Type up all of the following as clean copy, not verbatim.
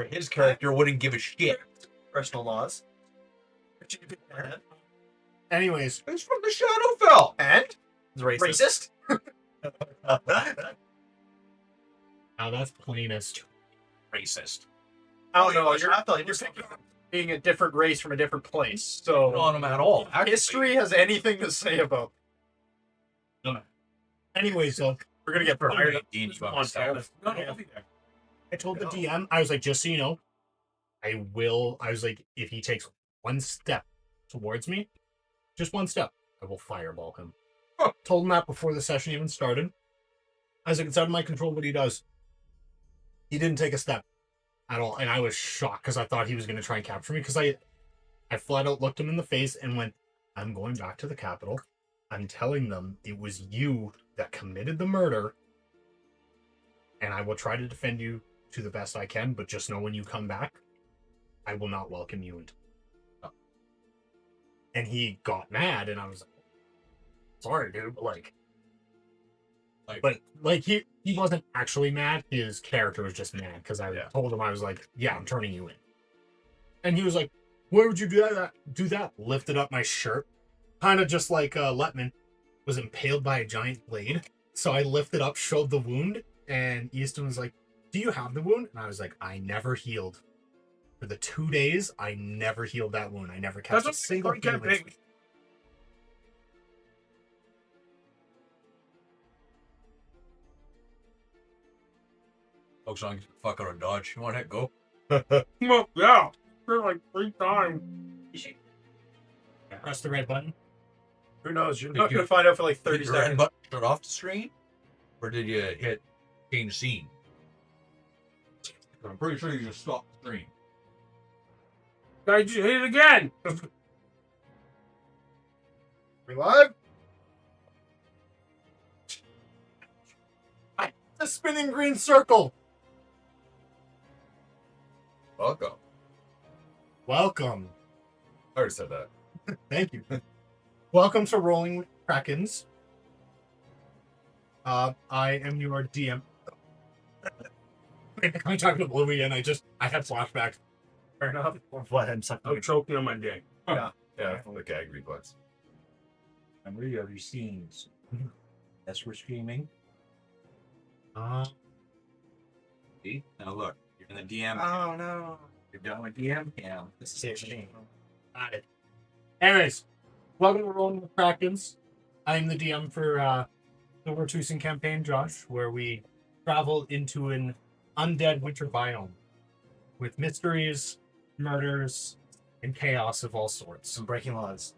For his character, wouldn't give a shit. Personal laws. Anyways, It's from the Shadowfell. and It's racist. now that's plainest. Racist. I don't know. I feel like You're picking being a different race from a different place. So Not on him at all. Actually. history has anything to say about. No. Anyways, so we're gonna get fired up. D&D by On myself. No, I'll be there. I told the DM, I was like, just so you know, I was like, if he takes one step towards me, just one step, I will fireball him. Huh. Told him that before the session even started. I was like, it's out of my control what he does. He didn't take a step at all, and I was shocked because I thought he was going to try and capture me because I flat out looked him in the face and went, I'm going back to the Capitol. I'm telling them it was you that committed the murder, and I will try to defend you to the best I can, but just know when you come back, I will not welcome you into. And he got mad, and I was like, sorry, dude, but he wasn't actually mad. His character was just mad because I told him, I was like, yeah, I'm turning you in. And he was like, why would you do that? Lifted up my shirt. Kind of just like Letman was impaled by a giant blade. So I lifted up, showed the wound, and Easton was like, do you have the wound? And I was like, I never healed. For the 2 days, I never healed that wound. I never cast a single healing. Folks on fuck out of Dodge. You want to go? Well, yeah. For like 3 times. Press the red button. Who knows? You're not going to find out for like 30 Did your red seconds. button shut off the screen? Or did you hit change scene? I'm pretty sure you just stopped the screen. I just hit it again. We live? The spinning green circle. Welcome. Welcome. I already said that. Thank you. Welcome to Rolling with Krakens. I am your DM. I'm talking to Bluey and I had flashbacks. Fair enough. I'm choking on my dick. Yeah, the gag reflex. I'm ready to these scenes. That's we're streaming. See? Now look, you're in the DM. Oh no. You're done with DM? Yeah. This is 16. Got it. Anyways, welcome to Rolling with Krakens. I'm the DM for the Wertusen campaign, Josh, where we travel into an undead winter biome with mysteries, murders, and chaos of all sorts. Some breaking laws.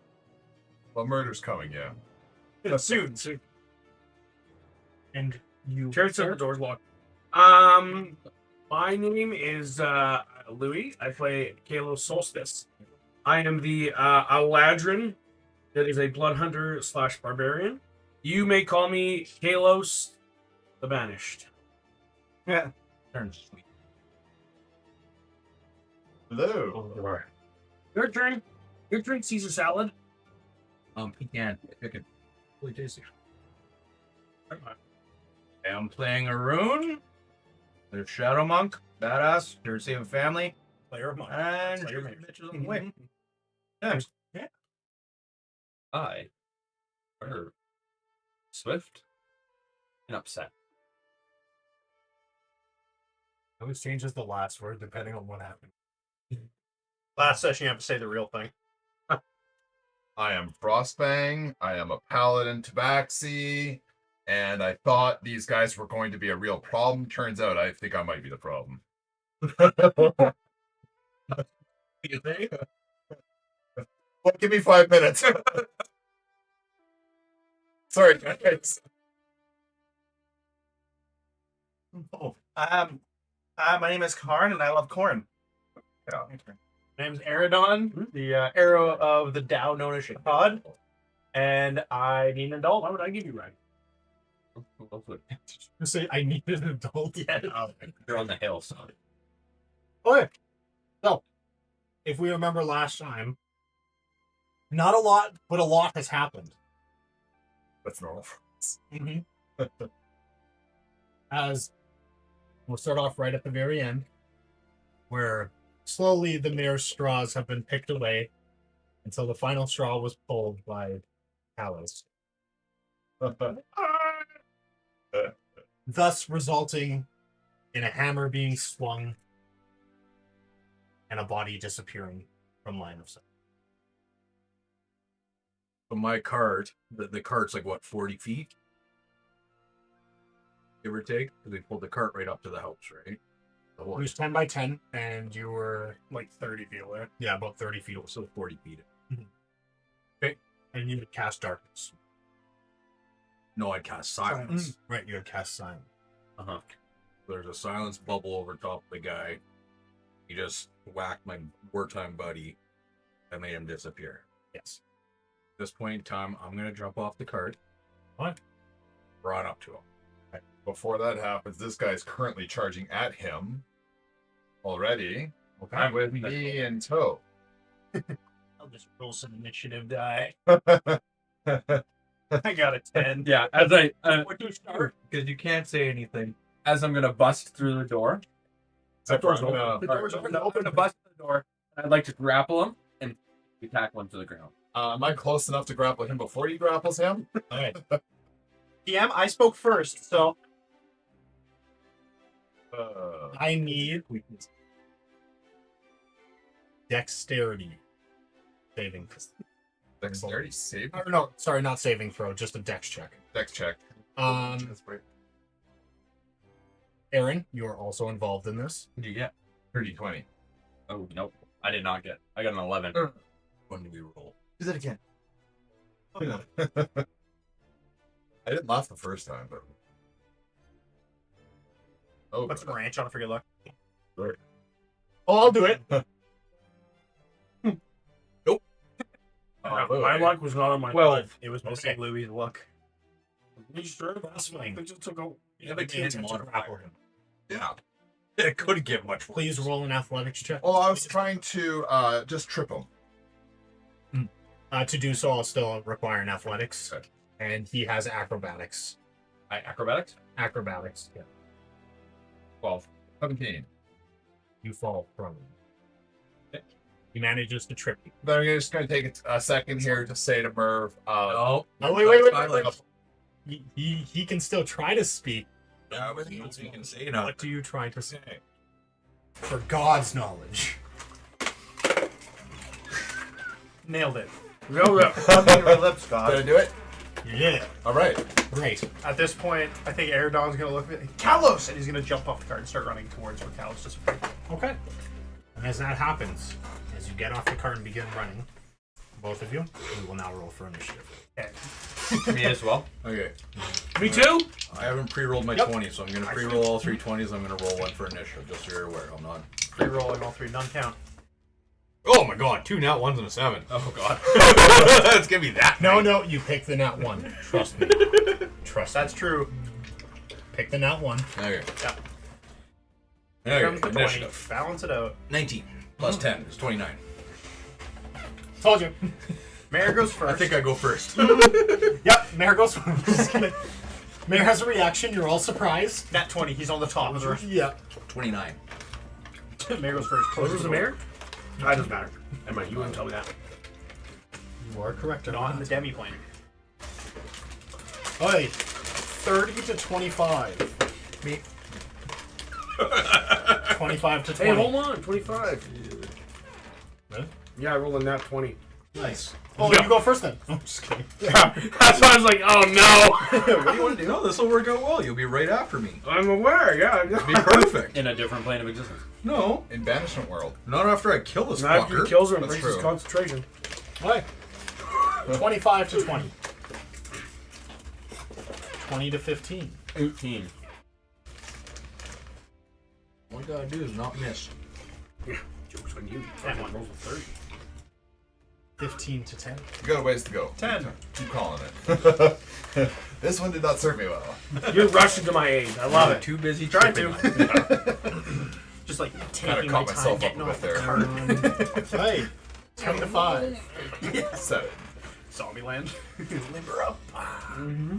Well, murder's coming, yeah. Soon. And you... Jared said the door's locked. My name is Louis. I play Kalos Solstice. I am the Aladrin that is a blood hunter / barbarian. You may call me Kalos the Banished. Yeah. Turns sweet. Hello. Your turn. Your drink Caesar salad. Pecan. Chicken. Really tasty. I'm playing a rune. There's Shadow Monk. Badass. Here to save a family. Player of mine. And Slayer shoot mage. bitches on the way. Next. Yeah. I are swift and upset. It always changes the last word depending on what happened. Last session, you have to say the real thing. I am Frostfang. I am a paladin tabaxi. And I thought these guys were going to be a real problem. Turns out I think I might be the problem. You think? Well, give me 5 minutes. Sorry, guys. Oh. My name is Karn and I love corn. Yeah. My name's Eridon, the arrow of the Tao known as Shakad. And I need an adult. Why would I give you right? You say I need an adult? Yeah. You're on the hill, so Okay. So, if we remember last time, not a lot, but a lot has happened. That's normal for us. As we'll start off right at the very end. where slowly the mayor's straws have been picked away until the final straw was pulled by Alice, thus resulting in a hammer being swung and a body disappearing from line of sight. So my cart, the cart's like what, 40 feet? Give or take? Because we pulled the cart right up to the house, right? The It whole, was 10 by 10, and you were, Like 30 feet away. yeah, about 30 feet away. so 40 feet. And you would cast darkness. No, I'd cast silence. Right, you would cast silence. Uh-huh. There's a silence bubble over top of the guy. He just whacked my wartime buddy. I made him disappear. Yes. At this point in time, I'm going to jump off the cart. What? Run up to him. Before that happens, this guy's currently charging at him already. Okay. With me in tow. I'll just roll some initiative die. I I got a 10. Yeah, as I Would you start? Because you can't say anything. as I'm gonna bust through the door. The door's door's open. I'm gonna open the bust the door. I'd like to grapple him and tackle him to the ground. Am I close enough to grapple him before he grapples him? All right. DM, I spoke first, so I need dexterity saving. Dexterity save. Or no, sorry, not saving throw, just a dex check. Dex check. That's right. Aaron, you are also involved in this. What do you get? 30-20. Oh nope, I did not get. I got an 11. When do we roll? Do that again. I didn't laugh the first time, but. Oh, put some ranch on it for good luck. Oh, I'll do it. My luck was not on my 12. It was mostly Okay. Louis' luck. You sure? That's fine. They just took a. Yeah, but kids modifier. grapple him. yeah. It could get much worse. Please roll an athletics check. Well, I was trying to just trip him. To do so, I'll still require an athletics. Okay. And he has acrobatics. Acrobatics? Acrobatics, yeah. 12. 17. You fall from him. He manages to trip you. Then I'm just going to take a second here to say to Merv, Oh, Oh, wait. Silence. He can still try to speak. Yeah, but you can say now. What do you try to say? For God's knowledge. Nailed it. No, no. My lips, did I God. do it? You did it. All right. Great. At this point, I think Aradon's gonna look at Kalos, and he's gonna jump off the cart and start running towards where Kalos disappeared. Okay. And as that happens, as you get off the cart and begin running, both of you, we will now roll for initiative. Okay. Me as well. Okay. Me too. I haven't pre-rolled my Yep. 20, so I'm going to pre-roll all 3 20s. I'm going to roll one for initiative, just so you're aware. I'm not... Re-rolling all three, none count. Oh my god, 2 nat 1s and a 7. Oh god. It's going to be that No, you pick the nat one. Trust me. Trust That's me. true. Pick the nat one. Okay. Yeah. Okay, Comes the 20. initiative. Balance it out. 19 plus 10 is 29. Told you. Mayor goes first. I think I go first. Yep, Mayor goes first. Mayor has a reaction. You're all surprised. Nat 20. He's on the top of the rest. Yeah. 29. Mayor goes first. What was the mayor? That doesn't matter. Never mind, you wouldn't tell me that. You are correct. Not in the demi plane. Oi, 30 to 25. Me. 25 to 20. Hey, hold on. 25. Really? Yeah, I rolled a nat 20. Nice. Oh, you go first then. I'm just kidding. Yeah. That's why I was like, oh no. What do you want to do? No, this will work out well. You'll be right after me. I'm aware, yeah. It'll be perfect. In a different plane of existence. No, In Banishment World. not after I kill this Not after he fucker. kills her and That's breaks his true. concentration. Right. 25 to 20. 20 to 15. 18. All you gotta do is not miss. Joke's on you. That one. rolls a 30. 15 to 10. You got a ways to go. 10. Keep calling it. This one did not serve me well. You're rushing to my aid. I love You're it. too busy Try tripping. Just like Kind taking of my caught time myself up getting a off bit the there. cart. Hey, 10 to 5. 7. Zombieland. Limber up. Mm-hmm.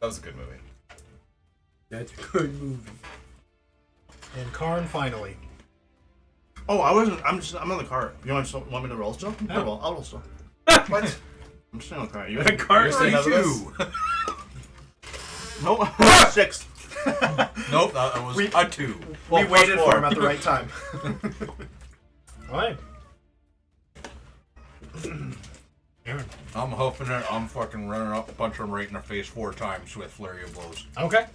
That was a good movie. That's a good movie. And Karn finally. Oh, I wasn't. I'm on the cart. You want me to roll still? Yeah. I'll roll still. What? I'm still on the cart. You The cart You're saying already two. No, 6. Nope, that was a 2. We waited for him at the right time. Alright. Aaron. I'm huffing it. I'm fucking running up, punching him right in the face 4 times with flurry of blows. Okay.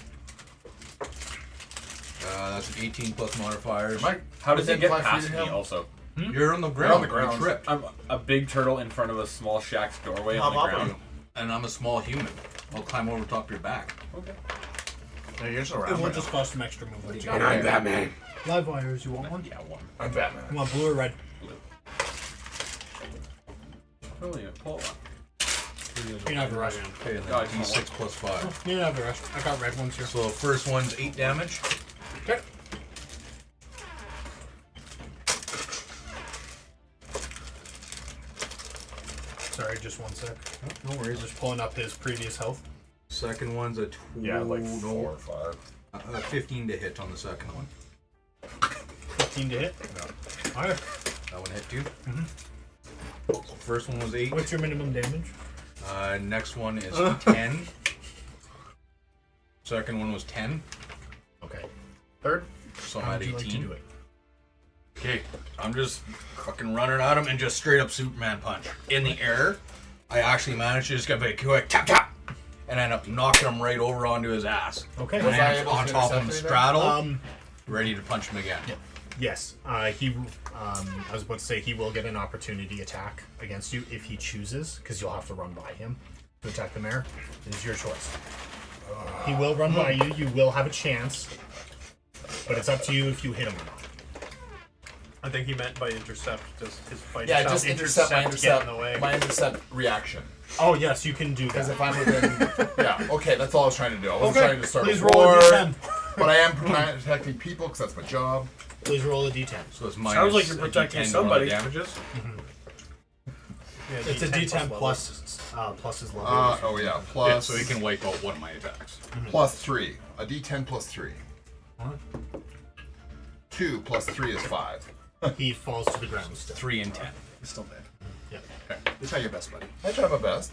That's an 18 plus modifiers. Mike, how does he get 5 feet past to me him? also? You're on the ground. on the ground. You tripped. I'm a big turtle in front of a small shack's doorway on the Hop up ground. And I'm a small human. I'll climb over top your back. Okay. Yeah, you're still It around. will Right just cost some extra movement. And I'm Batman. Live wires, you want one? Yeah, one. I'm Batman. You want blue or red? Only a pull one. You can have the rest. Okay, and then God, D6 plus 5. You can have the rest. I got red ones here. So the first one's 8 damage. Okay. Sorry, just one sec. No worries. Just pulling up his previous health. Second one's a 4 or 5. 15 to hit on the second one. 15 to hit. Alright. That one hit too. So first one was 8. What's your minimum damage? Next one is 10. Second one was 10. Okay. Third? So I'm How at would you 18. like to do it? Okay, I'm just fucking running at him and just straight up Superman punch. In the air, I actually managed to just get a quick tap tap and end up knocking him right over onto his ass. Okay. And Was I then able on to top of him, intercept straddle, ready to punch him again. Yes. I was about to say he will get an opportunity attack against you if he chooses, because you'll have to run by him to attack the mayor. It is your choice. He will run by you. You will have a chance, but it's up to you if you hit him or not. I think he meant by intercept, just his fight. Yeah, just intercept my get in the way. intercept reaction. Oh yes, you can do Because that. if I'm within, yeah, okay, that's all I was trying to do. I wasn't Okay, trying to start please a roll a war, d10. but I am protecting people because that's my job. Please roll a d10. So it's Sounds like you're protecting D10 somebody. damages. Yeah, It's a D10 plus plus his level. Oh yeah, Yeah, plus so he can wipe out one of my attacks. plus 3. A D10 plus 3. What? 2 plus 3 is 5. He falls to the ground still. 3 and 10. He's still dead. Yeah. You try your best, buddy. I try my best.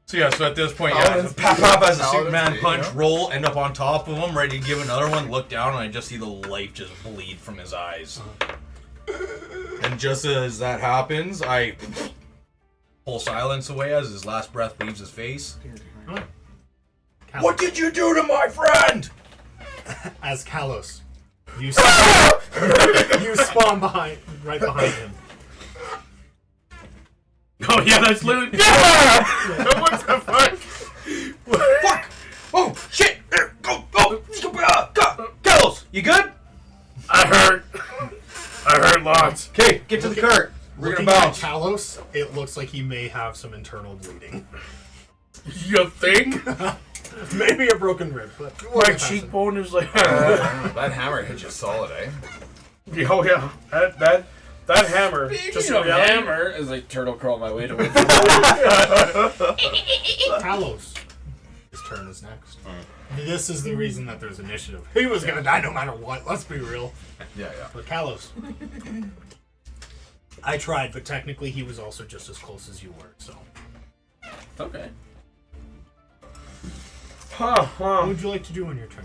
So yeah, so at this point, Paladins, pop as a Paladins, Superman you punch, know? roll, end up on top of him, ready to give another one, look down, and I just see the light just bleed from his eyes. And just as that happens, I pull silence away as his last breath leaves his face. Kalos. What did you do to my friend? As Kalos, you spawn, you spawn right behind him. Oh yeah, that's loot. What the fuck? Fuck! Oh shit! Go! Kells, you good? I heard lots. Okay, get to the cart. We're Looking gonna at bounce. Kalos, it looks like he may have some internal bleeding. You think? Maybe a broken rib, but My cheekbone is like. That hammer hit you solid, eh? Oh yeah, that hammer. Just Just in reality. hammer as I turtle crawl my way to win. Kalos. His turn is next. This is the reason that there's initiative. He was gonna die no matter what. Let's be real. Yeah. But Kalos. I tried, but technically he was also just as close as you were. So, Okay. what would you like to do on your turn?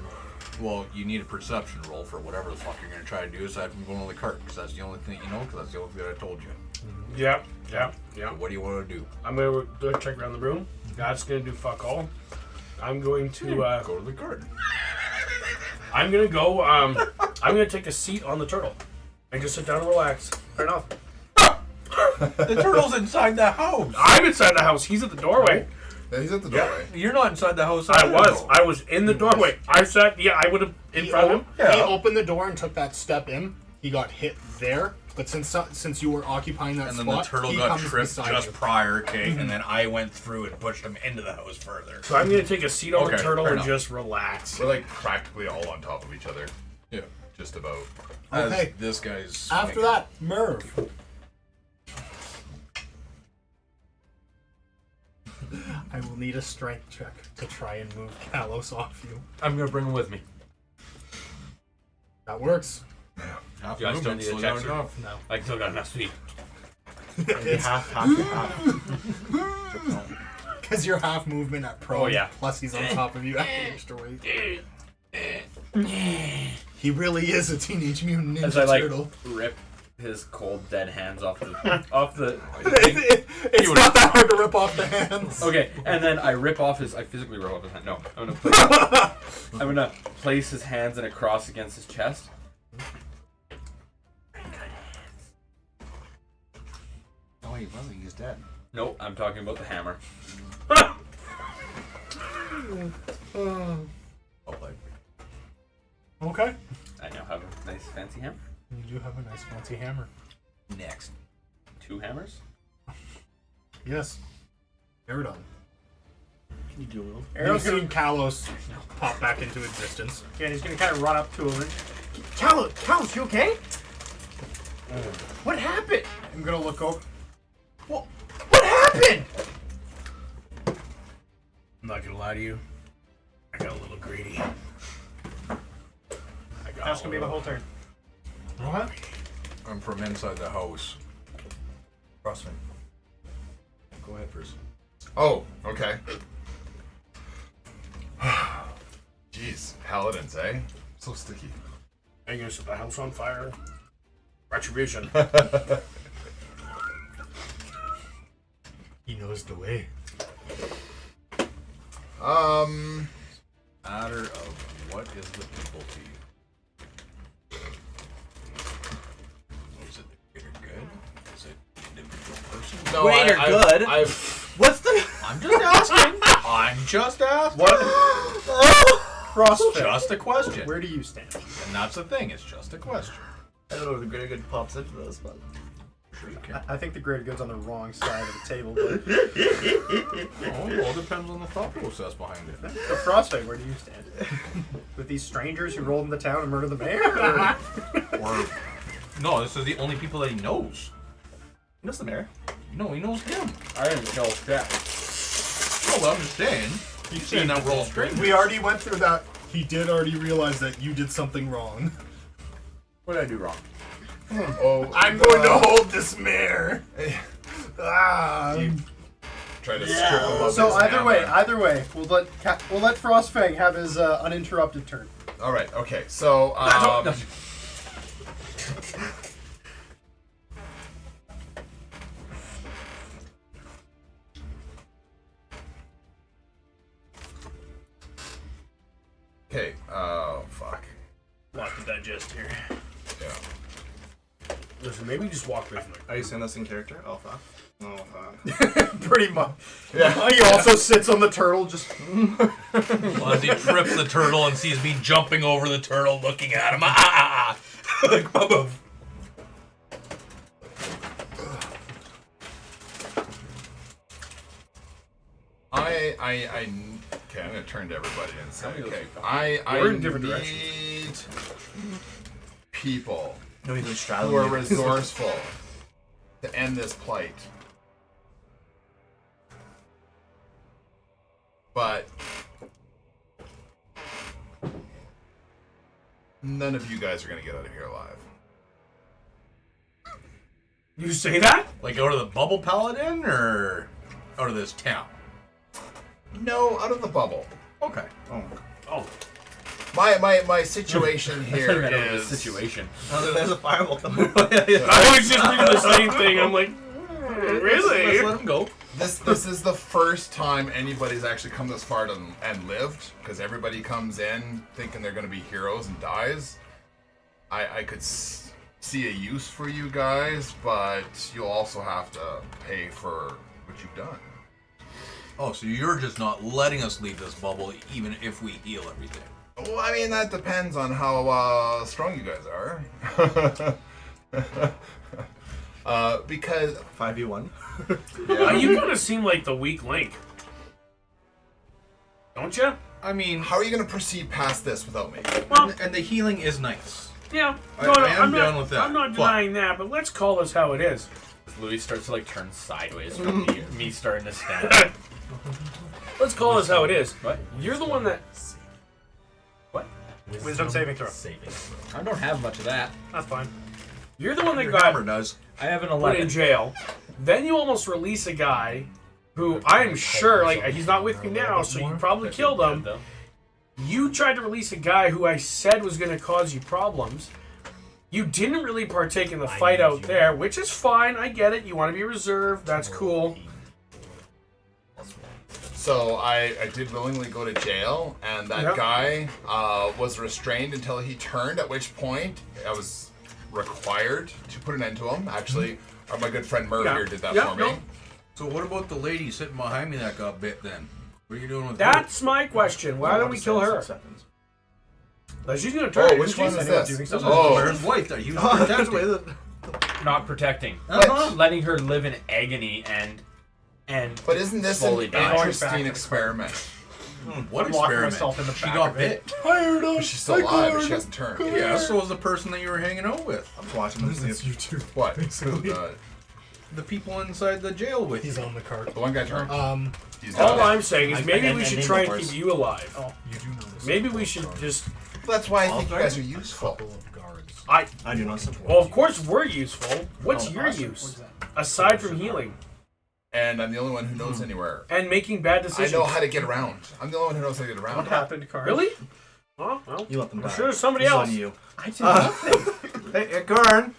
Well, you need a perception roll for whatever the fuck you're gonna try to do aside from going on the cart, because that's the only thing you know, because that's the only thing that I told you. Yeah. So what do you want to do? I'm gonna do a check around the room. God's gonna do fuck all. I'm going to. Go to the cart. I'm gonna go. I'm gonna take a seat on the turtle and just sit down and relax. Fair enough. The turtle's inside the house. I'm inside the house. He's at the doorway. Yeah, he's at the doorway. You're not inside the house. I either. was in the doorway. I sat. Yeah, I would have in front of him. He opened the door and took that step in. He got hit there, but since you were occupying that And then spot, the turtle he got comes tripped beside just you. prior, okay? And then I went through and pushed him into the house further. So I'm gonna take a seat on the Okay, turtle fair and enough. just relax. We're like practically all on top of each other. Yeah. Just about. As Okay. this guy's After swinging. that, Merv. I will need a strength check to try and move Kalos off you. I'm gonna bring him with me. That works. Half You guys don't movement, need a so check, not sir. enough. No. I still got enough speed. It's half. Because you're half movement at pro. Oh, yeah. Plus he's on top of you at extra weight. He really is a Teenage Mutant As I Ninja like Turtle. rip his cold dead hands off the off the. It's not that hard to rip off the hands. Okay, and then I physically rip off his hand. No, I'm gonna place his hands in a cross against his chest. Oh, he wasn't. He's dead. Nope, I'm talking about the hammer. Oh, like, Okay. I now have a nice fancy hammer. You do have a nice fancy hammer. next. 2 hammers. Yes. Aerodon. Can you do a little? You've seen Kalos pop back into existence. Yeah, he's gonna kind of run up to him. And, Kalos, you okay? What happened? I'm gonna look over. What happened? I'm not gonna lie to you. I got a little greedy. That's gonna be the whole turn. What? I'm from inside the house. Crossfit. Go ahead first. Oh, okay. Jeez, paladins, eh? So sticky. I'm gonna set the house on fire. Retribution. He knows the way. Matter of what is the people to you? Is it the greater good? Is it individual person? No, Greater good? What's the I'm just asking. I'm just asking. what? CrossFit. Just a question. Where do you stand? And that's the thing. It's just a question. I don't know if the greater good pops into this, but Sure you can. I think the greater good's on the wrong side of the table, but Oh, well, it depends on the thought process behind it. the CrossFit, where do you stand? With these strangers who rolled into town and murdered the mayor? Or- Or no, this is the only people that he knows. he knows the mayor. No, he knows him. I didn't kill Jack. No, but I'm just saying. He's saying that we're all strangers. We already went through that. He did already realize that you did something wrong. What did I do wrong? Oh, I'm going to hold this mare. Ah. try to strip him of so his either way, we'll let Frostfang have his uninterrupted turn. All right. Okay. So, okay. Oh, fuck. Lot to digest here. Yeah. Listen, maybe just walk with me. Are you saying this in character? Alpha. Oh, Pretty much. Yeah. He also sits on the turtle, just. Well, as he trips the turtle and sees me jumping over the turtle, looking at him. Like, Bubba. Okay, I'm gonna turn to everybody and say, Tell me okay, those I We're in different need people no, he's who straddling are you. resourceful to end this plight. But none of you guys are gonna get out of here alive. You say that? Like, out of the bubble paladin or out of this town? No, out of the bubble. Okay. Oh, My situation I here meant it was is a situation. Oh, there's a fireball coming. I was just reading the same thing. I'm like, Let's really? let him go. This is the first time anybody's actually come this far and lived, because everybody comes in thinking they're going to be heroes and dies. I could see a use for you guys, but you'll also have to pay for what you've done. Oh, so you're just not letting us leave this bubble even if we heal everything. Well, I mean, that depends on how strong you guys are. Because 5v1. You kind of seem like the weak link, don't you? I mean, how are you going to proceed past this without me? Well, and the healing is nice. yeah. I I'm am down not, with that, I'm not but- denying that, but let's call this how it is. Louis starts to like turn sideways from me starting to stand up. Let's call this how it is. What? You're the one that. What? Wisdom saving throw. I don't have much of that. That's fine. You're the one that Your got hammer does. I have an put in 11. jail. Then you almost release a guy who I'm sure, like, he's not with you now, so you probably killed him. You tried to release a guy who I said was going to cause you problems. You didn't really partake in the fight out there, which is fine. I get it. You want to be reserved. That's cool. So I did willingly go to jail, and that guy was restrained until he turned, at which point I was required to put an end to him. Actually, my good friend Merv here did that for me. No. So what about the lady sitting behind me that got bit then? What are you doing with That's my question. Why don't we kill her? She's going to try. Oh, which one is this? her? Oh, Where's wife that you protecting? Not protecting. Uh-huh. Letting her live in agony and but isn't this an slowly die. interesting experiment? What I'm locking experiment? myself in the She back got of it. bit. She's still alive, but she hasn't turned. Yeah, so was the person that you were hanging out with. I'm watching this YouTube. What? The people inside the jail with He's you. on the cart. The one guy turned? He's All dead. I'm saying is maybe we should try and keep you alive. Oh, you do know this. Maybe we should just... That's why I think you guys are useful. Couple of guards. I do not support. Well, of course we're useful. What's your use? Aside from healing. And I'm the only one who knows anywhere. And making bad I decisions. know how to get around. I'm the only one who knows how to get around. What happened, Carl? Really? Oh, well. You let them die. I'm sure there's somebody This is else. on you. I did nothing. Hey, Karn,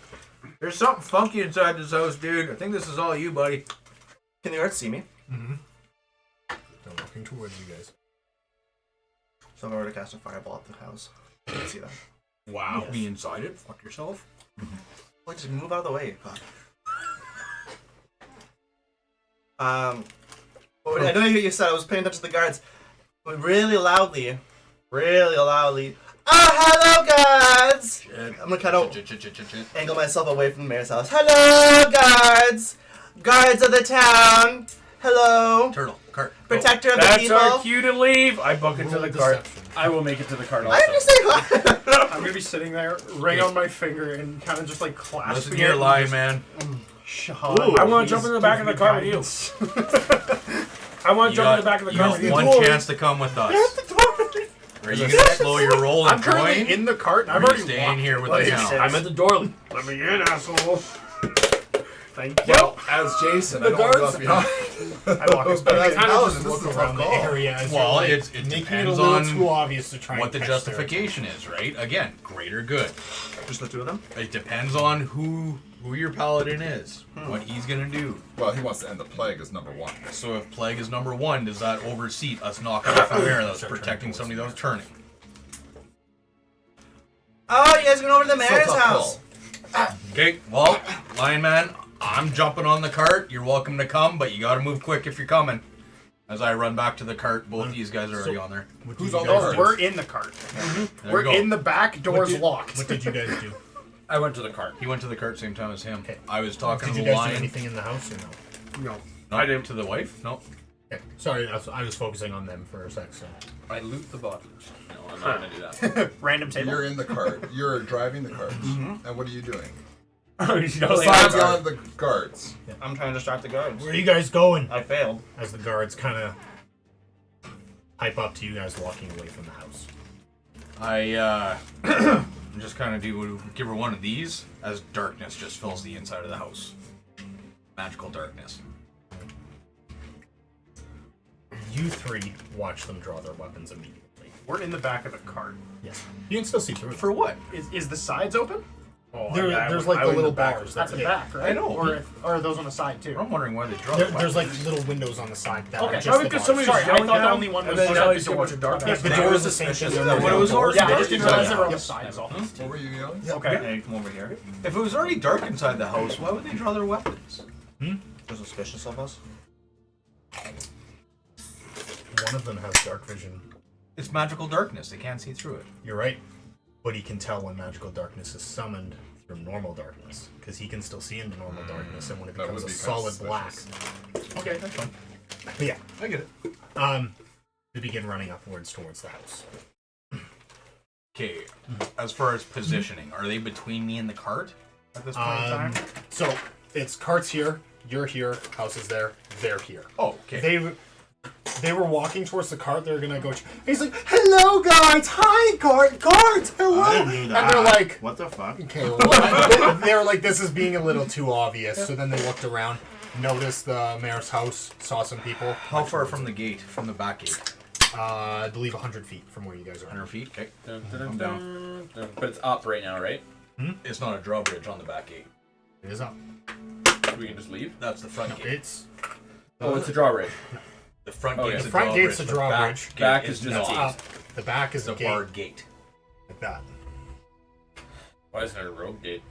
there's something funky inside this house, dude. I think this is all you, buddy. Can the guards see me? Mm-hmm. They're walking towards you guys. So if I were to cast a fireball at the house, you can see that. Wow. Yes. Be inside it. Fuck yourself. Well, just move out of the way. Fuck. Well, I know you said I was paying attention to the guards, but really loudly. Oh, hello, guards! I'm gonna kind of angle myself away from the mayor's house. Hello, guards! Guards of the town! Hello! Turtle, cart. Protector of the That's people! our cue to leave. I book into the cart. Deception. I will make it to the cart I'm also. just saying what? I'm gonna be sitting there, ring on my finger, and kind of just like Listen clasping here, it. lion man. I want to jump in the back of the car with you. I want to jump in the back of the car with You you. got one chance to come with us. Are you gonna slow your roll I'm and currently join? in the cart, and Or I've are you already staying walked. here with Like, us now? I'm at the door. Let me in, asshole. Thank you. Well, as Jason, I don't want to guards- go behind. I walk as But back. as Kind of Paladin, just this look is a around tough the call. area as Well, you're, like, it making it a depends little on too obvious to try what the and catch their justification is, right? Again, great or good. Just the two of them? It depends on who your paladin is, what he's gonna do. Well, he wants to end the plague as number one. So if plague is number one, does that overseat us knocking off a mayor that's protecting somebody that was turning? Oh, you guys going over to the Still mayor's tough house? call. Okay, well, lion man, I'm jumping on the cart. You're welcome to come, but you gotta move quick if you're coming. As I run back to the cart, both of these guys are already on there. What Who's did on you the guys cart? do? We're in the cart. There We're we go. in the back, doors did- locked. What did you guys do? I went to the cart. He went to the cart same time as him. Okay. I was talking Did to you the guys do lion. anything in the house or no? No. No, I didn't. To the wife? No. Okay. Sorry, I was focusing on them for a sec. So. I loot the bodies. No, I'm not gonna do that. Random table. You're in the cart. You're driving the cart. And what are you doing? He's Besides yelling at the guards. I'm trying to distract the guards. Where are you guys going? I failed. As the guards kind of hype up to you guys walking away from the house. I'm just kind of give her one of these as darkness just fills the inside of the house. Magical darkness. You three watch them draw their weapons immediately. We're in the back of the cart. Yes. You can still see through it. For what? Is the sides open? Oh, There's like the little bars. That's the it. back, right? I know. Or are those on the side too? I'm wondering why they draw There's like little windows on the side that Okay. are just Probably the because bars. somebody Sorry, was I yelling thought the at only him, one and was then the now side he's door. too much of dark. Yeah, the They door were is the same. suspicious thing. of what it was already Yeah, dark just inside realize the they were on the house. sides all. What were you yelling? Okay. Hey, come over here. If it was already dark inside the house, why would they draw their weapons? They're suspicious of us. One of them has dark vision. It's magical darkness. They can't see through it. You're right. But he can tell when magical darkness is summoned from normal darkness. Because he can still see into normal darkness, and when it That becomes would a be kinda solid black. suspicious. Okay, that's fine. But yeah, I get it. they begin running upwards towards the house. Okay, as far as positioning, are they between me and the cart at this point in time? So it's carts here, you're here, house is there, they're here. Oh, okay. They they were walking towards the cart. They were gonna go. He's like, "Hello, guards! Hi, guards! Hello!" I didn't do that. And they're like, what the fuck? "Okay." Well, they were like, "This is being a little too obvious." So then they looked around, noticed the mayor's house, saw some people. How far from the gate? From the back gate? I believe 100 feet from where you guys are. 100 feet. Okay. I'm down. But it's up right now, right? It's not a drawbridge on the back gate. It is up. We can just leave. That's the front gate. It's Oh, it's a drawbridge. The front Oh, gate's yeah. a Front drawbridge. gate's a the drawbridge. Back gate is just not. a gate. up. The back is The a gate barred gate. like that. Why isn't it a road gate?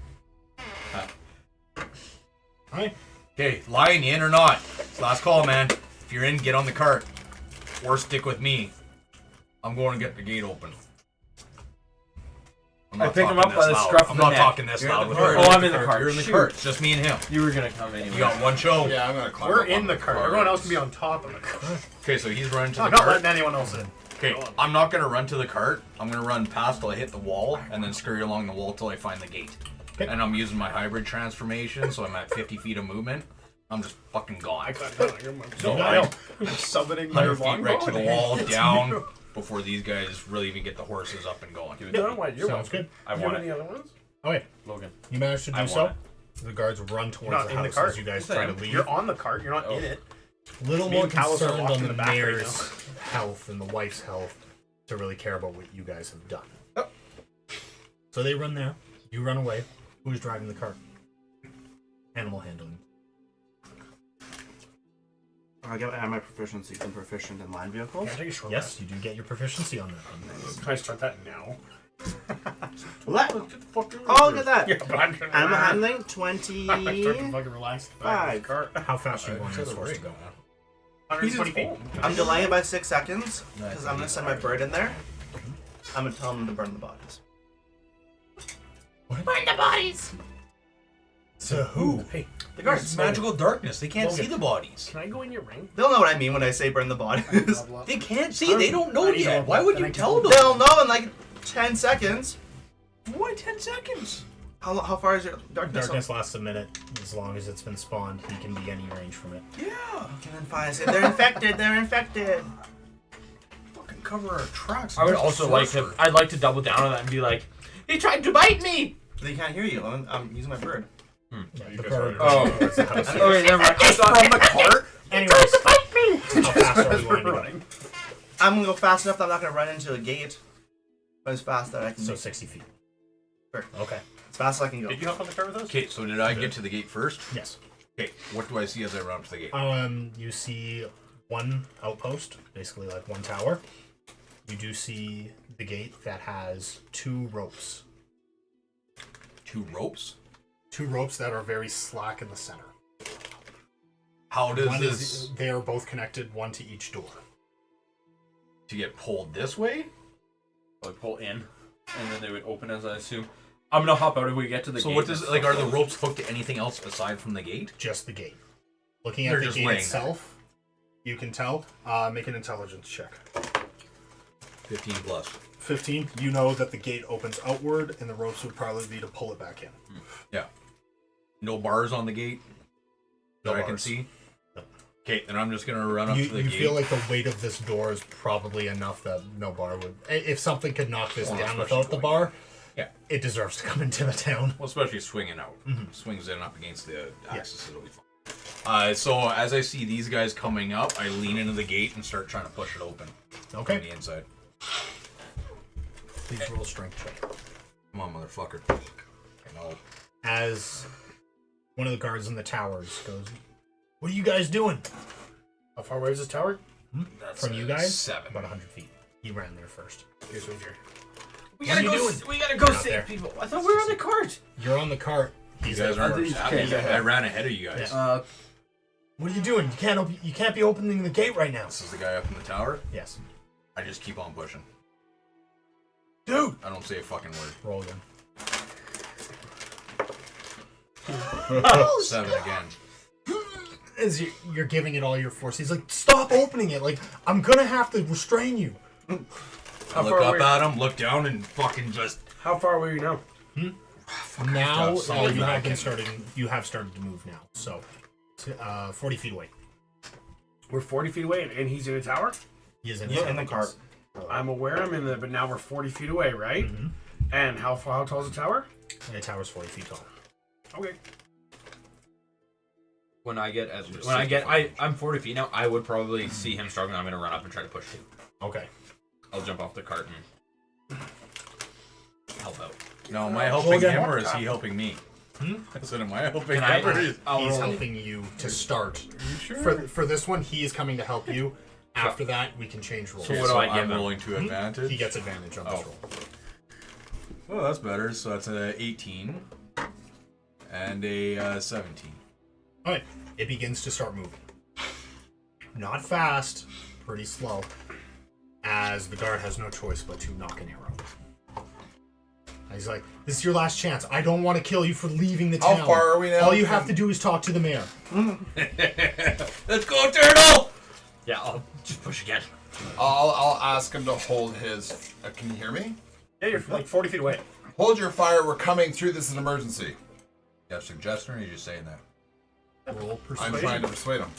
Hi. Okay, Lion, you in or not? It's last call, man. If you're in, get on the cart. Or stick with me. I'm going to get the gate open. I'm I not pick him talking up by this the loud. scruff of I'm the not neck. talking this You're in loud the with cart. her. Oh, I'm in the cart. You're in the Shoot. cart. It's just me and him. You were gonna come anyway. You got one show. Yeah, I'm gonna climb We're up in on the cart. Everyone else can be on top of the cart. Okay, so he's running to I'm the not cart. letting anyone else in. Okay, I'm not gonna run to the cart. I'm gonna run past till I hit the wall, and then scurry along the wall till I find the gate. Okay. And I'm using my hybrid transformation, so I'm at 50 feet of movement. I'm just fucking gone. No, I'm I'm summoning my 100 feet right to the longbow. wall, down, before these guys really even get the horses up and going. Give it to me. Sounds good. I You want have any it. other ones? Okay, Logan. you managed to do I so. want The guards run towards Not the in the house cart. as you guys Yes, I try to am. leave. You're on the cart. You're not in it. A little Me more and Callus are concerned walking on in the the back right mayor's health and the wife's health to really care about what you guys have done. So they run there. You run away. Who's driving the cart? Animal handling. I get my proficiency from proficient in line vehicles. Can I take a short Yes, you do get your proficiency on that one. rest? Can I start that now? Oh, look at that. Yeah, but I'm gonna Animal handling, I'm start to 20. fucking relax. the back of the cart. How fast are you wanting this horse to go? 120 feet. I'm delaying it by 6 seconds because I'm gonna send my bird in there. I'm gonna tell him to burn the bodies. To who? Hey, The guards, it's magical darkness. They can't see the bodies. can I go in your ring? They'll know what I mean when I say burn the bodies. They can't see. They don't know yet. Why would you tell them? They'll know in like 10 seconds. Why 10 seconds? How far is your darkness? Darkness lasts a minute. As long as it's been spawned, he can be any range from it. Yeah. Okay, then fine. I say they're infected. They're infected. Fucking cover our tracks. I would also like to. I'd like to double down on that and be like, he tried to bite me. They can't hear you. I'm using my bird. The bird Oh. towards the house. Okay, never mind. I thought From the cart. Anyways, how fast are you wanting to go? Running. I'm gonna go fast enough that I'm not gonna run into a gate. But as fast that I can. So 60 feet. Sure. Okay. As fast as I can go. Did you hop on the cart with us? Okay, so did I get to the gate first? Yes. Okay, what do I see as I run up to the gate? You see one outpost, basically like one tower. You do see the gate that has 2 ropes. 2 ropes? 2 ropes that are very slack in the center. How does One this is, they are both connected, one to each door. to get pulled this way? Like pull in, and then they would open as I assume. I'm gonna hop out if we get to the So gate. what does like are the ropes hooked to anything else aside from the gate? Just the gate. Looking at They're the just gate laying itself, you can tell. Make an intelligence check. 15 plus. 15. You know that the gate opens outward, and the ropes would probably be to pull it back in. Yeah. No bars on the gate that No I can bars. see. Okay, then I'm just gonna run up You, to the you gate. feel like the weight of this door is probably enough that no bar would. If something could knock this Well, down especially without the going- bar, Yeah. it deserves to come into the town. Well, especially swinging out. Mm-hmm. Swings in up against the axis, it'll be fine. So as I see these guys coming up, I lean into the gate and start trying to push it open from Okay. the inside. Please roll a strength check. Come on, motherfucker. No. As one of the guards in the towers goes, "What are you guys doing?" How far away is this tower? That's From you guys? 7. About 100 feet. He ran there first. Here's what you're. We What are gotta you go. doing? We gotta go You're not save there. people. I thought we were on the cart. You're on the cart. You He's guys there aren't. first. Okay, I ran ahead of you guys. Yeah. What are you doing? You can't be opening the gate right now. This is the guy up in the tower. Yes. I just keep on pushing. Dude! I don't say a fucking word. Roll again. 7 again. As you're giving it all your force, he's like, "Stop opening it! Like, I'm gonna have to restrain you." I How look far up away- at him, look down, and fucking just. How far away are you now? Now Something you that I have been can- starting. You have started to move now. So, 40 feet away. We're 40 feet away, and he's in a tower. He is in Yeah, in the cart. I'm aware I'm in the, but now we're 40 feet away, right? Mm-hmm. And how tall is the tower? The tower's 40 feet tall. Okay. I'm 40 feet now. I would probably see him struggling. I'm gonna run up and try to push him. Okay. I'll jump off the cart and help out. No, am I helping again. him or is he helping me? I said, am I helping Can him? I- or is- I'll He's roll. helping you to start. Are you sure? For this one, he is coming to help you. After that, we can change roles. So Okay, what do I give I'm him? rolling to advantage. He gets advantage on this Oh. roll. Oh, that's better. So that's a 18 and a 17. Alright, it begins to start moving. Not fast, pretty slow, as the guard has no choice but to knock an arrow. He's like, this is your last chance. I don't want to kill you for leaving the town. How far are we now? All you have to do is talk to the mayor. Let's go, Turtle! Yeah, I'll just push again. I'll ask him to hold his. Can you hear me? Yeah, you're like 40 feet away. Hold your fire. We're coming through. This is an emergency. You have a suggestion or are you just saying that? Roll I'm persuasion. trying to persuade him.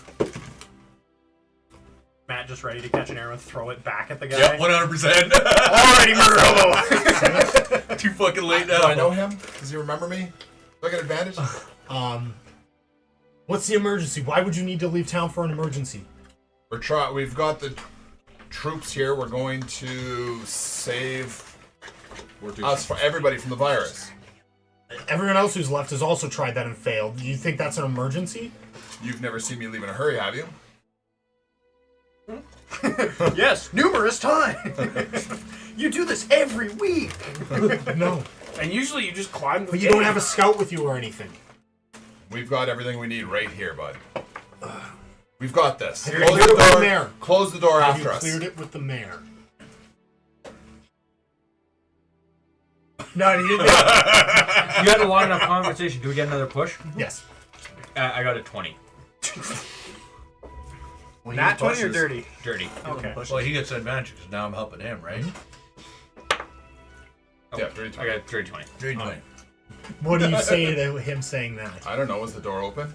Matt just ready to catch an arrow and throw it back at the guy. Yep, 100%. Alrighty, murder hobo. Too fucking late Do now. I know him? Does he remember me? Do I get advantage? What's the emergency? Why would you need to leave town for an emergency? We've got the troops here. We're going to save everybody from the virus. Everyone else who's left has also tried that and failed. Do you think that's an emergency? You've never seen me leave in a hurry, have you? Yes, numerous times. You do this every week. No. And usually you just climb the But you don't have a scout with you or anything. We've got everything we need right here, bud. We've got this. Have you cleared it with the mayor? Close the door Have after you us. cleared it with the mayor? No, you didn't. You had a long enough conversation. Do we get another push? Yes. I got a 20. Nat 20 or dirty? Dirty. Okay. Well, he gets advantage because now I'm helping him, right? Oh, Yeah, dirty 20. I got dirty 20. Dirty 20. What do you say to him saying that? I don't know. Is the door open?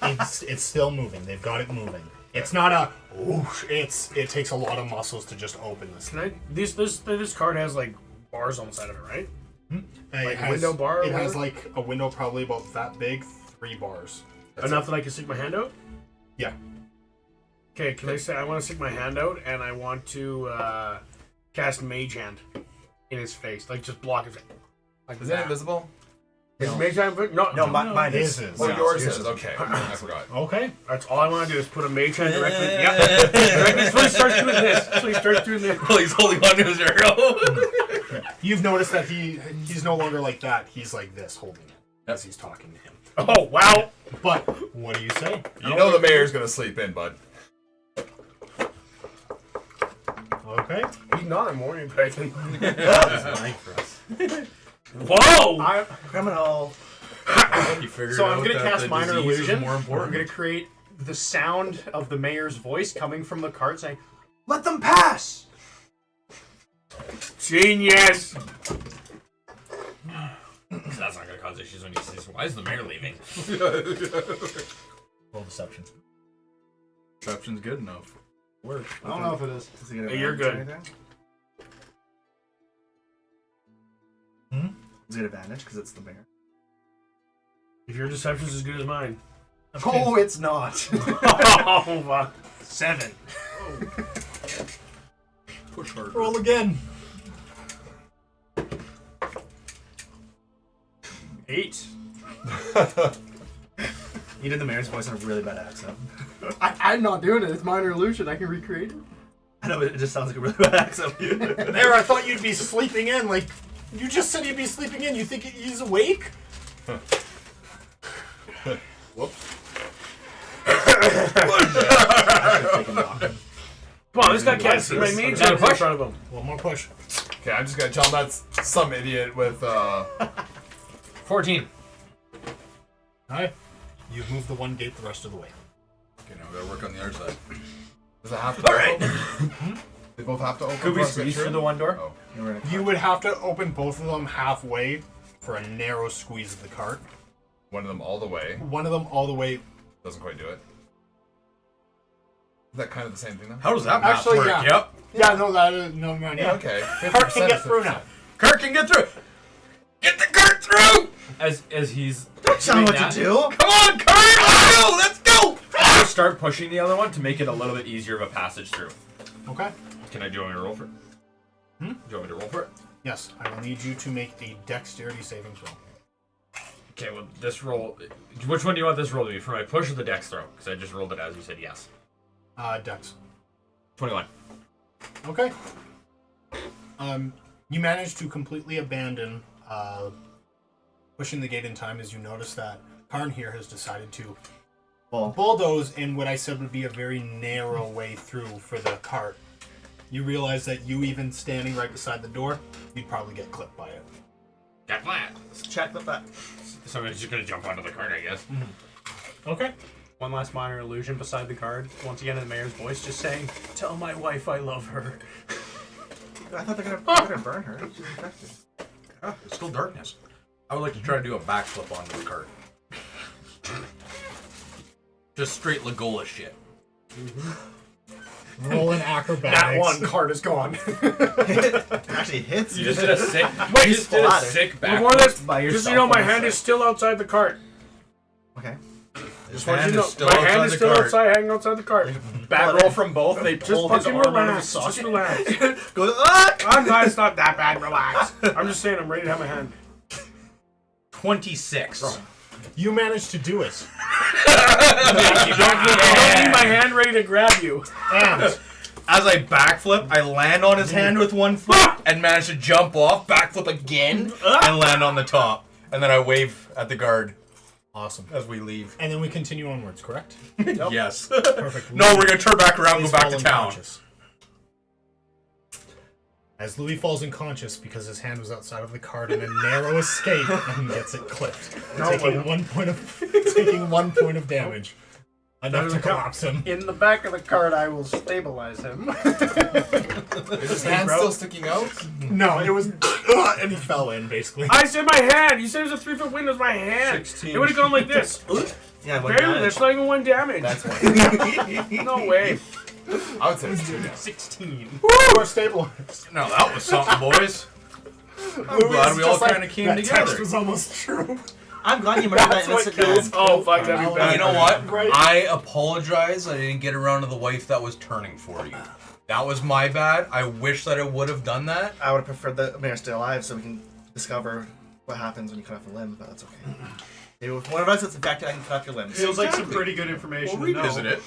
It's still moving. They've got it moving. It's not a whoosh. It takes a lot of muscles to just open this. Can I? This card has like bars on the side of it, right? Like a window bar or It has whatever? like a window probably about that big, 3 bars. Enough that I can stick my hand out. Yeah. Okay, can I say I want to stick my hand out and I want to cast Mage Hand in his face, like just block his. Like Is it that. invisible? Is Mage Hand? No, Mine His is. is. Oh, Yeah, yours yours is. Okay, I forgot. Okay. That's all I want to do is put a Mage Hand directly. Yep. That's when he starts doing this. That's when he starts doing this. Well, he's holding on to his arrow. You've noticed that he's no longer like that. He's like this, holding it as he's talking to him. Oh wow! But what do you say? You know the mayor's gonna sleep in, bud. Okay. He's not a morning person. Fine for us. Whoa! Criminal. You figured So I'm out gonna that cast the minor disease is illusion. more I'm important. gonna create the sound of the mayor's voice coming from the cart saying, "Let them pass." Genius! That's not going to cause issues when he says, why is the mayor leaving? Roll deception. Deception's good enough. Work. I don't know if it is. Does he get Hey, you're advantage or good. anything? Does he get advantage because it's the mayor? If your deception's as good as mine. Oh, it's not. Oh, fuck. 7. Push hard. Roll again. 8. You did the mayor's voice in a really bad accent. I'm not doing it. It's minor illusion. I can recreate it. I know, it just sounds like a really bad accent. There, I thought you'd be sleeping in. Like, you just said he'd be sleeping in. You think he's awake? Whoops. Come on, this guy can't see my Mage Hand in front of him. One more push. Okay, I'm just gonna tell him that's some idiot with 14. Alright. You've moved the one gate the rest of the way. Okay, now we gotta work on the other side. Does it have to open? They both have to open. Could we for us to get squeeze through through? the one door? Oh. You would have to open both of them halfway for a narrow squeeze of the cart. One of them all the way. One of them all the way. Doesn't quite do it. that kind of the same thing then? How does that math Actually, work? yeah. Yep. Yeah, no, that is no, yeah. Okay. Kurt can get through now. Kurt can get through. Get the Kurt through. As he's Don't tell me doing what that, to do. Come on, Kurt. Let's go. I start pushing the other one to make it a little bit easier of a passage through. Okay. Can I do you want me to roll for it? Do you want me to roll for it? Yes, I will need you to make a dexterity savings roll. Okay, well, this roll... Which one do you want this roll to be? For my push or the dex throw? Because I just rolled it as you said yes. Dex. 21. Okay. You managed to completely abandon pushing the gate in time as you notice that Karn here has decided to bulldoze in what I said would be a very narrow way through for the cart. You realize that you even standing right beside the door, you'd probably get clipped by it. Got flat. Check with that. Somebody's just going to jump onto the cart, I guess. Okay. One last minor illusion beside the card. Once again, in the mayor's voice, just saying, "Tell my wife I love her." I thought they're gonna burn her. She's infected. Ah, it's still darkness. I would like to try to do a backflip onto the cart. Just straight Legolas shit. Rolling acrobatics. That one card is gone. Actually hits You you. just did a sick... Wait, you just did a splatter. sick Before this, by yourself. just so you know, my on the hand is side. still outside the cart. Okay. Just want you hand to know, is still my hand outside is the still cart. outside, hanging outside the cart. Bad roll from both. They Just pull his fucking arm out of his relax. Just socket. relax. Go to I'm not. It's not that bad. Relax. I'm just saying. I'm ready to have my hand. 26. You managed to do it. I don't need my hand ready to grab you. And As I backflip, I land on his hand with one foot and manage to jump off, backflip again, and land on the top. And then I wave at the guard awesome. as we leave. And then we continue onwards, correct? Yes. Perfect. No, we're gonna turn back around and Louis go back falls to town. unconscious. As Louis falls unconscious because his hand was outside of the cart in a narrow escape and gets it clipped, taking 1 point of damage, enough to collapse him. In the back of the cart, I will stabilize him. Is his hand still sticking out? No, it was, and he fell in basically. I said my hand. You said it was a 3-foot window. It's my hand. 16. It would have gone like this. Yeah, one Barely. damage. That's not even 1 damage. That's why. No way. I would say it's 2 now. 16. Or stabilized. No, that was something, boys. I'm glad we all kind of came that together. text was almost true. I'm glad you murdered that That's what innocent man. kills. Oh, fuck, that'd be And bad. you know what? Right. I apologize. I didn't get around to the wife that was turning for you. That was my bad. I wish that I would have done that. I would have preferred the mayor stay alive so we can discover what happens when you cut off a limb, but that's okay. Maybe if one of us gets infected, I can cut off your limbs. Feels like some Exactly. pretty good information We'll to know. revisit it.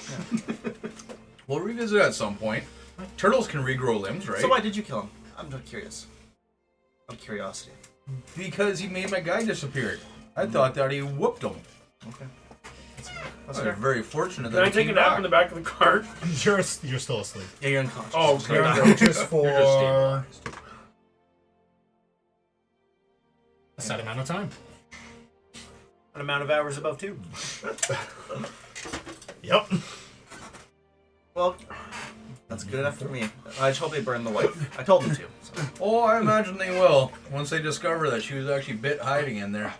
We'll revisit it at some point. Turtles can regrow limbs, right? So why did you kill him? I'm just curious. Out of curiosity. Because he made my guy disappear. I thought that he whooped him. Okay. I That's was fair. very fortunate Can that I he take a came nap back. in the back of the cart? You're still asleep. Yeah, you're unconscious. Oh, So You're okay. unconscious for You're just stabilized. a set amount of time. An amount of hours above 2. Yep. Well, that's good enough for me. I just hope they burn the wife. I told them to. So. Oh, I imagine they will. Once they discover that she was actually bit hiding in there.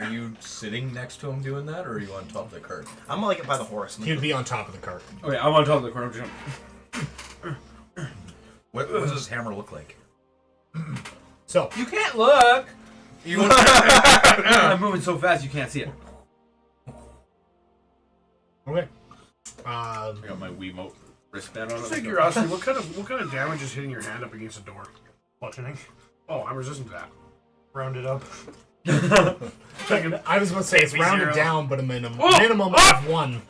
Are you sitting next to him doing that, or are you on top of the cart? I'm gonna like by the horse. He would be on top of the cart. Okay, I'm on top of the corner. Jump. What does this hammer look like? So, You can't look! You want I'm moving so fast you can't see it. okay. I got my Wiimote wristband on. Just out of curiosity, what kind of damage is hitting your hand up against a door? Bludgeoning. Oh, I'm resistant to that. Round it up. I was going to say it's rounded 0. down, but a minimum Oh! of 1.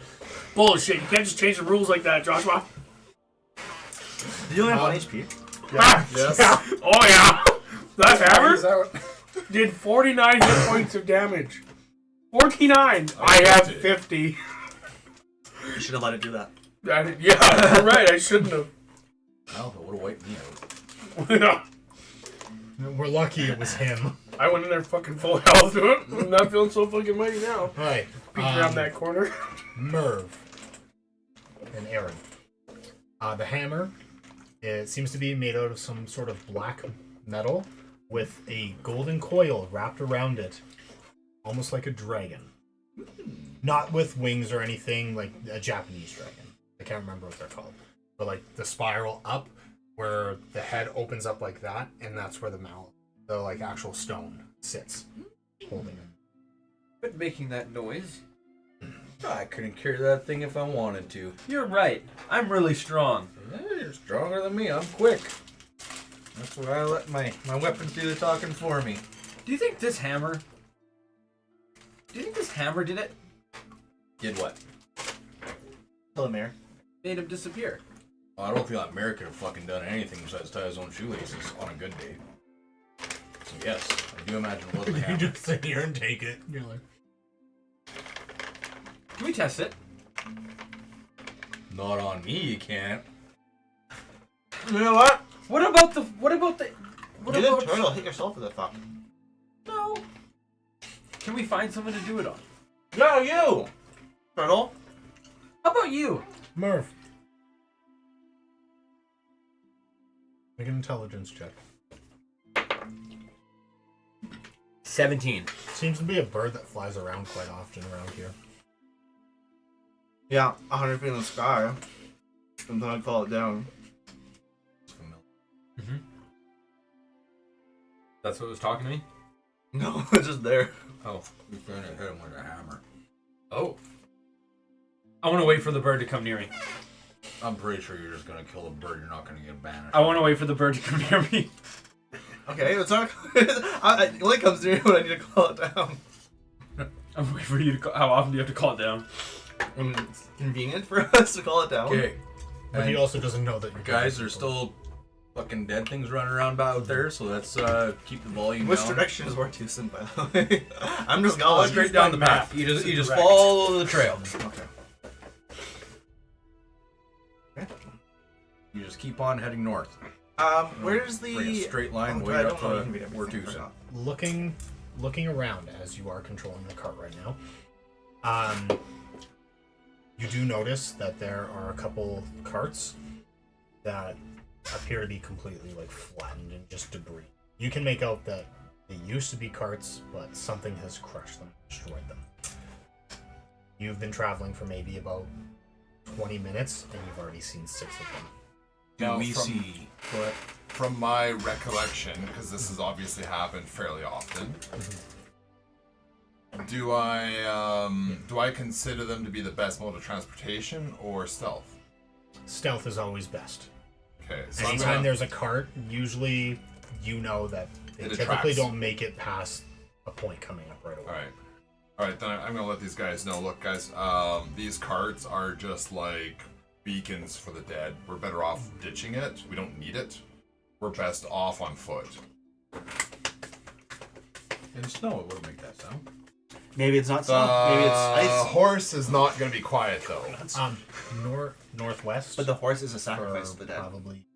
Bullshit! You can't just change the rules like that, Joshua. Do you only have 1 HP? Yes. Oh yeah, that hammer Is that did 49 hit points of damage. 49. I have 50. You should have let it do that. Yeah, you're right. I shouldn't have. Oh, that would have wiped me out. We're lucky it was him. I went in there fucking full health. I'm not feeling so fucking mighty now. Alright. Peek around that corner. Merv and Aaron. The hammer, it seems to be made out of some sort of black metal with a golden coil wrapped around it, almost like a dragon. Not with wings or anything, like a Japanese dragon. I can't remember what they're called. But like the spiral up where the head opens up like that, and that's where the mouth, the like actual stone sits, holding him. Quit making that noise. I couldn't carry that thing if I wanted to. You're right. I'm really strong. You're stronger than me. I'm quick. That's why I let my weapons do the talking for me. Do you think this hammer... did it? Did what? Hello, Mayor. Made him disappear. Well, I don't feel like Mayor could have fucking done anything besides tie his own shoelaces on a good day. So yes, I do imagine it was the You hammer. just sit here and take it. You're like, Can we test it? Not on me, you can't. You know what? What about the... You didn't turtle. Hit yourself with a fuck. No. Can we find someone to do it on? No, you! Turtle? How about you? Murph. Make an intelligence check. 17. Seems to be a bird that flies around quite often around here. Yeah, 100 feet in the sky. And then I call it down. Mm-hmm. That's what was talking to me? No, it's just there. Oh. You're trying to hit him with a hammer. Oh. I want to wait for the bird to come near me. I'm pretty sure you're just gonna kill the bird. You're not gonna get banished. I want to wait for the bird to come near me. Okay, it's not. It only comes near when I need to call it down. I'm waiting for you to call. How often do you have to call it down? I mean, it's convenient for us to call it down. Okay. But he also doesn't know that you're Guys, there's still fucking dead things running around out there, so let's keep the volume Which down. direction is Wartusen, by the way? I'm just going Straight down the path. You just follow the trail. Okay. You just keep on heading north. Where's Bring a the straight line Oh, way I up don't know, you to can read everything, I Wartusen. forgot. looking around as you are controlling the cart right now. You do notice that there are a couple carts that appear to be completely like flattened and just debris. You can make out that they used to be carts, but something has crushed them, destroyed them. You've been traveling for maybe about 20 minutes, and you've already seen 6 of them. Do Now, we from- see? From my recollection, because this has obviously happened fairly often, do I consider them to be the best mode of transportation or stealth? Stealth is always best. Okay, so I'm Anytime gonna, there's a cart, usually you know that they It typically attracts. don't make it past a point coming up right away. all right. Then I'm gonna let these guys know. Look, guys, these carts are just like beacons for the dead. We're better off ditching it. We don't need it. We're best off on foot. In snow, it wouldn't make that sound. Maybe it's not snow. Maybe it's ice. Horse is not gonna be quiet though. Northwest. But the horse is a for sacrifice to the dead. probably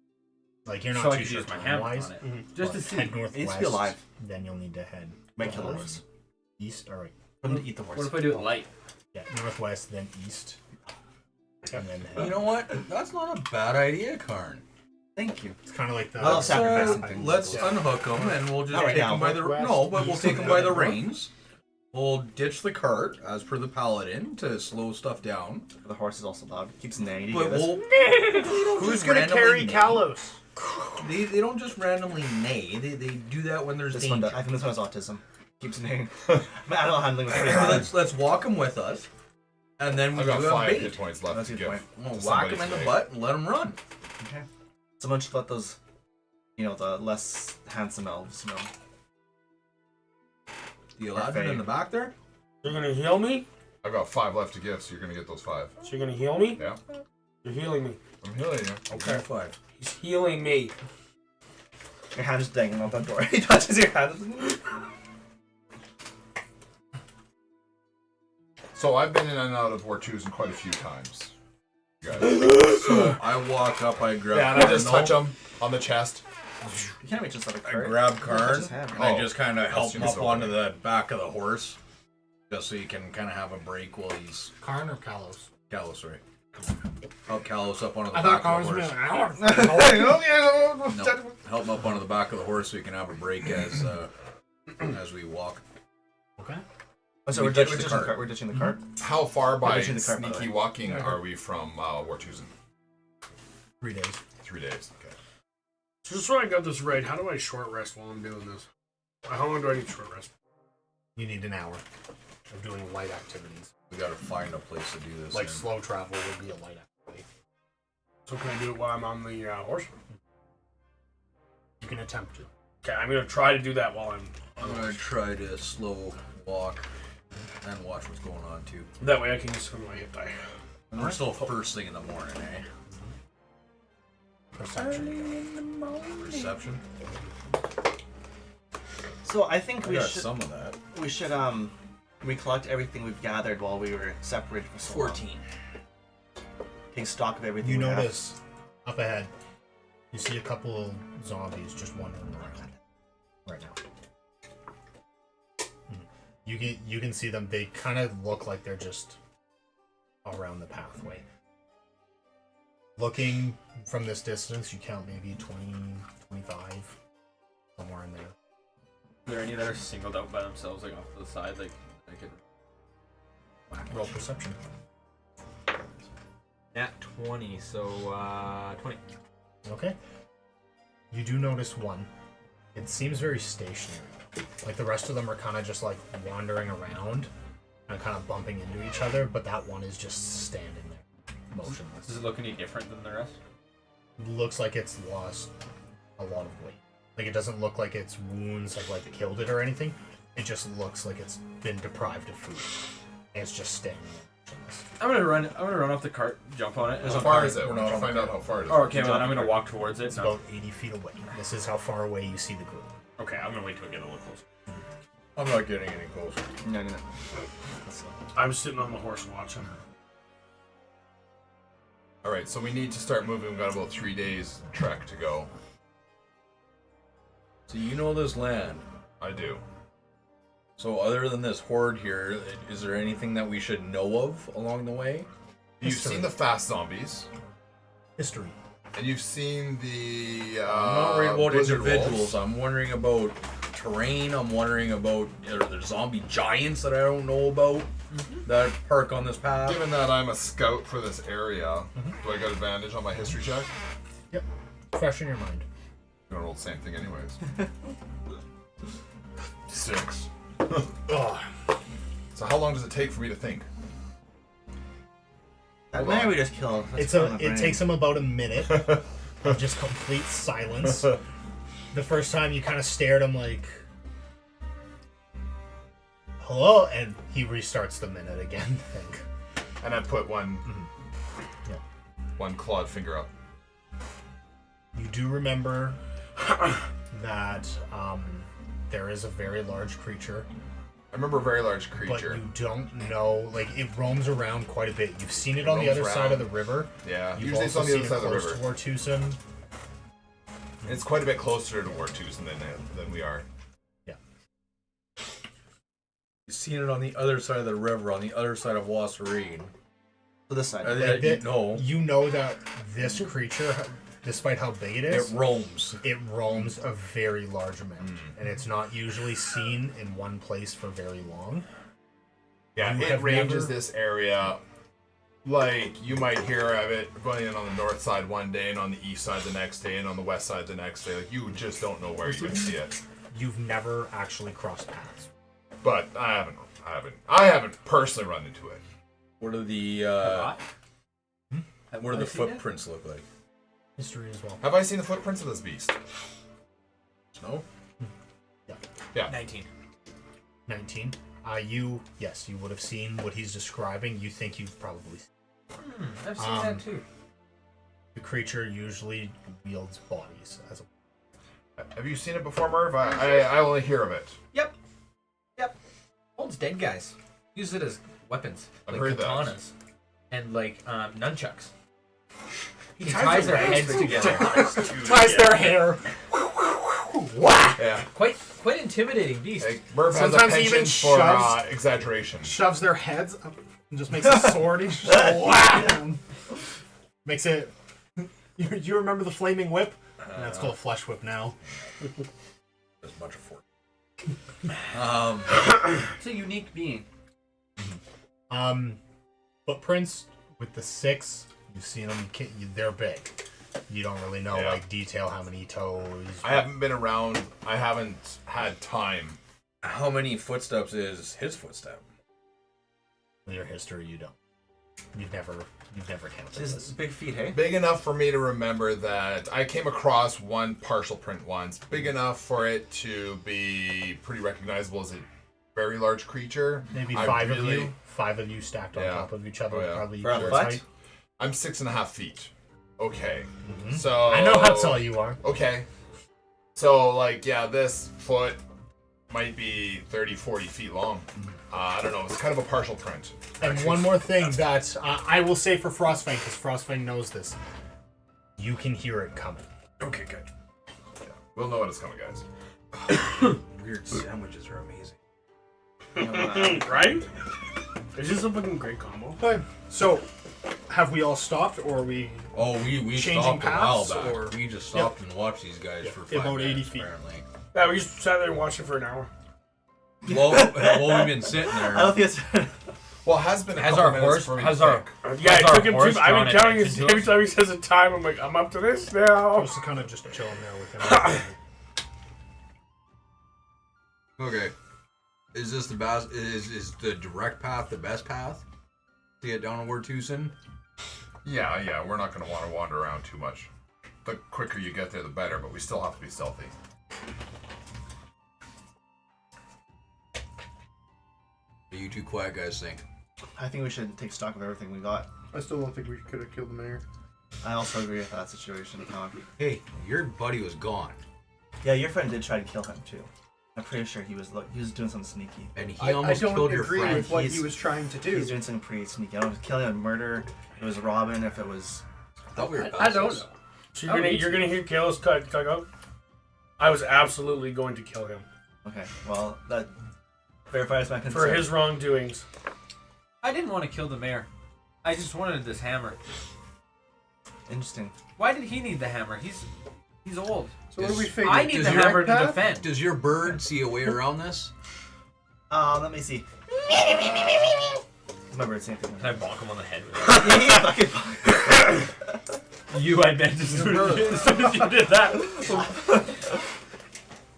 like you're not So I too could sure use my hammer time-wise, on it. Mhm. Just to but see. head It northwest. needs to be alive. Then you'll need to head Might kill the horse. east. All right. Put him to eat the horse. What if I do it light? Yeah, northwest, then east, and then head. You know what? That's not a bad idea, Karn. Thank you. It's kind of like the. I love sacrificing So, things. let's Yeah. unhook them, and we'll just Not right take now. them by the Northwest, no, but we'll east, take them by the north. reins. We'll ditch the cart as per the paladin to slow stuff down. The horse is also loud. Keeps neighing. But we'll Who's gonna carry Kalos? They don't just randomly neigh. They do that when there's This one does. danger. I think this one has autism. Keeps neighing. My animal handling was pretty So bad. let's walk them with us, and then we I've do got a 5 hit bait. points left That's to a good give. point. We'll to whack somebody them in the today. butt and let them run. Okay. Someone should let those, the less handsome elves know. The Aladdin in the back there. You're gonna heal me? I've got 5 left to give, so you're gonna get those 5. So you're gonna heal me? Yeah, You're healing me. I'm healing you. Okay, 5. He's healing me. Your hand is dangling out that door. He touches your hand. So I've been in and out of Wartusen quite a few times. You guys. So I walk up, I grab. Yeah, and I just Cardinal, touch him on the chest. You can't reach just like a I cart. grab Touch Karn, his hand. and I Oh, just kind of help that's him just up onto over. the back of the horse, just so you can kind of have a break while he's Karn or Kalos? Kalos, right? Help Kalos up onto the I thought back Karn of was the being horse. like, I don't know. No, help him up onto the back of the horse so you can have a break as we walk. Okay. Oh, so We we're ditched ditching the the cart. cart. We're ditching the cart. How far by ditching the cart, by the sneaky way. walking are we from Wartusen? 3 days. 3 days. Okay. So just so I got this right, how do I short rest while I'm doing this? How long do I need short rest? You need an hour of doing light activities. We gotta find a place to do this. Like in. slow travel would be a light activity. So can I do it while I'm on the horse? You can attempt to. Okay, I'm gonna try to do that while I'm gonna try to slow walk and watch what's going on too. That way I can use some of my hit die. And we're still first thing in the morning, eh? Perception. Perception. So I think I we got should some of that. recollect everything we've gathered while we were separated for so long. 14. Take stock of everything. You we have. notice up ahead, you see a couple of zombies just wandering around right now. You can see them. They kind of look like they're just around the pathway. Looking from this distance, you count maybe 20, 25, somewhere in there. Are there any that are singled out by themselves, like off to the side, like I could Roll perception. Nat 20, so 20. Okay. You do notice one. It seems very stationary. Like the rest of them are kind of just like wandering around and kind of bumping into each other, but that one is just standing there, motionless. Does it look any different than the rest? Looks like it's lost a lot of weight. Like it doesn't look like its wounds have like killed it or anything. It just looks like it's been deprived of food. And it's just standing there, motionless. I'm gonna run off the cart, jump on it. How far is it? We're not on the find out cart. how far it is. Oh, okay, well then I'm gonna walk towards it. It's about 80 feet away. This is how far away you see the group. Okay, I'm gonna wait till I get a little closer. I'm not getting any closer. No. I'm sitting on the horse watching. All right, so we need to start moving. We've got about 3 days trek to go. So you know this land. I do. So other than this horde here, is there anything that we should know of along the way? You've History. seen the fast zombies, History. and you've seen the I'm not worried about blizzard individuals. wolves. I'm wondering about terrain. I'm wondering about are there zombie giants that I don't know about that park on this path. Given that I'm a scout for this area, do I got advantage on my history check? Yep. Fresh in your mind. I'm gonna roll the same thing anyways. 6. Ugh. So how long does it take for me to think? That Hold man on. we just killed. It takes him about a minute of just complete silence. The first time you kind of stare at him like, hello, and he restarts the minute again. I think. And I put one Yeah. one clawed finger up. You do remember that there is a very large creature, I remember a very large but creature. you don't know. Like it roams around quite a bit. You've seen it on the roams other side of the around. river. Yeah, You've usually it's also on the seen other side it of the river. close to Wartusen. It's quite a bit closer to Wartusen than we are. You've seen it on the other side of the river, on the other side of Wasserine. So this side. You know that this creature, despite how big it is, It roams. it roams a very large amount, and it's not usually seen in one place for very long. Yeah, You it have ranges never- this area. Like, you might hear of it going in on the north side one day, and on the east side the next day, and on the west side the next day. Like, you just don't know where you're going to see it. You've never actually crossed paths. But I haven't personally run into it. What are the what do the footprints look like? History as well. Have I seen the footprints of this beast? No. Yeah. 19. 19. You would have seen what he's describing. You think you've probably seen. I've seen that too. The creature usually wields bodies as a. Have you seen it before, Merv? I only hear of it. Yep. Holds dead guys. Use it as weapons. I've Like heard that. katanas. And like nunchucks. He ties ties their their heads together. Ties their hair. Yeah. Quite intimidating beast. Like, Merv has a Sometimes he even penchant for shoves- exaggeration. Shoves their heads up and just makes a sword. He's just whack. Makes it. You remember the flaming whip? And that's called flesh whip now. There's a bunch of fork. It's a unique being. Footprints with the 6, you've seen them. They're big. You don't really know like detail how many toes. I haven't been around. I haven't had time. How many footsteps is his footstep? With your history, you don't. You've never counted This this. big feet, hey? Big enough for me to remember that I came across one partial print once. Big enough for it to be pretty recognizable as a very large creature. Maybe I 5 really- of you. 5 of you stacked on top of each other. Oh, yeah. Probably For a equal foot? height. I'm 6.5 feet. Okay. Mhm. So I know how tall you are. Okay. So like this foot might be 30, 40 feet long. I don't know. It's kind of a partial print. And one more thing that I will say for Frostfang, because Frostfang knows this. You can hear it coming. Okay, good. Yeah. We'll know when it's coming, guys. Weird sandwiches are amazing. Right? It's just a fucking great combo. Okay. So, have we all stopped, or are we? Oh, we Changing stopped a while paths, back. or- We just stopped and watched these guys for 5 About 80 minutes, feet. apparently. Yeah, we just sat there and watched it for an hour. Well, we've been sitting I don't there. think it's. Well, it has been a Has couple our minutes horse? for me Has to our? think. Yeah, Has it our took him horse I've been drawn counting attention his to every us? time he says a time. I'm like, I'm up to this now. Just to kind of just chilling there with him. Okay. Is this the best? Is the direct path the best path to get down to Wertusen? Yeah. We're not going to want to wander around too much. The quicker you get there, the better. But we still have to be stealthy. What do you two quiet guys think? I think we should take stock of everything we got. I still don't think we could have killed the mayor. I also agree with that situation, Tom. Hey, your buddy was gone, Yeah, your friend did try to kill him too. I'm pretty sure he was doing something sneaky. and he I almost don't killed your agree friend. with what He's- he was trying to do. He's doing something pretty sneaky. I don't know if it's killing, murder. If it was robbing. If it was. I thought we were I don't bastards. know. So Oh, you're gonna hear Kalos cut out. I was absolutely going to kill him Okay, well that verifies my concern. for his wrongdoings. I didn't want to kill the mayor. I just wanted this hammer. Interesting. Why did he need the hammer? He's old. So what do we Is- figure? I need does the your hammer to path? defend. Does your bird see a way around this? Let me see. My bird, same thing. Can I bonk him on the head with it? Yeah, fucking. You, I meant as soon as you did that.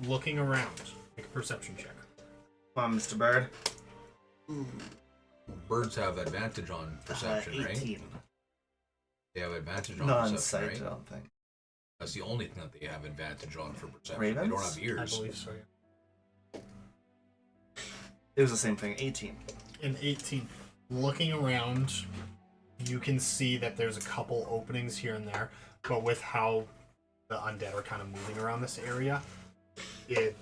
Looking around. Make a perception check. Come on, Mr. Bird. Birds have advantage on perception, right? 18. They have advantage on Not on perception, sight, right? I don't think. That's the only thing that they have advantage on for perception. Ravens? They don't have ears. I believe so, yeah. It was the same thing. 18. In 18, looking around, you can see that there's a couple openings here and there, but with how the undead are kind of moving around this area, it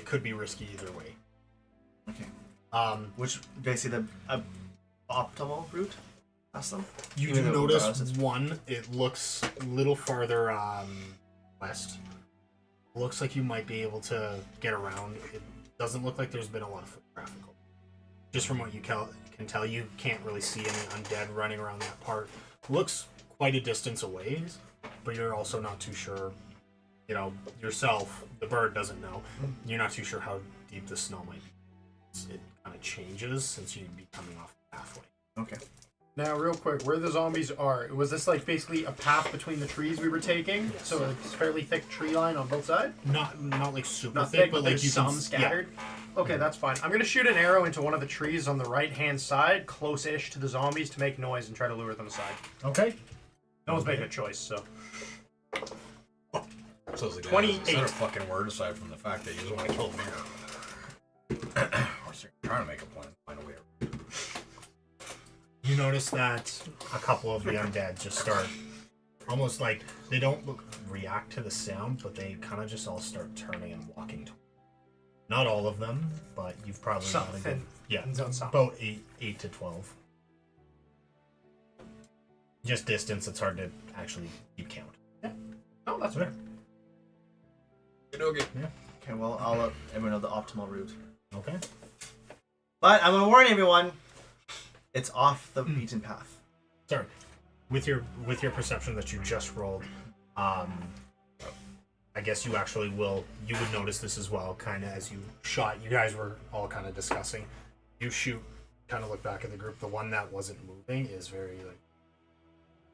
could be risky either way. Okay. Which basically the optimal route? Ask them. You Even do though notice regardless it's- one. It looks a little farther west. Looks like you might be able to get around. It doesn't look like there's been a lot of foot traffic. Just from what you can tell, you can't really see any undead running around that part. Looks quite a distance away, but you're also not too sure. Yourself, the bird doesn't know. You're not too sure how deep the snow might be. It kind of changes since you'd be coming off the pathway. Okay. Now, real quick, where the zombies are, was this like basically a path between the trees we were taking? Yes. So it's fairly thick tree line on both sides? Not like super Not thick, thick, but like there's you some can scattered? Okay, that's fine. I'm going to shoot an arrow into one of the trees on the right-hand side, close-ish to the zombies, to make noise and try to lure them aside. Okay. No one's making a choice, so... So it's like 28. Is that a fucking word aside from the fact that you just want to kill the mayor? Or so you're trying to make a plan, find a way around. You notice that a couple of the undead just start almost like they don't react to the sound, but they kind of just all start turning and walking. Not all of them, but you've probably got a good, Something. yeah, Some. about 8 to 12. Just distance, it's hard to actually keep count. Oh, that's fair. Okay. Okay, well, I'll let everyone know the optimal route. Okay. But I'm going to warn everyone, it's off the beaten path. Sorry. With your perception that you just rolled, I guess you actually you would notice this as well, kind of as you shot. You guys were all kind of discussing. You shoot kind of look back at the group. The one that wasn't moving is very like,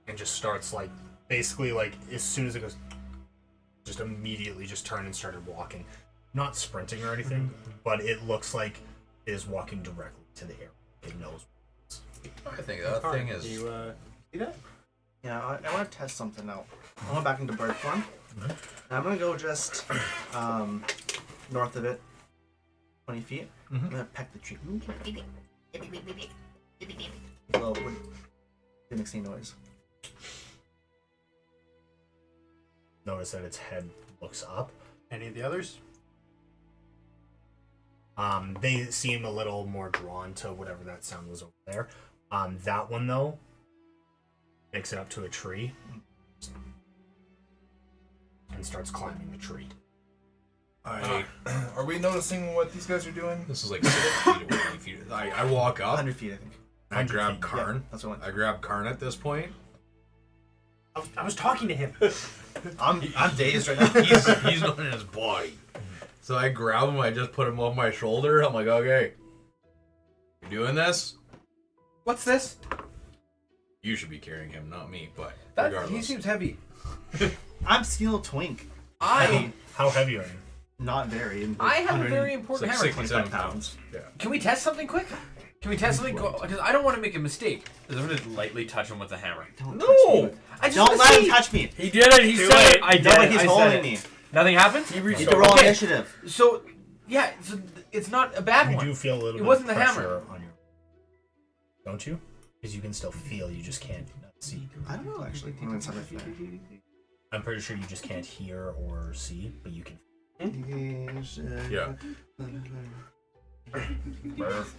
and just starts like basically like as soon as it goes, just immediately just turned and started walking, not sprinting or anything, but it looks like it is walking directly to the air. It knows. I think that thing is. Do you see that? Yeah, I want to test something out. I went back into bird form. And I'm gonna go just north of it, 20 feet. I'm gonna peck the tree. Well, it makes any noise. Notice that its head looks up. Any of the others? They seem a little more drawn to whatever that sound was over there. That one though makes it up to a tree and starts climbing the tree. Are we noticing what these guys are doing? This is like 6 feet away. I walk up. 100 feet, I think. I grab feet, Karn. Yeah, that's what I grab Karn at this point. I was talking to him. I'm dazed right now. He's not in his body. So I grab him. I just put him on my shoulder. I'm like, okay, you doing this? What's this? You should be carrying him, not me. But He regardless, seems heavy. I'm Steel Twink. How heavy are you? Not very. I have a 100 very it's important like hammer. 67 pounds. Yeah. Can we test something quick? Can we test something? Because I don't want to make a mistake. I'm gonna lightly touch him with the hammer. Don't No! touch me. I just Don't wanna let see. him touch me. He did it. He said it. I did No, it. he's I said holding it. me. Nothing happens? You need to roll Okay. initiative. So, yeah, so it's not a bad You one. do feel a little It bit wasn't of the pressure hammer. on your, don't you? Because you can still feel, you just can't see. I don't know, actually. I'm gonna tell my fair. I'm pretty sure you just can't hear or see, but you can. Yeah. Murph.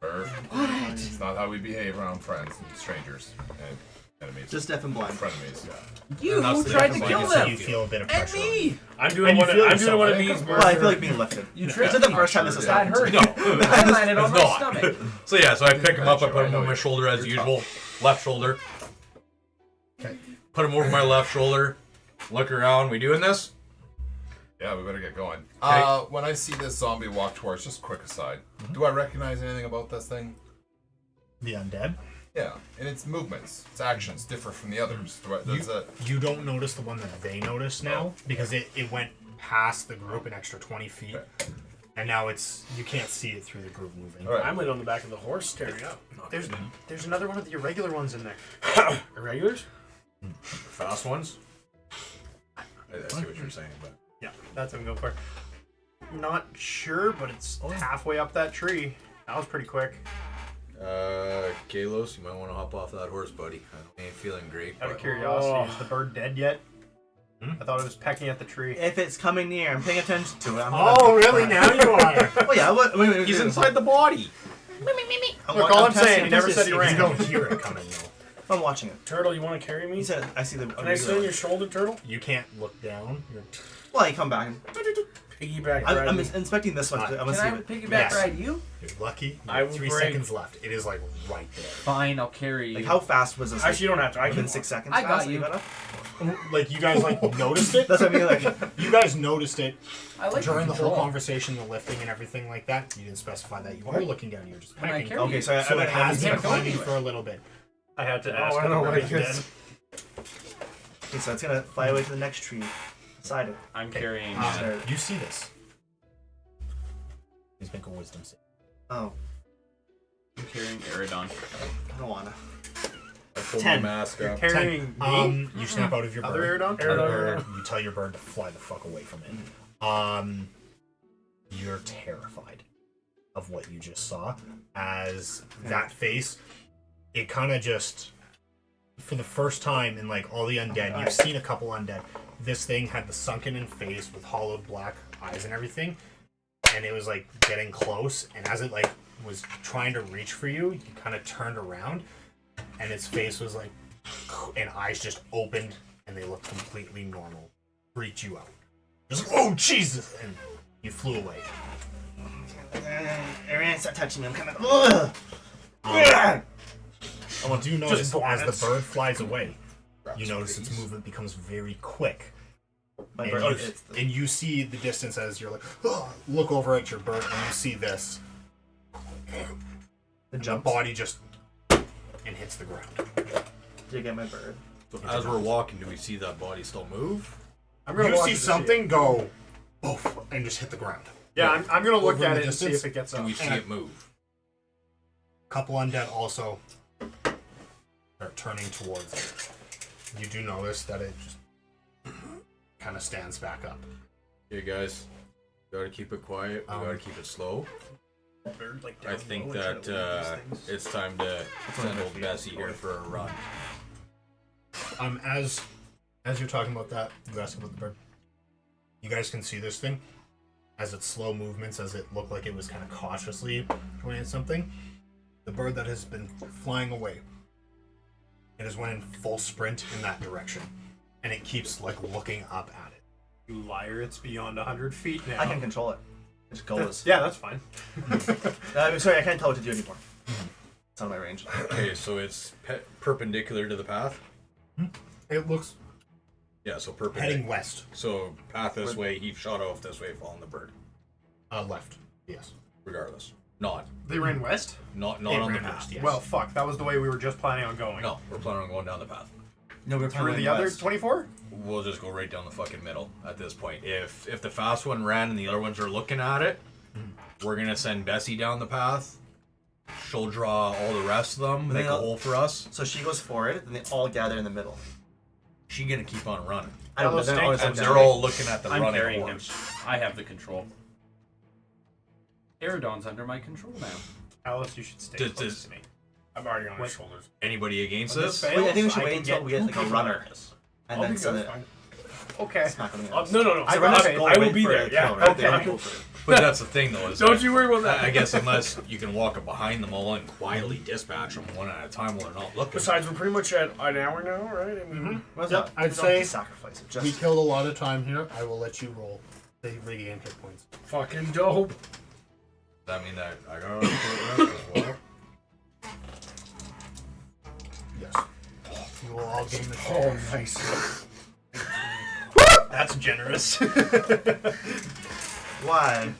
What? It's not how we behave around friends and strangers and enemies. Just deaf and blind. frenemies. Yeah. You And that's the tried to difference. kill Like, So them. you feel a bit of And pressure. on you. me. I'm doing And you one. feel I'm yourself, doing one of right? these. Well, I feel like being lifted. You This tripped is the me. first time this has That happened. hurt. No, I landed on my not. stomach. So yeah, so I pick him up. I put him I know on my you. shoulder as You're usual, left shoulder. Okay. Put him over my left shoulder. Look around. We doing this? Yeah, we better get going. Okay. When I see this zombie walk towards, just quick aside, do I recognize anything about this thing? The undead? Yeah, and its movements, its actions differ from the others. Does that? You don't notice the one that they notice now because it went past the group an extra 20 feet. And now you can't see it through the group moving. All right. I'm laying on the back of the horse, staring up. There's another one of the irregular ones in there. Irregulars? Fast ones. I see what you're saying, but Yeah, that's what I'm going for. Not sure, but it's halfway up that tree. That was pretty quick. Kalos, you might want to hop off that horse, buddy. I ain't feeling great. Out of But curiosity, is the bird dead yet? I thought it was pecking at the tree. If it's coming near, I'm paying attention to it. Oh, really? Now you are. Oh yeah. Wait. he's inside the body. Look, all I'm saying, he never said he You ran. don't hear it coming, though. I'm watching it. Turtle, you want to carry me? He said, I see the. Can I sit on your shoulder, Turtle? You can't look down. You're Well, you come back. Piggyback I'm ride me. inspecting this one. I'm gonna Can see I it. piggyback Yes. ride you? lucky. I will 3 break. seconds left. It is like right there. Fine, I'll carry you. Like how fast was this? Actually, you don't have to. I Within can. 6 seconds. I got fast that you. got up? Like you guys like noticed it. That's what I mean. Like You guys noticed it I like during the whole control. conversation, the lifting and everything like that. You didn't specify that you were looking down. You were just Can I pecking. carry okay, you? so I So it has been can't go climbing anywhere. for a little bit. I had to Oh, ask. I don't know what I him. guess. okay, so it's gonna fly away to the next tree beside it. I'm carrying. You see this? Please make a wisdom save. Oh, I'm carrying Aerodon. I don't wanna. I pulled 10. my mask up. Carrying me? You snap out of your Other bird. Aerodon? You tell your bird to fly the fuck away from it. You're terrified of what you just saw, as that face, it kind of just, for the first time in like all the undead, you've seen a couple undead. This thing had the sunken in face with hollowed black eyes and everything, and it was like getting close. And as it like was trying to reach for you, you kind of turned around, and its face was like, and eyes just opened, and they looked completely normal. Freaked you out. Just oh Jesus, and you flew away. Aaron, stop touching me. I'm kind of. Ugh. I do notice as bonnets. the bird flies away, you notice its movement becomes very quick. My And, bird. and you see the distance as you're like, look over at your bird, and you see this. The body just and hits the ground. Did you get my bird? So as we're walking, do we see that body still move? I'm gonna You watch see it to something go, poof, and just hit the ground. Yeah, I'm gonna look Over in at the it and see distance? if it gets Do up. we see it move? Couple undead also are turning towards it. You do notice that it just kind of stands back up. Okay, guys, we gotta keep it quiet. We gotta keep it slow. I think that it's time to send old Bessie here for a run. As you're talking about that, you asked about the bird. You guys can see this thing as its slow movements, as it looked like it was kind of cautiously going at something. The bird that has been flying away, it has went in full sprint in that direction, and it keeps like looking up at it. You liar! It's beyond 100 feet now. I can control it. It just goes. Yeah, that's fine. Sorry, I can't tell what to do anymore. It's out of my range. Okay, so it's perpendicular to the path. It looks Yeah, so perpendicular. heading west, So path this way, he shot off this way, following the bird. left. Yes. Regardless, not They ran west. not It on the ran path. west, yes. Well, fuck. That was the way we were just planning on going. No, we're planning on going down the path. No, we're Through the other 24. We'll just go right down the fucking middle at this point. If the fast one ran and the other ones are looking at it, we're gonna send Bessie down the path. She'll draw all the rest of them, make a hole for us. So she goes forward, and they all gather in the middle. She gonna keep on running. I don't know. Those They're always And up they're down. all looking at the I'm running carrying him. horse. I have the control. Aerodon's under my control now. Alice, you should stay Does- close does- to me. I'm already on Wait. his shoulders. Anybody against When this? this Wait, I think we should I wait can until get we get like a two runner, runners. and then send it. Okay. Smack on the No, nose. no. I I, run I, a I will wait be for there. a Yeah. kill, right? Okay. They don't go for it. But that's the thing, though. Is Don't that you worry about that. I guess unless you can walk up behind them all and quietly dispatch them one at a time while they're not looking. Besides, we're pretty much at an hour now, right? I mean, What's Yep, up? I'd We don't have say to sacrifice it. We Just killed a lot of time here. I will let you roll. They regain hit points. fucking dope. Does that mean that I got to rest as well? Yes. You will all gain the Oh, nice. That's generous. why?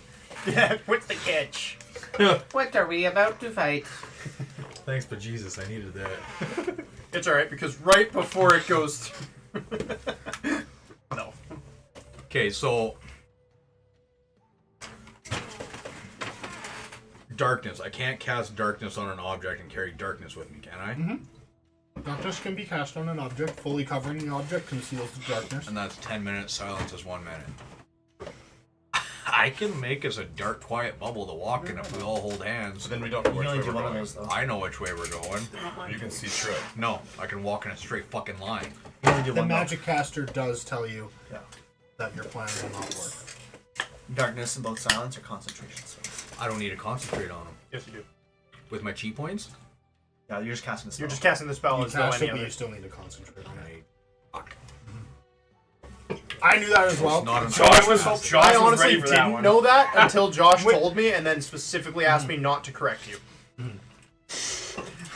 Yeah. What's the catch? What are we about to fight? Thanks, but Jesus, I needed that. It's all right because right before it goes through. No. Okay, so darkness. I can't cast darkness on an object and carry darkness with me, can I? Darkness can be cast on an object. Fully covering the object conceals the darkness. And that's 10 minutes. Silence is 1 minute. I can make us a dark, quiet bubble to walk in if we all hold hands. So then we don't know You which can way only do we're one of going. those though. I know which way we're going. You can see through it. No, I can walk in a straight fucking line. You only do The one magic caster does tell you Yeah. that your plan will not work. Darkness in both silence or concentration space. I don't need to concentrate on them. Yes, you do. With my chi points? Yeah, you're just casting the spell. You're just casting the spell You as though cast any it, but other. you still need to concentrate on it. Fuck. I knew that as well. It's not Josh was, Josh I was honestly ready for that didn't one. know that until Josh told me and then specifically asked me not to correct you.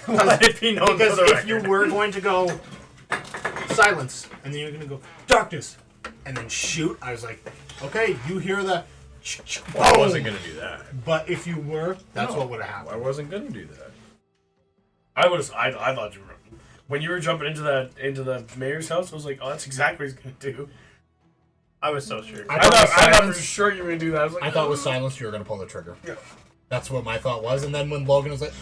Let it be known Because for the if you record. were going to go silence, and then you're going to go darkness, and then shoot, I was like, okay, you hear the Well, I wasn't going to do that. But if you were, that's No, what would have I happened. wasn't going to do that. I thought you were. When you were jumping into the mayor's house, I was like, oh, that's exactly what he's gonna do. I was so sure. I I thought for silence, sure you were gonna do that. I was like, I thought with silence you were going to pull the trigger. Yeah. That's what my thought was. And then when Logan was like,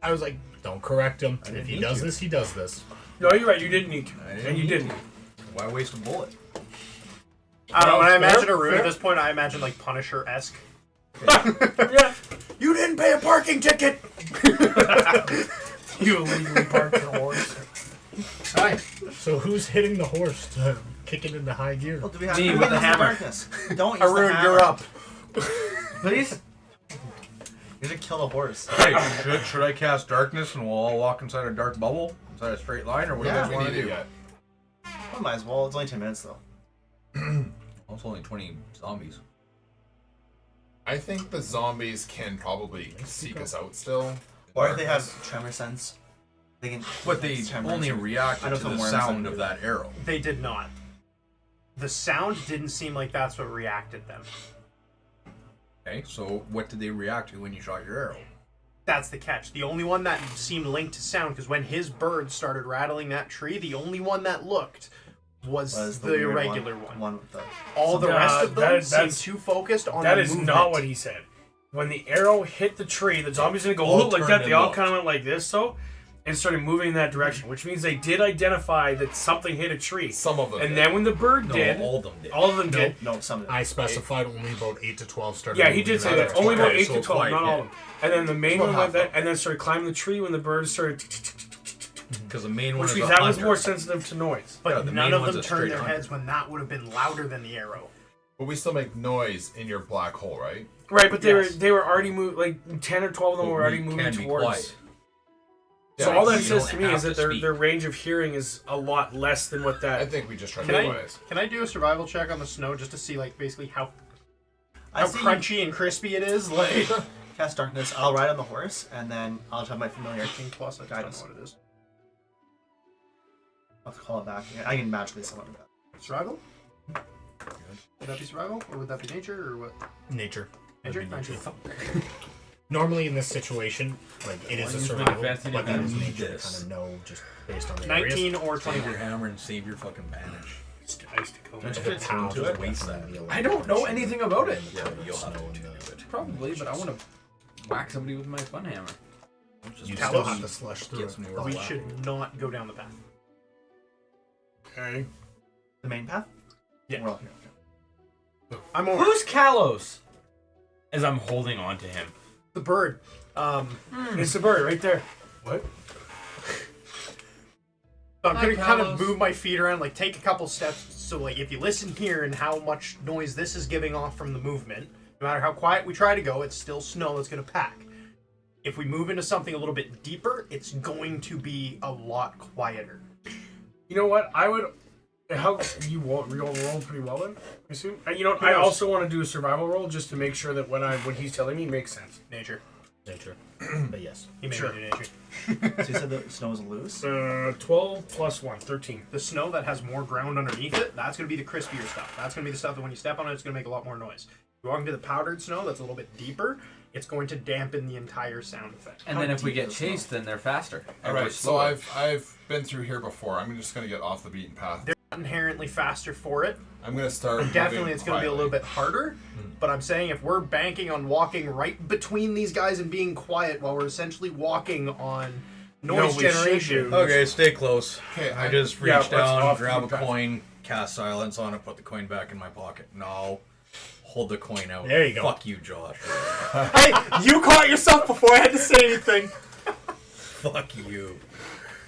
I was like, don't correct him. If he need does to. this, he does this. no, you're right. You didn't need to, and you didn't. Why waste a bullet? I don't know. When I Fair, imagine a rune fair. at this point, I imagine like Punisher-esque. Yeah, You didn't pay a parking ticket. you illegally parked your horse. Hi. So who's hitting the horse to kick it into high gear? Well, do we have Me to with the use hammer. darkness? Don't use the Arun, hammer. you're up. Please? You should kill the horse. Hey, should I cast darkness and we'll all walk inside a dark bubble? Inside a straight line? Or what Yeah, do you guys We want need to it do? yet. Well, might as well. It's only 10 minutes though. Well, it's only 20 zombies. I think the zombies can probably seek us out still. Or if they have tremor sense, they can. But they tremor only sense. I reacted know to some the worms sound that of do that arrow. They did not. The sound didn't seem like that's what reacted them. Okay, so what did they react to when you shot your arrow? That's the catch. The only one that seemed linked to sound, because when his bird started rattling that tree, the only one that looked was the weird irregular one. With the... All the rest of them seemed that's- too focused on That the is movement. not what he said. When the arrow hit the tree, the zombies didn't go All "Ooh," like turned that. They and all looked. kind of went like this, so, and started moving in that direction, which means they did identify that something hit a tree. Some of them. And did. then when the bird No, did, all of them did. all of them did. No, some of them. I specified only about 8 to 12 started. Yeah, he moving did say in that. Only about Okay, 8 so to 12, quite, not all yeah. of them. And then the main About one half went that, of and then started climbing the tree when the bird started. Because the main one Which is means a that was hunter. more sensitive to noise. But Yeah, the none main of one's them a turned straight their hunter. heads when that would have been louder than the arrow. But we still make noise in your black hole, right? Right, but Yes. they were already moving. Like 10 or 12 of them But were already we moving can be towards. quiet. So Yeah, all that you says don't to me have is that to speak. their range of hearing is a lot less than what I that. think we just try to Can be I, wise. can I do a survival check on the snow just to see, like, basically how I see crunchy and crispy it is? Like, cast darkness. I'll ride on the horse, and then I'll just have my familiar. 15 plus, I just Guidance. don't know what it is. I'll have to call it back. I can magically summon it back. Survival? Would that be survival? Or would that be nature? Or what? Nature. Nature? That'd be 19. Normally in this situation, like it is a Use really survival, fancy but that is names. nature to Yes. kind of know just based on the 19 areas. or Save your 21. hammer and save your fucking banish. I used to kill Don't them. you The fit pound into is it? Waste definitely that. a lot I don't know more anything cheaper about than it. the Yeah, you'll snow have to and do the- it. Probably, but I want to whack somebody with my fun hammer. You Just still have to slush through get it. some more We black. should not go down the path. Okay. The main path? Yeah. We're all here. I'm over. Who's Kalos? As I'm holding on to him. The bird. It's the bird right there. What? So I'm Hi, gonna kind of Carlos. move my feet around, like take a couple steps. So like, if you listen here and how much noise this is giving off from the movement, no matter how quiet we try to go, it's still snow that's gonna pack. If we move into something a little bit deeper, it's going to be a lot quieter. You know what? I would. How you roll pretty well then? I assume. You know, what? Who I knows? also want to do a survival roll just to make sure that what he's telling me makes sense. Nature. Nature. But yes. He made Sure. me do nature. So you said the snow is loose? 12 plus 1, 13. The snow that has more ground underneath it, that's gonna be the crispier stuff. That's gonna be the stuff that when you step on it, it's gonna make a lot more noise. If you walk into the powdered snow, that's a little bit deeper. It's going to dampen the entire sound effect. And then if we get chased, then they're faster. All Or we're right, so slower. I've been through here before. I'm just gonna get off the beaten path. They're not inherently faster for it. I'm gonna start. Definitely, moving it's going to be a little bit harder. But I'm saying if we're banking on walking right between these guys and being quiet while we're essentially walking on noise we should generation. do. Okay, stay close. Okay, I just Yeah, reach let's down, off grab a the path. coin, cast silence on it, put the coin back in my pocket. No. Hold the coin out. There you go. Fuck you, Josh. Hey, you caught yourself before I had to say anything. Fuck you.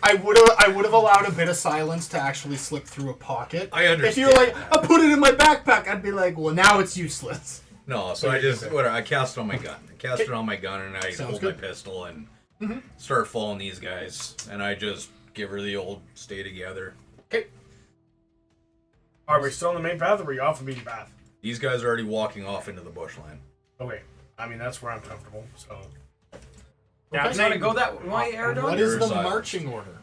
I would have allowed a bit of silence to actually slip through a pocket. I understand. If you were like, I put it in my backpack, I'd be like, well, now it's useless. No, so I just I cast it on my gun. I cast it on my gun and I Sounds hold good. my pistol and start following these guys. And I just give her the old stay together. Are we still on the main path or are we off the beaten path? These guys are already walking off into the bushland. Okay. I mean, that's where I'm comfortable, so. Yeah, I'm You want to saying, go that way, Aerodon? What is You're the silent. marching order?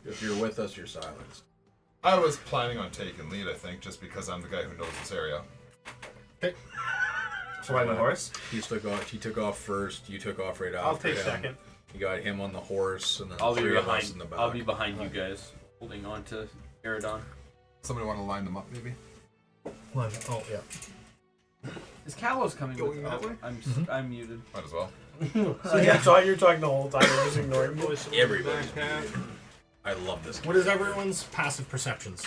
If you're with us, you're silenced. I was planning on taking lead, I think, just because I'm the guy who knows this area. So ride my horse? He took off first. You took off right after I'll take him. second. You got him on the horse, and then I'll the be three of behind. us in the back. I'll be behind you guys, holding on to Aerodon. Somebody want to line them up, maybe? Oh yeah. Is Kalos coming with that way? I'm muted. Might as well. So you're talking the whole time, you're just ignoring me. Everybody. I love this. What is everyone's passive perceptions?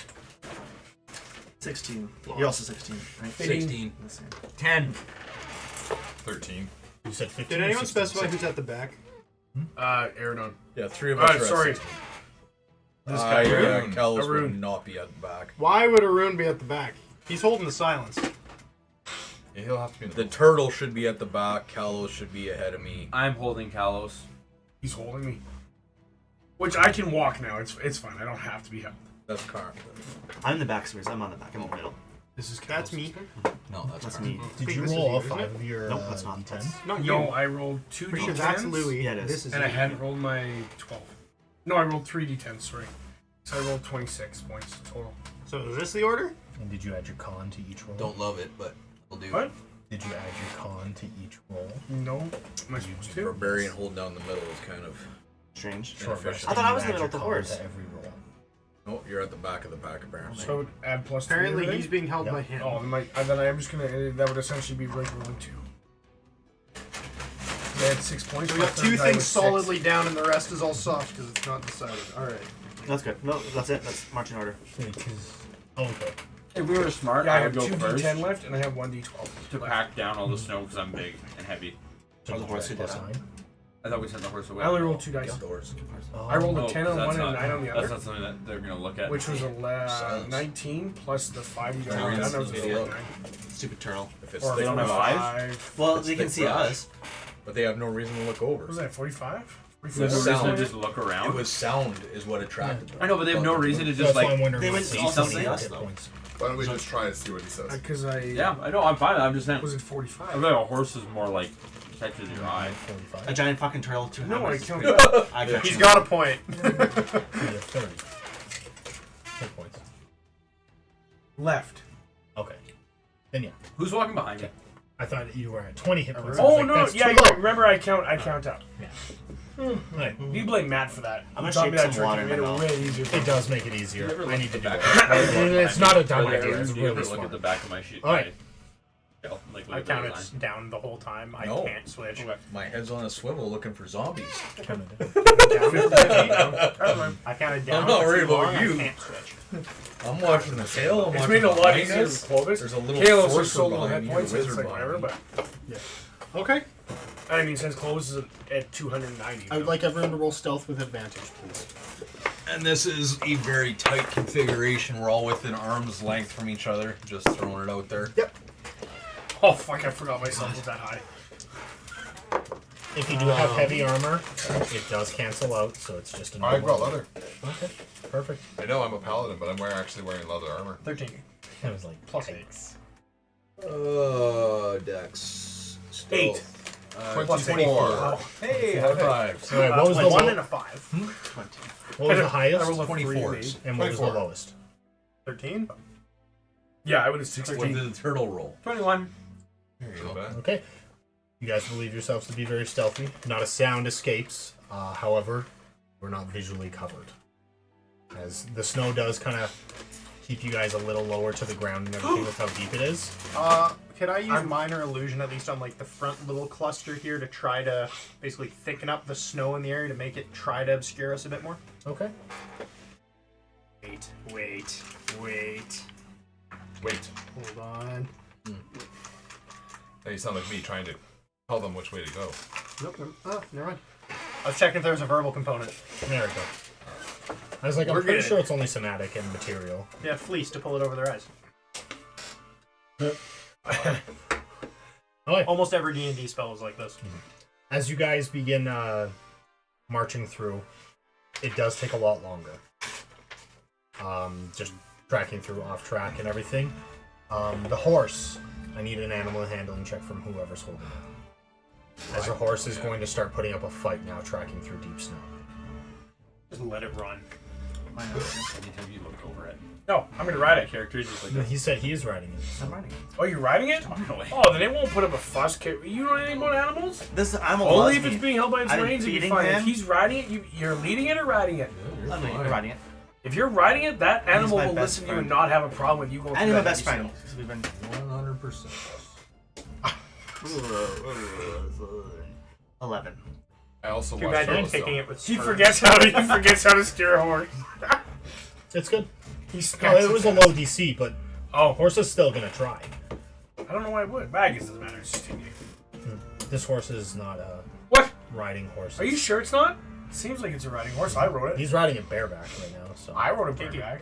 16. You're also 16, right? 16. Let's see. 10. 13. You said 15. Did or anyone 16? specify who's at the back? Aerodon. Yeah, three of us. are at Sorry. 16. This guy. Arun. Kalos would Arun. not be at the back. Why would Arun be at the back? He's holding the silence. Yeah, he'll have to be in The turtle should be at the back. Kalos should be ahead of me. I'm holding Kalos. He's holding me. Which I can walk now. It's fine. I don't have to be held. That's Carl. I'm the back, Spears. I'm on the back. I'm in the middle. This is That's me. No, that's That's Carl. me. Did think you this is roll you, all isn't 5 of your Nope, that's not. D10s? That's... Not No, you. I rolled 2 Pretty sure d10s. that's Louis. Yeah, it is. This is And I you. hadn't rolled my 12. No, I rolled 3 d10s, sorry. So I rolled 26 points total. So is this the order? And did you add your con to each roll? Don't love it, but we'll do. What? Did you add your con to each roll? No. Am I supposed to? Barbarian holding down the middle is kind of Strange. Short rest. I thought I was Did in you the middle add of the your con horse. to every roll? Oh, you're at the back of the pack apparently. So add plus 2. Apparently, to he's being held Yep. by him. Oh, then I'm just gonna. That would essentially be like rolling 2. They had 6 points. So we got my third two guy things was 6. solidly down, and the rest is all soft because it's not decided. All right. That's good. No, that's it. That's marching order. Okay. If we were smart, Yeah, I I have would go 2 first D10 left, and I have 1 D12 to left. pack down all the snow because I'm big and heavy. So the horse who did plus that. 9? I thought we sent the horse away. I only rolled 2 dice. Doors. I rolled Oh, a 10 on that's one and a not- 9 on the That's other, not something that they're gonna look at. which was Silence. 19 plus the 5 you got Turn. done. That was Idiot. a 9. Stupid turtle. If it's Or they don't have 5. Well, It's they can thick see brush. us. But they have no reason to look over. What was that, 45? There's no reason Sound. to just look around. It was sound is what attracted them. I know, but they have no reason to So just that's why I'm like. wondering they what would see also somebody see hit us, though. points. Why don't we just try and see what he says? Because I. Yeah, I know. I'm fine. I'm just saying. Was it 45? I feel like a horse is more like catches your eye. 45. A giant fucking turtle, 2 No, I hammers. killed I got He's you. got a point. So you have 30. Hit points. Left. Okay. Then yeah. Who's walking behind you? I thought you were at 20 hit points. I was Oh like, no! that's Yeah, too you're low. right. Remember, I count up. Right. You blame Matt for that. I'm gonna Taught me shape that some trick water and in made my it mouth. way easier. It does make it easier. You ever I look need at to the do back it. of It's not a dumb Or idea. It's do you really ever look smart. at the back of my sheet? All right. Like, I look at the counted design. down the whole time. I No. can't switch. My head's on a swivel looking for zombies. Kinda do. I counted down. I'm not for worried too about long, I you. can't switch. I'm watching the tail. I'm It's watching made it a lot behind easier us. for Clovis. There's a little Kalos sorcerer just sold little behind hit you, points, a and it's wizard like whatever. behind But Okay. I mean, since Clovis is at 290. I would like everyone to roll stealth with advantage, please. And this is a very tight configuration. We're all within arm's length from each other. Just throwing it out there. Oh fuck! I forgot myself was that high. If you do have heavy armor, it does cancel out, so it's just a I've got normal- leather. Okay, perfect. I know I'm a paladin, but I'm actually wearing leather armor. 13. I was like, Plus yikes. Dex. 8. 24. Hey, high fives. All right, what was the 1 low, and a 5. what was the I highest, rolled a 24s. and what was the 24. lowest? 13. Yeah, I would have What 16. did the turtle roll? 21. There you go. Okay. You guys believe yourselves to be very stealthy. Not a sound escapes. However, we're not visually covered. As the snow does kind of keep you guys a little lower to the ground and everything with how deep it is. Could I use minor illusion at least on like the front little cluster here to try to basically thicken up the snow in the area to make it try to obscure us a bit more? Okay. Wait. Wait. Hold on. Now you sound like me trying to tell them which way to go. Nope. Never mind. I was checking if there was a verbal component. There we go. I was like, I'm We're pretty good. sure it's only somatic and material. Yeah, fleece to pull it over their eyes. Okay. Almost every D&D spell is like this. As you guys begin marching through, it does take a lot longer. Just tracking through off track and everything. The horse, I need an animal handling check from whoever's holding it. As the horse is going to start putting up a fight now, tracking through deep snow. Just let it run. Anytime you look over it. No, I'm gonna ride it. Character is just like No, he said he is riding it. I'm riding it. Oh, you're riding it? Oh, then it won't put up a fuss. You know anything about animals? This animal Only loves if it's me. being held by its I'm reins, it'd be feeding fine. If him. he's riding it, you're leading it or riding it. I'm riding it. If you're riding it, that animal my will best listen to you and friend. not have a problem with you going And through he's my that best heavy friend. snow. 'cause we've been 100%. 11. I also Too watched bad you're Yellowstone. kicking it with He spurs. forgets how to steer a horse. It's good. He No, snaps it was his a ass. low DC, but Oh, horse is still going to try. I don't know why it would. But I guess it doesn't matter. It's just 2D. This horse is not a What? riding horse. Are you sure it's not? It seems like it's a riding horse. I rode it. He's riding it bareback right now. So I rode it bareback.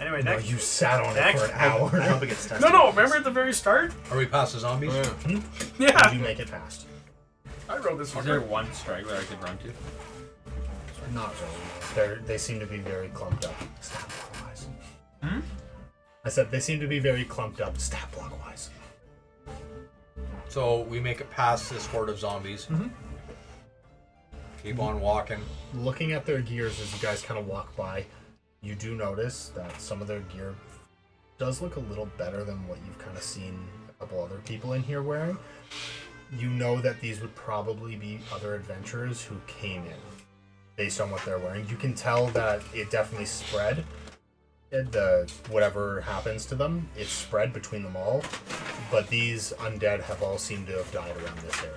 Anyway, No, next. you sat on it Next. for an I hope hour. it gets tested. No, remember at the very start? Are we past the zombies? Oh, yeah. Yeah. Did you make it past? I rode this Is there fucker. one straggler I could run to? Not really. They seem to be very clumped up, stat block wise. I said they seem to be very clumped up, stat block wise. So we make it past this horde of zombies. Keep on walking. Looking at their gears as you guys kind of walk by, you do notice that some of their gear does look a little better than what you've kind of seen couple other people in here wearing, you know that these would probably be other adventurers who came in based on what they're wearing. You can tell that it definitely spread. Whatever happens to them, it's spread between them all. But these undead have all seemed to have died around this area.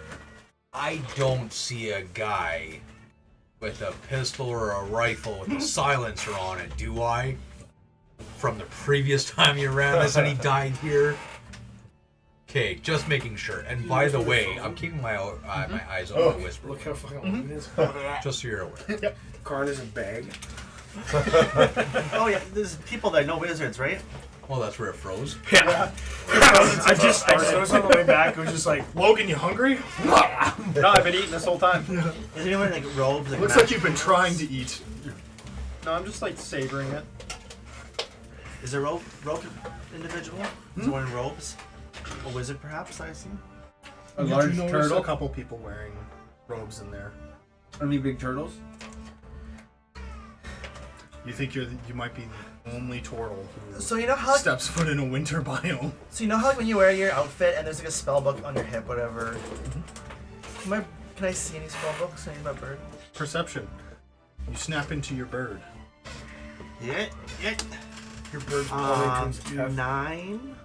I don't see a guy with a pistol or a rifle with a silencer on it, do I? From the previous time you ran this and he died here? Okay, just making sure. And by the way, I'm keeping my eyes open for Whisper. Look how fucking open it is. Just so you're aware. Yep. Karn is a bag. Oh yeah, there's people that know wizards, right? Well, that's where it froze. Yeah. I was on the way back. It was just like, Logan, you hungry? No, I've been eating this whole time. Is anyone like robes? Like Looks like you've been trying to eat. No, I'm just like savoring it. Is there robe individual? Is there wearing robes? A wizard, perhaps? I see. A You large do notice turtle. a couple people wearing robes in there. Any big turtles? You think you might be the only turtle who So you know how steps foot in a winter biome. So you know how like, when you wear your outfit and there's like a spell book on your hip, whatever. Can I see any spell books? Any about bird? Perception. You snap into your bird. Yeah. your bird probably turns F. 9,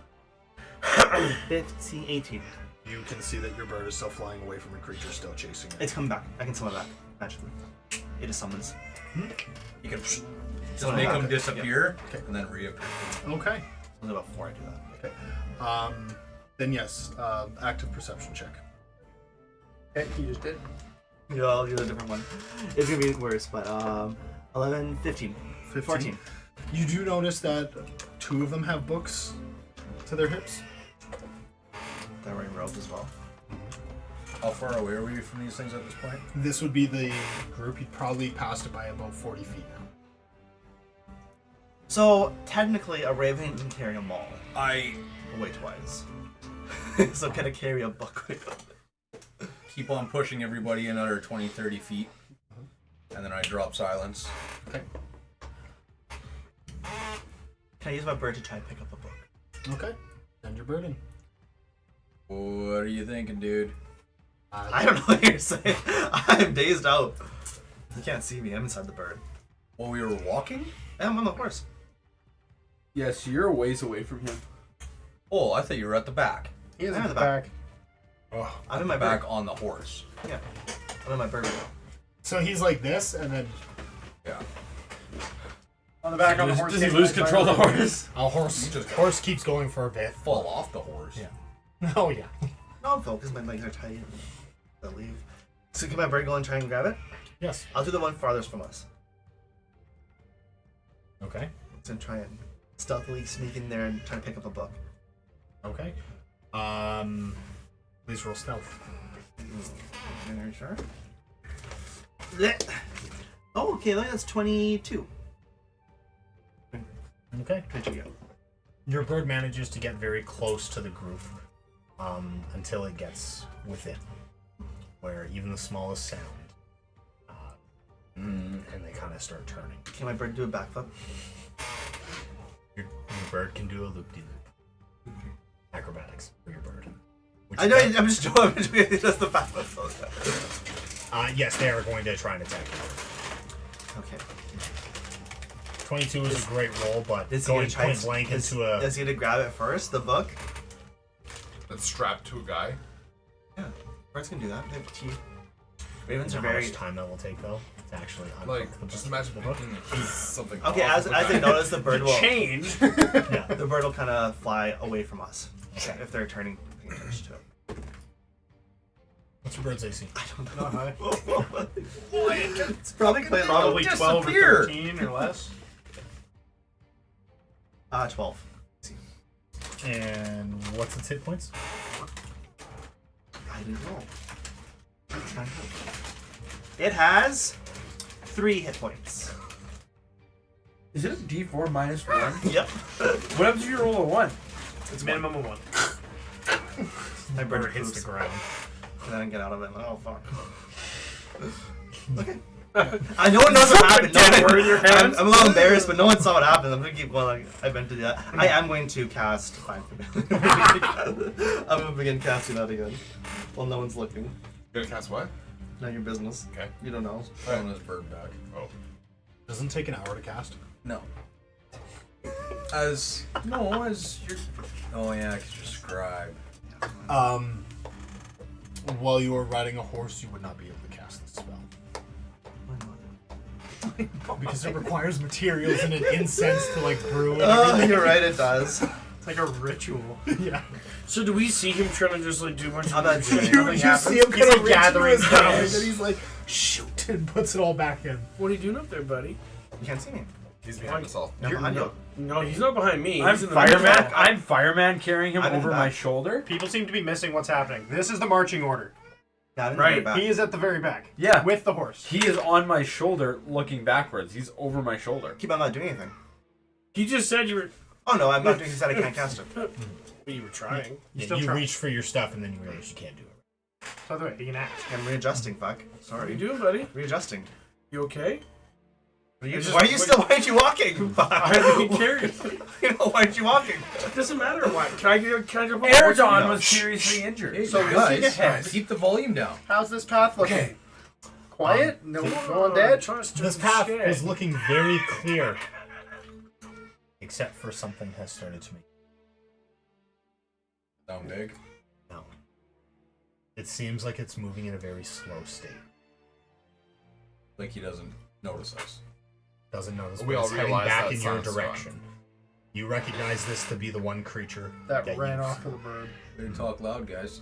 15, 18. You can see that your bird is still flying away from a creature still chasing it. It's coming back. I can summon it back. Magically. It is summons. You can just make them disappear and then reappear. Okay. Only about 4 I do that. Okay. Then yes, active perception check. Okay, you just did. Yeah, I'll do a different one. It's gonna be worse, but 11, 15, 14. You do notice that 2 of them have books to their hips. They're wearing robes as well. How far away are we from these things at this point? This would be the group. You'd probably passed it by about 40 feet now. So technically, a raven can carry a maul. I Weight-wise. So can I carry a book with them? keep on pushing everybody another 20, 30 feet. And then I drop silence. Okay. Can I use my bird to try and pick up a book? Okay. Send your bird in. What are you thinking, dude? I don't know what you're saying. I'm dazed out. You can't see me. I'm inside the bird. While we were walking? I'm on the horse. Yes, you're a ways away from him. Oh, I thought you were at the back. He is I'm in in the the back. Oh. I'm in my Back bird. on the horse. Yeah. I'm in my bird. So he's like this, and then Yeah. On the back on the horse. Does he lose control of the horse? A horse keeps going for a bit. Fall off the horse. Yeah. Oh yeah. No, I'm focused. My legs are tight. I'll leave. So can my bird go and try and grab it? Yes. I'll do the one farthest from us. Okay. It's gonna try and stealthily sneak in there and try to pick up a book. Okay. Please roll stealth. Are you sure? Oh, okay, that's 22. Okay. 22, yeah. Your bird manages to get very close to the group until it gets within, where even the smallest sound, and they kind of start turning. Can my bird do a backflip? Your bird can do a loop-de-loop. Acrobatics for your bird. Which I know, does- I'm just doing just the backflip. yes, they are going to try and attack you. Okay. 22 is a great roll, but Is he going gonna try point and- blank is- into a... Is he gonna grab it first, the book? That's strapped to a guy. Yeah, birds can do that. They have teeth. Ravens How are very... much time that will take, though, to actually unhook Like, the just book- imagine the book? picking a piece something. Okay, off as of a they guy. notice, the bird will... Change. Yeah. The bird will kind of fly away from us. Okay. If they're turning paying attention to it. What's your bird's AC? I don't know. Not high. It's probably playing Probably 12 or disappear. 13 or less. 12. And what's its hit points? I didn't know. It has 3 hit points. Is it a D4 minus 1? Yep. What happens if you roll a 1? It's minimum of 1. My bird hits hits the ground. and then I get out of it. Oh fuck. Okay. I know one knows what happened. Dead word in your hand. I'm a little embarrassed, but no one saw what happened. I'm gonna keep going. I meant to do that. I am going to cast Find Familiar. I'm gonna begin casting that again. While no one's looking. You're gonna cast what? None of your business. Okay. You don't know. Throwing his bird back. Oh. Doesn't take an hour to cast. No. As you're. Oh yeah, 'cause you're scribe. While you are riding a horse, you would not be able to cast the spell. Because it requires materials and an incense to like brew and everything. You're right, it does. It's like a ritual. Yeah. So do we see him trying to just like do a bunch I'm of not doing shit? it. You see him He's, kind like, of gathering his guys, dice. and he's like, shoot, and puts it all back in. What are you doing up there, buddy? You can't see me. He's behind us all. I'm behind you. No, he's not behind me. I'm He's in the fireman. middle. I'm fireman carrying him I'm in over the my back. shoulder. People seem to be missing what's happening. This is the marching order. Yeah, I'm Right, back. He is at the very back. Yeah. With the horse. He is on my shoulder, looking backwards. He's over my shoulder. Keep on not doing anything. He just said you were. Oh no, I'm not doing. He said I can't cast it. You were trying. still You trying. reach for your stuff, and then you realize you can't do it. By the way, he can ask. I'm readjusting. Fuck. What are Sorry. you doing, buddy? Readjusting. You okay? Why are just- you walking? Fuck. I'm being carried. Why aren't you walking? It doesn't matter what. Can I jump on the horse? Aragon was seriously injured. Hey, So guys, keep the volume down. How's this path looking? Okay. Quiet? No one dead? This path is looking very clear. Except for something has started to make. Sound big? No. It seems like it's moving in a very slow state. Like he doesn't notice us. Doesn't notice, We but all it's heading realize back that in your sounds direction. You recognize this to be the one creature That that ran you've- off with the bird. Better talk loud, guys.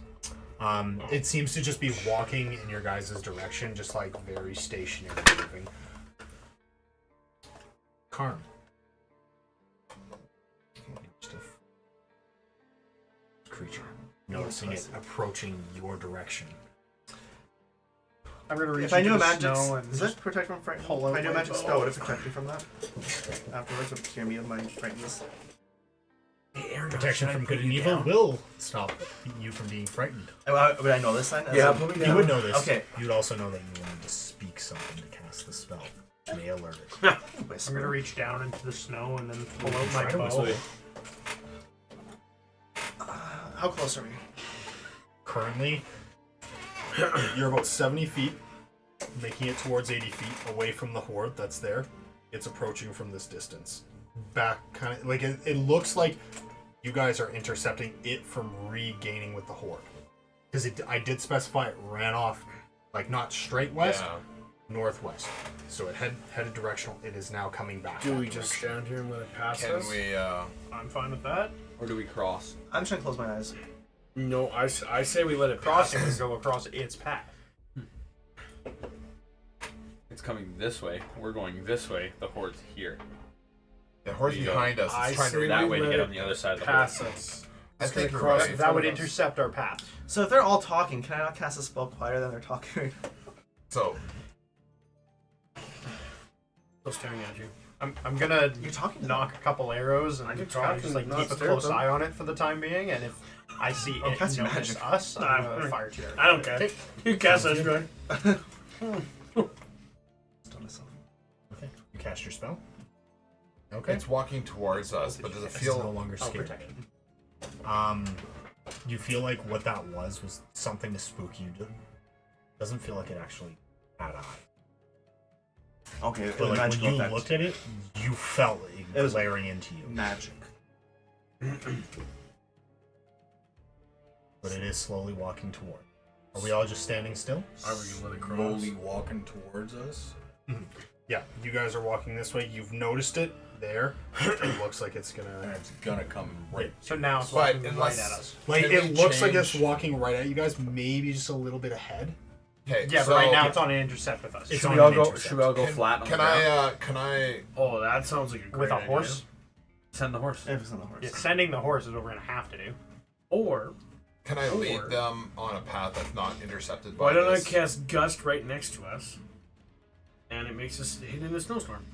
It seems to just be walking in your guys' direction, just like very stationary moving. Karm. Creature. Noticing it approaching your direction. I'm gonna reach If I knew a into the magic, snow and does that protect from frightened? pull If out I knew a my magic bow. spell, would it protect me from that? Afterwards, would it cure me of my frightenness? Protection from good and evil will stop you from being frightened. Would I know this then? As Yeah, a- put me You down. would know this. Okay. You'd also know that you will need to speak something to cast the spell, which may alert it. I'm gonna reach down into the snow and then pull out my Try to bow. whistle. How close are we? Currently, you're about 70 feet, making it towards 80 feet away from the horde that's there. It's approaching from this distance. Back, kind of like it looks like you guys are intercepting it from regaining with the horde. Because I did specify it ran off, like not straight west, Yeah. northwest. So it headed directional. It is now coming back. Do that we just direction. stand here and let it pass Can us? we, I'm fine with that. Or do we cross? I'm just gonna close my eyes. No, I say we let it pass Crossing us. would go across its path. It's coming this way. We're going this way. The horde's here. the horse There you go. behind us I is trying to say reach That we way to let get it on the other side of the Pass horde. us. I It's think gonna you're cross right. in That front would of us. intercept our path. So if they're all talking, can I not cast a spell quieter than they're talking? So, Still staring at you. I'm gonna You're talking to knock a couple arrows and I can try talk to just and like not keep a stare close at them. eye on it for the time being, and if I see Oh, it cast your notice magic. us, I'm Nah, gonna fire to I don't care. You cast that, good. Still myself. Okay. You cast your spell? Okay. it's walking towards us, but does it It's feel... no longer Oh, scared. protected. You feel like what that was something to spook you. Doesn't feel like it actually had eye. Okay, it But was like when magical you effect. looked at it, you felt it It was- glaring into you. Magic. But it is slowly walking toward. Are we all just standing still? Are we gonna let it cross? Slowly walking towards us. Yeah, you guys are walking this way. You've noticed it there. It looks like it's And gonna. it's gonna come right. So now it's But walking right unless- at us. Like Can it we looks like it's change- walking right at you guys. Maybe just a little bit ahead. Okay, Yeah, so, but right now it's on an intercept with us. It's Should on we all an go? intercept. Should we all go Can, flat on can the ground? can I... Oh, that sounds like a great with a idea. horse. Send the horse. If it's on the horse. Yeah, sending the horse is what we're gonna have to do. Or Can I lead Or- them on a path that's not intercepted by why don't I this? cast Gust right next to us, and it makes us hit in a snowstorm?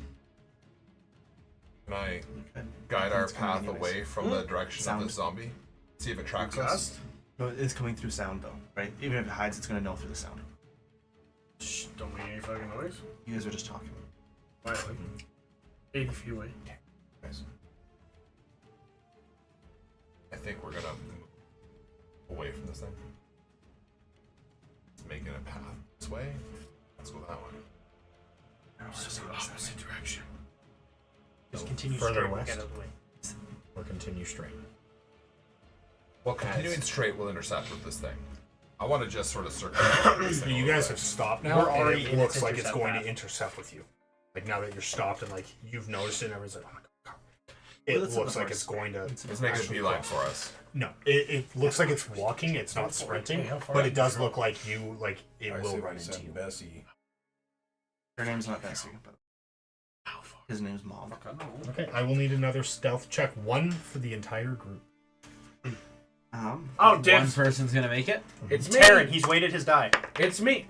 Can I Okay. guide our It's coming path anyways. away from the direction Sound. of the zombie? See if it tracks us? Gust. No, it's coming through sound though, right? Even if it hides, it's gonna know through the sound. Shh, don't make any fucking noise. You guys are just talking. Quietly. 80 feet away. Nice. I think we're gonna move away from this thing. It's making a path this way. Let's go that way. Just the opposite direction. Just continue Further straight. west. Get out of the way. Or continue straight. Well, continuing straight will intercept with this thing. I want to just sort of circle. this thing You a guys little have bit. stopped now, We're and already it in looks its like it's intercept going path. to intercept with you. Like now that you're stopped and like you've noticed it, and everyone's like, "Oh my god!" It Well, that's looks not like the it's going to. Let's make it a actually beeline cross. for us. No, it looks like it's walking. It's not sprinting, How far but is it does it? look like you. Like it will run into you. Bessie. Her name's not Bessie, but his name's Mom. Okay, I will need another stealth check. 1 for the entire group. Oh, One dibs. person's gonna make it. It's me. Taryn, he's waited his die. It's me.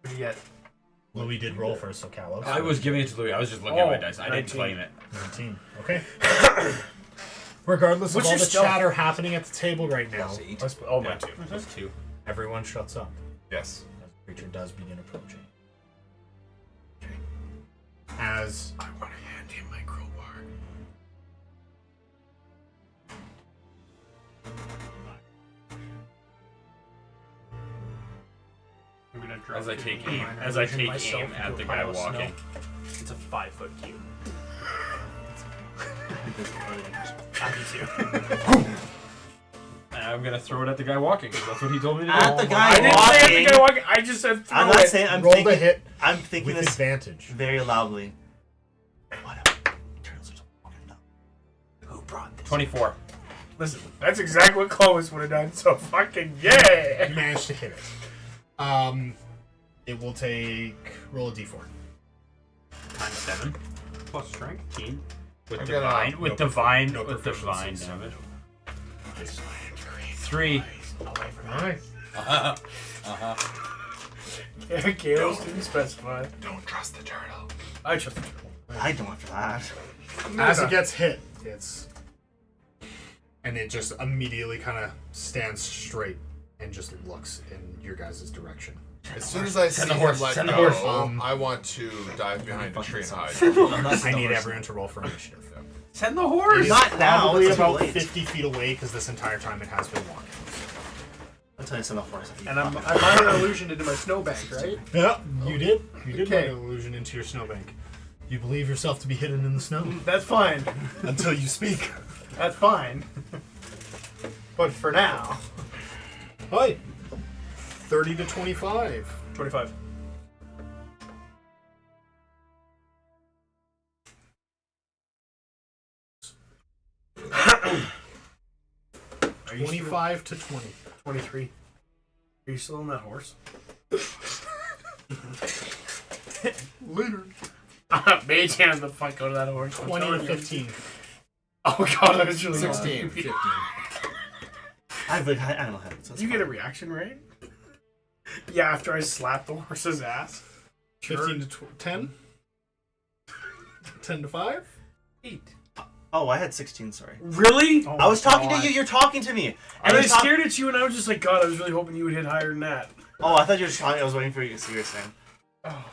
What did you get? Louis did roll first, so Kalos. I was giving it to Louis. I was just looking at my dice. I didn't 19. claim it. 19. Okay. Regardless of What's all your the stealth? chatter happening at the table right now, Plus 8. Oh, my Yeah. two. Just 2. everyone shuts up Yes. as the creature does begin approaching. As I want to hand him my crowbar. I'm gonna drop As I you take in aim, minor as I illusion take myself aim at into the a guy pile of snow. walking. It's a 5-foot cube. I do too. And I'm gonna throw it at the guy walking because that's what he told me to do. At the guy I didn't say at walking. the guy walking. I just said throw I'm not it. saying. I'm roll thinking. the hit I'm thinking with this advantage. very loudly. What up? Turtles are walking up. Who brought this? 24. Listen, that's exactly what Clovis would have done. So fucking yeah. You managed to hit it. It will take roll a d4. Times 7. Plus strength. 15. With I'm divine. gonna- With no divine. no with divine proficiencies. damage. 3. Alright. Yeah, Chaos didn't specify. Don't trust the turtle. I trust the turtle. I don't after that. As it gets hit, and it just immediately kind of stands straight and just looks in your guys' direction. As soon as I see the him horse, let send the go, horse. I want to dive behind a tree and hide. I need everyone to roll for initiative. Send the horse! It's Not now, probably it's too about late. 50 feet away because this entire time it has been walking. I'll tell you some of horse. And I minor illusion into my snowbank, right? Yeah, you did. You did Okay. make an illusion into your snowbank. You believe yourself to be hidden in the snow That's fine. until you speak. That's fine. But for now, Hi. 30 to 25. 25. Are you 25 to 20. 23. Are you still on that horse? Later. Mage hand the fuck out of that horse. I'm 20 to telling you. 15. Oh god, that was really 16. 15. I have like high animal habits. Did you get a reaction, right? Yeah, after I slapped the horse's ass. 15 to 10. 10 to 5. 8. Oh, I had 16. Sorry. Really? Oh I was my talking God. to you. You're talking to me. And I you're talk- stared at you and I was just like, God, I was really hoping you would hit higher than that. Oh, I thought you were just talking. I was waiting for you to see what you're saying. Oh,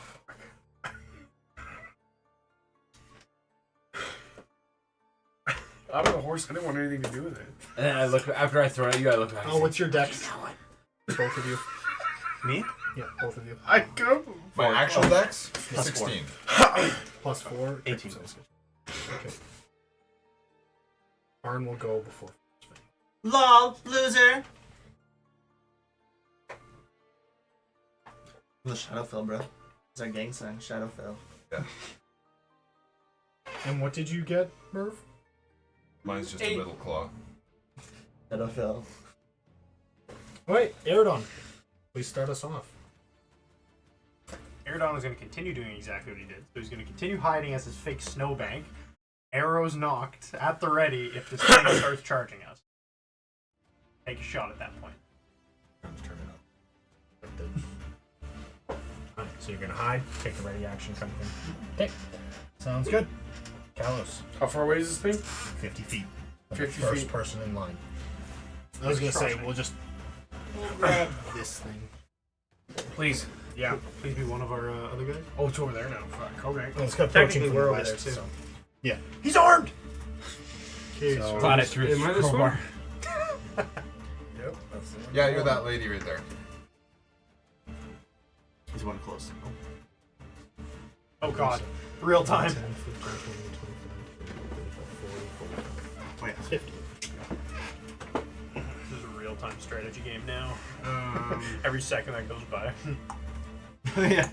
I'm on a horse. I didn't want anything to do with it. And then I look, after I throw it at you, I look back. Oh, what's your dex? Both of you. Me? Yeah, both of you. I go. My actual dex? Plus 16. Plus 4. 18. Okay. Arn will go before. Lol, loser. The Shadowfell, bro. It's our gang sign, Shadowfell. Yeah. And what did you get, Merv? Mine's just a middle claw. Shadowfell. Alright, Aerodon. Please start us off. Aerodon is going to continue doing exactly what he did. So he's going to continue hiding as his fake snowbank. Arrows knocked at the ready if this thing starts charging us. Take a shot at that point. Turn it up. Alright, so you're gonna hide, take the ready action kind of thing. Okay. Sounds good. Kalos, How far away is this thing? 50 feet. 50 First feet. person in line. I was gonna say, we'll grab this thing. Please. Yeah. Please be one of our other guys. Oh, it's over there now. Fuck. Okay. Well, it's got approaching Technically, from we're the over west, there too. so. Yeah. He's armed. Okay, So- Glad it through Am I this crowbar. Yep. That's the one. Yeah, you're that lady right there. He's one close. Oh god. Real time. 10, 15, 20, 25, 30, 40, 50. This is a real time strategy game now. Every second that goes by. Yeah.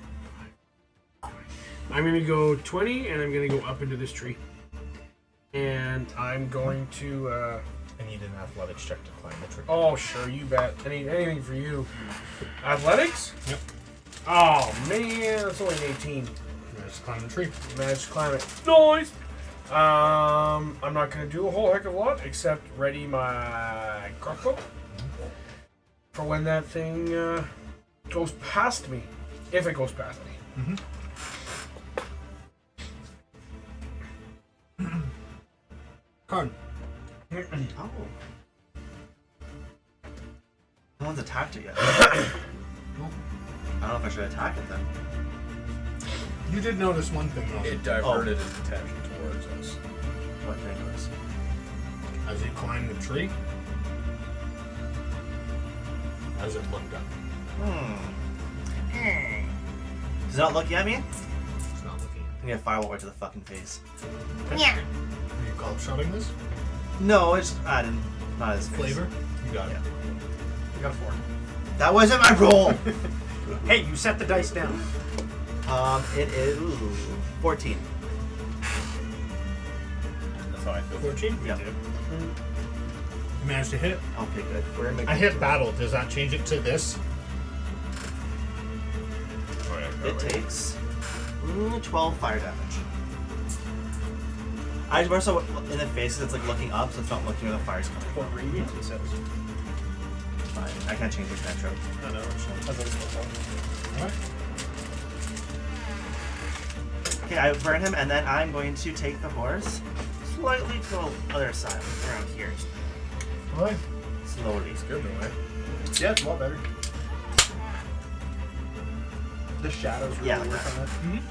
I'm gonna go 20, and I'm gonna go up into this tree. And I'm going to. I need an athletics check to climb the tree. Oh, sure, you bet. Anything for you. Athletics? Yep. Oh man, that's only an 18. Just climb the tree. Managed to climb it. Nice. I'm not gonna do a whole heck of a lot except ready my crossbow for when that thing goes past me, if it goes past me. Card. Oh. No one's attacked it yet. I don't know if I should attack it then. You did notice one thing though. It diverted its attention towards us. What did I notice? As you climb the tree, as it looked up. Is it not looking at me? It's not looking at I'm gonna firewall right to the fucking face. you. Are you gulp shotting this? No, it's not his face. Flavor? You got it. You got a 4. That wasn't my roll. Hey, you set the dice down. It is 14. That's how I feel. 14? Yeah. You managed to hit. Okay, good. We're gonna make I hit battle. Does that change it to this? Oh, yeah, It takes 12 fire damage. I just more so in the face, it's like looking up, so it's not looking where the fire's coming What from. radiant he says. Fine. I can't change the metro. I know. That's what it's supposed to. Alright. Okay, I burn him, and then I'm going to take the horse slightly to the other side, around here. Alright. Slowly. It's good though, eh? Yeah, it's a lot better. The shadows really Yeah, work like on it.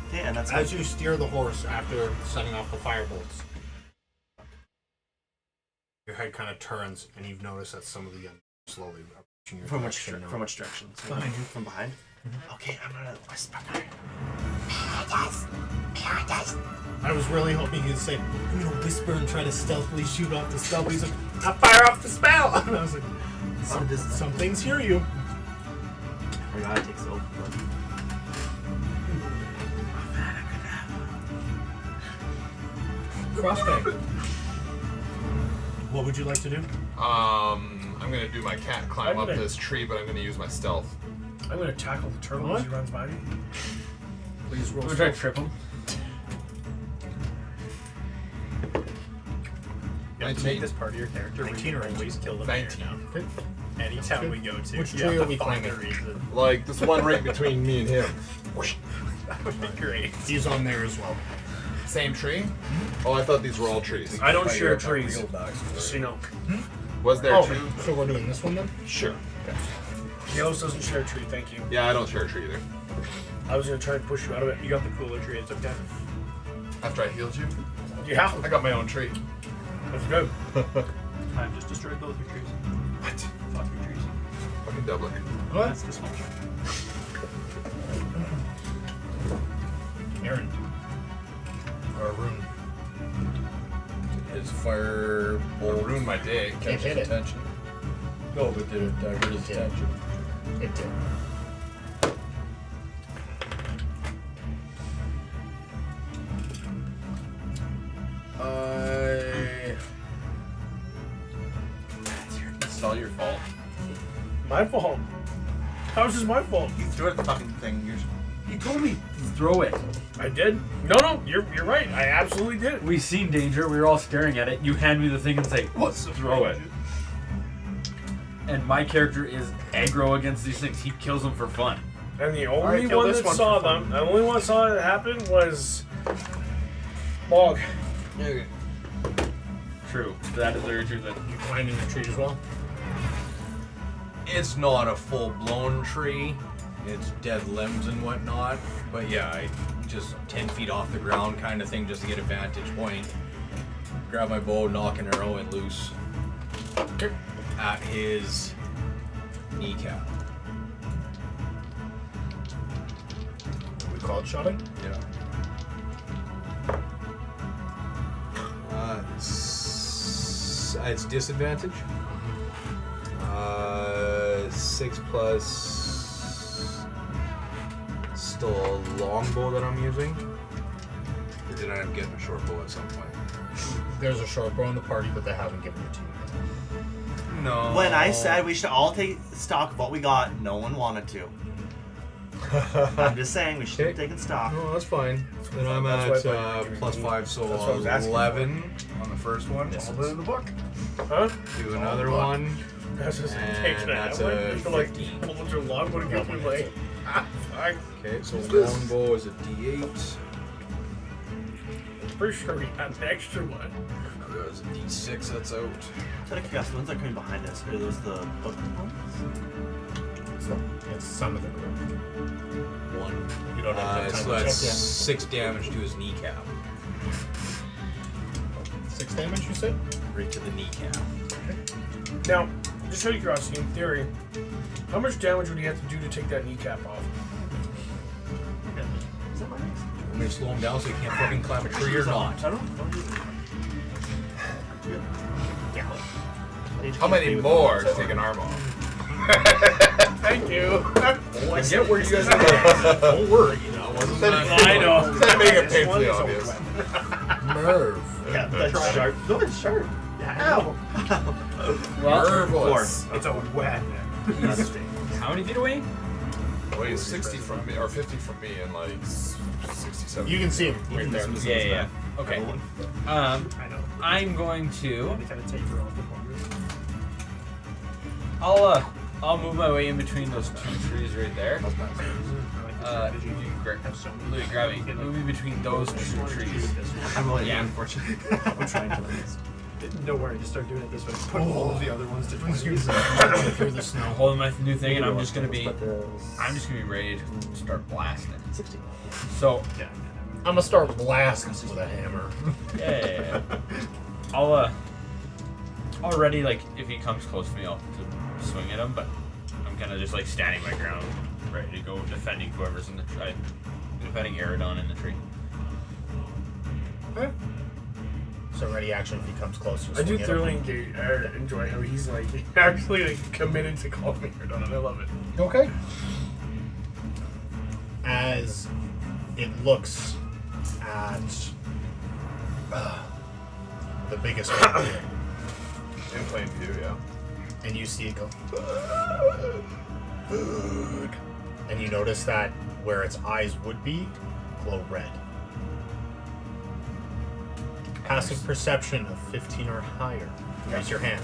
Okay, and that's As you steer the horse after setting off the firebolts, your head kind of turns, and you've noticed that some of the gun slowly approaching your from which direction now. from which direction? So Behind you. From behind. Okay, I'm gonna whisper. I was really hoping he'd say, I'm gonna whisper and try to stealthily shoot off the spell, but he's like, I'll fire off the spell! And I was like, some things hear you. I forgot it takes the open book. Crossbang. What would you like to do? I'm gonna do my cat climb I'm up gonna- this tree, but I'm gonna use my stealth. I'm gonna tackle the turtle as he runs by me. Please roll. I'm gonna try to trip him. You have to make this part of your character. 19 or always kill the mayor 19. now. Okay. Anytime we go to. Which you tree have are to we find climbing? a reason. Like this one right between me and him. That would be great. He's on there as well. Same tree? Oh, I thought these were all trees. I don't Fire share up my trees. real dogs. So you know. Was there Oh, two? so we're doing this one then? Sure. Yellows doesn't share tree, thank you. Yeah, I don't share a tree either. I was gonna try and push you out of it. You got the cooler tree, it's okay. After I healed you, Yeah, I got my own tree. that's good. Time just destroyed both your trees. What? Fuck your trees. Fucking double. What? That's dysfunction. Aaron. Or Rune. His fire bolt Ruined my day. catches hit it. attention. No, but did it divert his did. attention? It did. It's all your fault. My fault. How is this my fault? You threw it at the fucking thing. You told me throw it. I did. No, you're right. I absolutely did. We seen danger. We were all staring at it. You hand me the thing and say, "Let's throw it." And my character is aggro against these things. He kills them for fun. And the Alright, only kill one this that one saw for fun. them, the only one that saw it happen was Bog. True. That is very true. Then You climbing the tree as well? It's not a full-blown tree. It's dead limbs and whatnot. But yeah, I just 10 feet off the ground kind of thing just to get a vantage point. Grab my bow, knock an arrow and loose at his kneecap. We call it shotting? Yeah. It's disadvantage. 6 plus still a longbow that I'm using. Or did I end up getting a short bow at some point? There's a short bow in the party, but they haven't given it to you. No. When I said we should all take stock of what we got, no one wanted to. I'm just saying we should have taken stock. No, that's fine. Then I'm at plus 5, so That's what I was asking 11 on the first one. All in the book. Huh? Do another one. That's just And that's a like 15. a bunch of longbow to get me like. Fuck. Okay, so longbow is a D8. Pretty sure we had an extra one. There's a D6 that's out. Out of curiosity, the ones that are coming behind us, are those the book ones? It's some of the group. 1. You don't have So time to that's check 6 damage to his kneecap. yet. 6 damage, you said? Right to the kneecap. Now, just out of curiosity, in theory, how much damage would he have to do to take that kneecap off? Is that my next? I'm gonna slow him down so he can't fucking climb a tree or not. I don't use it. How many more to take an arm off? Thank you. I get where you guys are going. Don't worry, you know. Wasn't that I know. Instead of making it This one painfully is a obvious. weapon. Merv. Yeah, that's sharp. No, it's sharp. Ow. Marvelous. It's a weapon. How many feet away? Well, he's 60 from me, or 50 from me, and like 67. You can see him right there. Yeah. Okay. I know. I'm going to. They kind of take her off the corner. I'll move my way in between those 2 trees right there. You Louis, grab me. Move me between those 2 trees. I'm really Yeah. unfortunate. I'm trying to like this. Don't worry, just start doing it this way. Put all of the other ones to 20. Through the snow. I'm holding my new thing, and I'm just gonna be ready to start blasting. 60. So I'm gonna start blasting with a hammer. yeah. I'll already like if he comes close to me, I'll swing at him, but I'm kind of just like standing my ground, ready to go defending whoever's in the tree, defending Aerodon in the tree. Okay. So ready action if he comes closer. I do thoroughly enjoy how he's like actually like committed to calling me here, and I love it. Okay. As it looks at the biggest one here, In plain view, yeah. and you see it go food, and you notice that where its eyes would be glow red. Passive perception of 15 or higher. Raise your hand.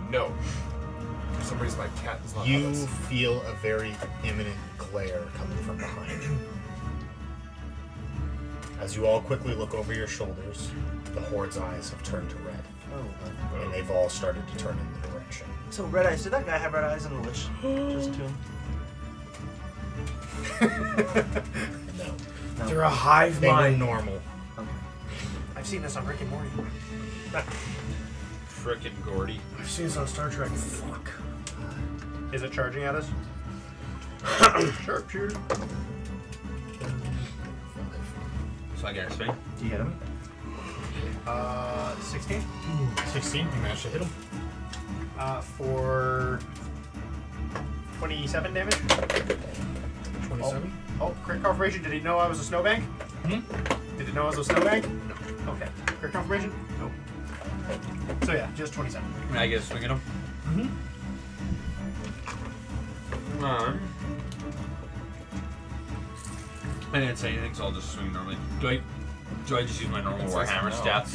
No. For some reason, my cat does not You have this. feel a very imminent glare coming from behind you. As you all quickly look over your shoulders, the Horde's eyes have turned to red, Oh. and they've all started to turn in the direction. So red eyes. Did that guy have red eyes in the Lich? Just 2. No. They're a hive They were mind. normal. I've seen this on Rick and Morty. Frickin' Gordy. I've seen this on Star Trek. Fuck. Is it charging at us? Sharpshooter. So I get a swing. Do you hit him? 16? 16, you managed to hit him. For 27 damage. 27. Oh, crit confirmation. Did he know I was a snowbank? Did he know I was a snowbank? Okay. Crit confirmation? Nope. So yeah, just 27. Can I get a swing at him? Come on. I didn't say anything, so I'll just swing normally. Do I just use my normal Warhammer stats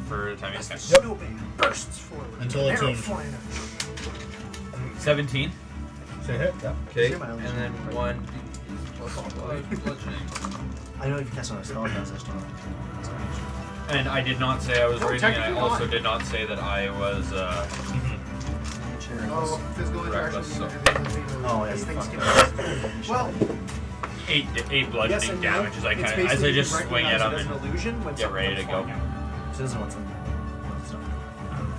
for the time? As the snowbank bursts forward. Until it's Arrow in. flying out. 17. Say hit. Okay, Say my own. and then 1 bludgeoning. I know if you cast on a spell, that's just And I did not say I was No, raising, and I technically also not. did not say that I was. Oh, physical interaction. Reckless, so- Oh, yeah, These you things fucked can. Well, 8 yes bludgeoning and damage no. is like It's kind of. As I basically just you swing at recognize him it as and an illusion when get something ready comes to go. flying out. She doesn't want some.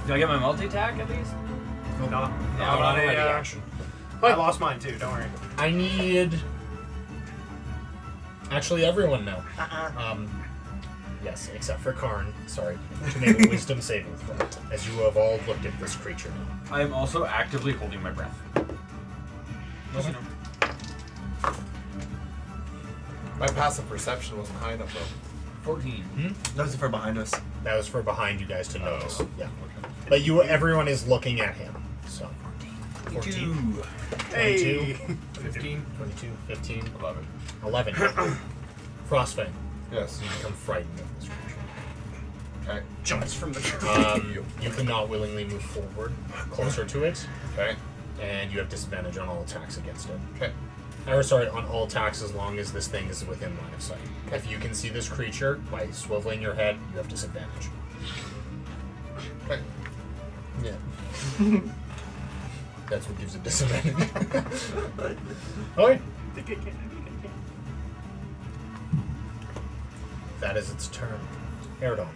do I get my multi attack at least? No, Not not on a ready action. I lost mine too. Don't worry. I need. Actually, everyone now. Yes, except for Karn. Sorry, to make a wisdom saving throw, as you have all looked at this creature now. I am also actively holding my breath. My passive perception wasn't high enough though. 14. Those are for behind us. That was for behind you guys to notice. Yeah. But everyone is looking at him. So. 14. Hey. 15. 22. 15. 11. 11. Frostfang. Yes. You become frightened of this creature. Okay. Jumps from the tree. You cannot willingly move forward closer to it, Okay. and you have disadvantage on all attacks against it. Okay. Or sorry, on all attacks as long as this thing is within line of sight. If you can see this creature by swiveling your head, you have disadvantage. Okay. Yeah. That's what gives it disadvantage. Okay. That is its turn. Aerodon.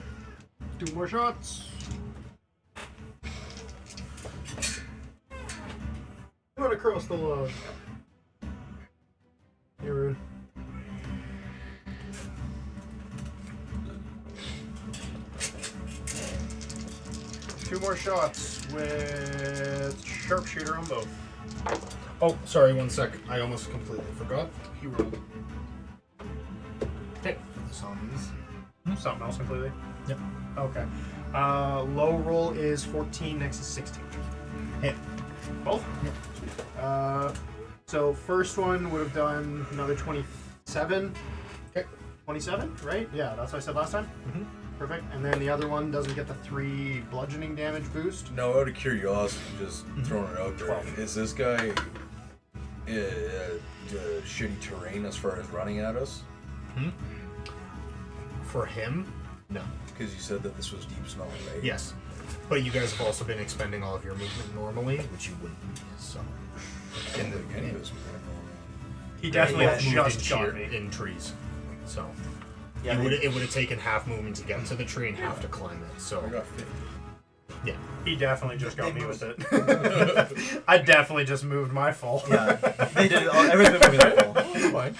2 more shots. Run across the log. Hey, Rune. Two more shots with sharpshooter on both. Oh, sorry, 1 sec. I almost completely forgot. He rolled Okay. something else completely. Yep. Okay. Low roll is 14, next is 16. Hit. Both? So first one would have done another 27. Okay. 27, right? Yeah, that's what I said last time. Mhm. Perfect. And then the other one doesn't get the 3 bludgeoning damage boost. No, out of curiosity, just throwing it out there. 12. Is this guy shitty terrain as far as running at us? For him, no. Because you said that this was deep snow, right? Yes. But you guys have also been expending all of your movement normally, which you wouldn't be, so. In the any of us. He definitely Both moved just in got sheer- me. in trees. So. Yeah, It would have taken half movement to get to the tree and half to climb it, so. I got 50. Yeah. He definitely just got me with it. I definitely just moved my full. Yeah, they did everything moving that full. Fine.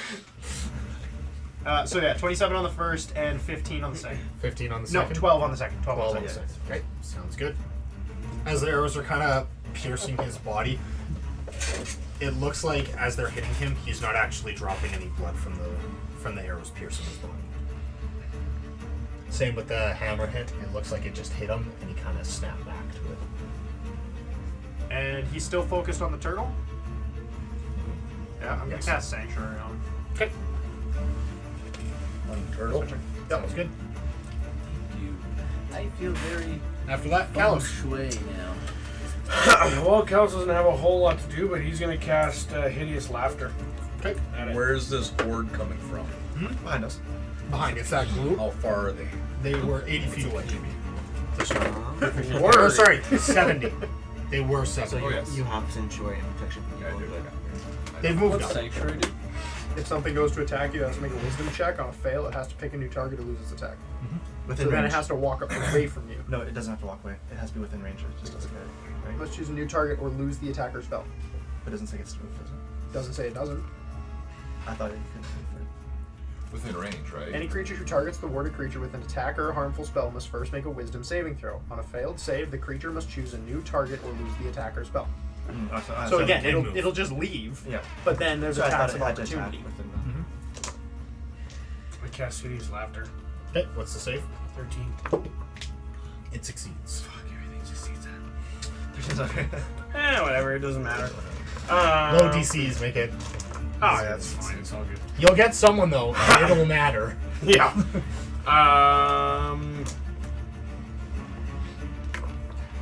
So yeah, 27 on the first and 15 on the second. 15 on the No, second? 12 on the second. 12 12 on on the the second. second. Okay, sounds good. As the arrows are kind of piercing his body, it looks like as they're hitting him, he's not actually dropping any blood from the arrows piercing his body. Same with the hammer hit. It looks like it just hit him, and he kind of snapped back to it. And he's still focused on the turtle? Yeah, I'm Yes. gonna cast Sanctuary on him. Okay, On turtle. sounds good. I feel very After that, feng Callus. shui now. Well, Kels doesn't have a whole lot to do, but he's going to cast Hideous Laughter. Okay, At it. Where is this horde coming from? Behind us. behind it's that group. How far are they? They were 80 feet away. Word. Or sorry, 70. They were 70. So you, yes. you have sanctuary and protection from Yeah, I evil. do. Good. They've moved What's up. Sanctuary do? If something goes to attack you, it has to make a wisdom check. On a fail, it has to pick a new target or lose its attack. Within So then range. it has to walk up away from you. No, it doesn't have to walk away. It has to be within range. It just doesn't get it. Right? Let's choose a new target or lose the attacker spell. It doesn't say it's to move, does it? Doesn't say it doesn't. I thought it could move. Within range, right? Any creature who targets the warded creature with an attack or a harmful spell must first make a wisdom saving throw. On a failed save, the creature must choose a new target or lose the attacker spell. So again, it'll just leave. Yeah. But then there's So I thought attacks it of had to attack opportunity. within the... I cast Hideous Laughter. Okay, what's the save? 13. It succeeds. Fuck, everything succeeds Okay. whatever, it doesn't matter. Low DCs make it. Oh, yeah, that's fine. It's all good. You'll get someone though, and it'll matter. Yeah.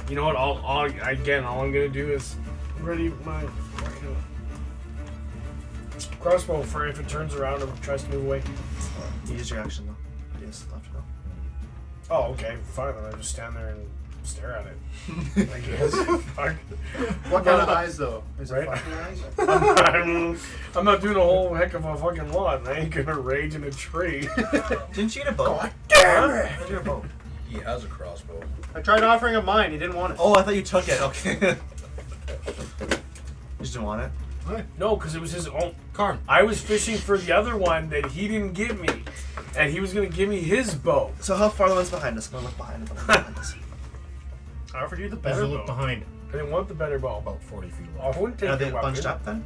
You know what? All I'm gonna do is ready my crossbow for if it turns around and tries to move away. You use your action though. Yes, left though. Oh, okay, fine. Then I just stand there and stare at it. I guess. Fuck. What kind of eyes though? Is it Right? fucking eyes? I'm not doing a whole heck of a fucking lot. I ain't gonna rage in a tree. Didn't you get a bow? God damn it! Did you get a bow? He has a crossbow. I tried offering him mine. He didn't want it. Oh, I thought you took it. Okay. You just didn't want it? No, because it was his own. Karn. I was fishing for the other one that he didn't give me, and he was gonna give me his bow. So how far are the ones behind us? I'm gonna look behind us. Behind us. I offered you the Better better look bow. behind. I didn't want the better bow. About 40 feet I away. wouldn't take Are they your weapon. bunched up then?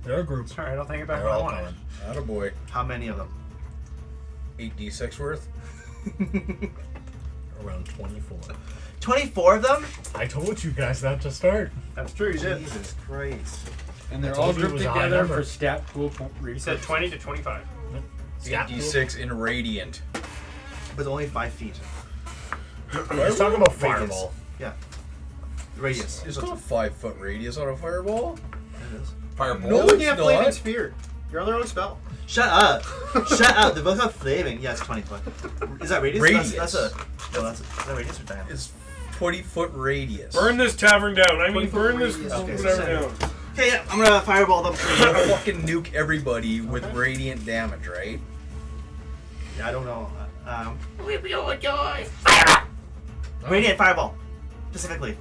They're a group. Alright, I'll take it back They're when I all want it. gone. Attaboy. How many of them? 8d6 worth. Around 24. 24 of them? I told you guys that to start. That's true, you did. Jesus Christ. And they're I told all you it grouped was a high together number. for stat pool You said 20 to 25. Stat pool. 8d6 in radiant. But only 5 feet. He's talking about fireball. Yeah. Radius. There's not a 5-foot radius on a fireball. It is. Fireball. No, You it's can't flaming not. sphere. You're on their own spell. Shut up! Shut up! They're both not flaming. Yeah, it's 20 foot. Is that radius? Radius. That's a. No, that's a. Is that radius or diameter? It's 20-foot radius. Burn this tavern down. I mean, 20-foot burn this radius. Okay, so whatever seven. down. Okay, yeah, I'm gonna fireball them. Fucking nuke everybody with radiant damage, right? Yeah, I don't know. Radiant fireball. Specifically.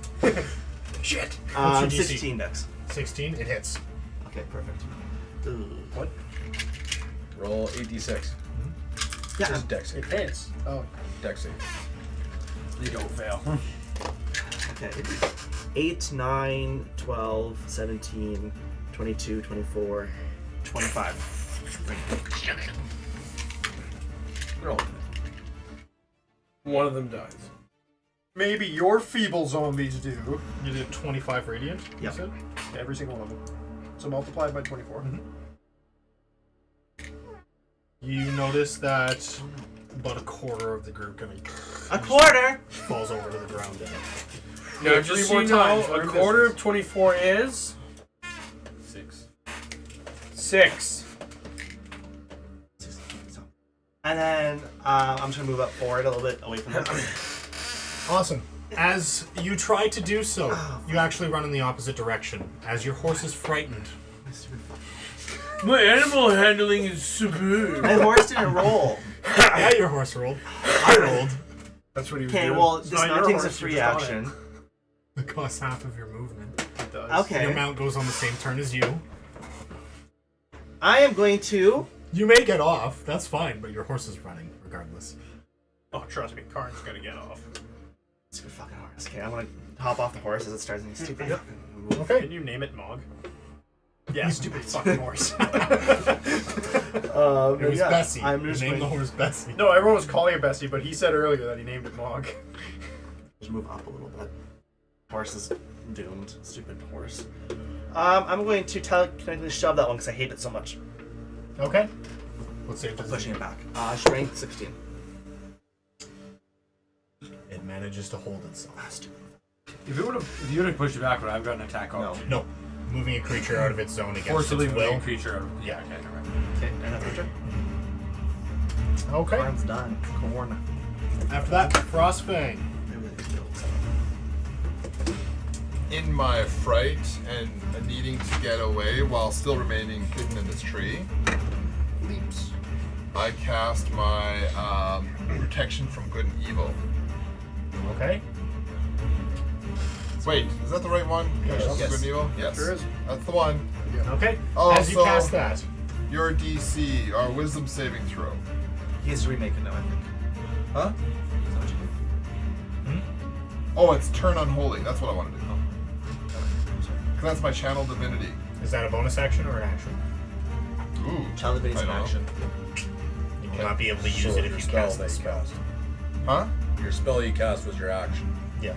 Shit. What's your DC? 16 dex. 16, it hits. Okay, perfect. What? Roll 8d6. Yeah. Just dex It save. hits. Oh. Dex save. They don't fail. Okay. 8, 9, 12, 17, 22, 24, 25. Roll. One of them dies. Maybe your feeble zombies do. You did 25 radiant? you Yep. said? Every single one of them. So multiplied by 24. You notice that about a quarter of the group kind A quarter? falls over to the ground. Now, Yeah, just three so more you know, times, a learn quarter business. of 24 is 6. 6. And then I'm just gonna move up forward a little bit away from them. Awesome. As you try to do so, you actually run in the opposite direction. As your horse is frightened. My animal handling is superb. My horse didn't roll. Yeah, your horse rolled. I rolled. That's what he was Okay, doing. well, It's not your dismounting's a horse, free you're just on action. It costs half of your movement. It does. Okay. Your mount goes on the same turn as you. I am going to. You may get off. That's fine, but your horse is running regardless. Oh, trust me, Karn's gonna get off. Stupid fucking horse. Okay, I'm gonna hop off the horse as it starts any stupid. Yep. Can Okay. you name it Mog? Yeah, stupid fucking horse. It was yeah, Bessie. I'm You just named going the horse Bessie. No, everyone was calling it Bessie, but he said earlier that he named it Mog. just move up a little bit. Horse is doomed. Stupid horse. I'm going to technically shove that one because I hate it so much. Okay. Let's see if it's Pushing it back. Strength 16. It manages to hold itself. If you would have pushed it back, would I have gotten an attack No. option? No. Moving a creature out of its zone against Forcibly its moving will. a creature out of Yeah. okay, never mind. Okay, and that's my turn. Okay. Corn's done. Corn. After that, Frostfang. In my fright and needing to get away while still remaining hidden in this tree, leaps. I cast my protection from good and evil. Okay. Wait, is that the right one? Yes. Good and evil? Yes. Sure is. That's the one. Okay. Oh, As you so- cast that, Your DC, or wisdom saving throw. He's remaking now, I think. Huh? Oh, it's turn unholy. That's what I want to do. Because that's my channel divinity. is that a bonus action or an action? Ooh. Child of I an don't know. action. You will not be able to use it if you cast this spell. Huh? Your spell you cast was your action. Yeah.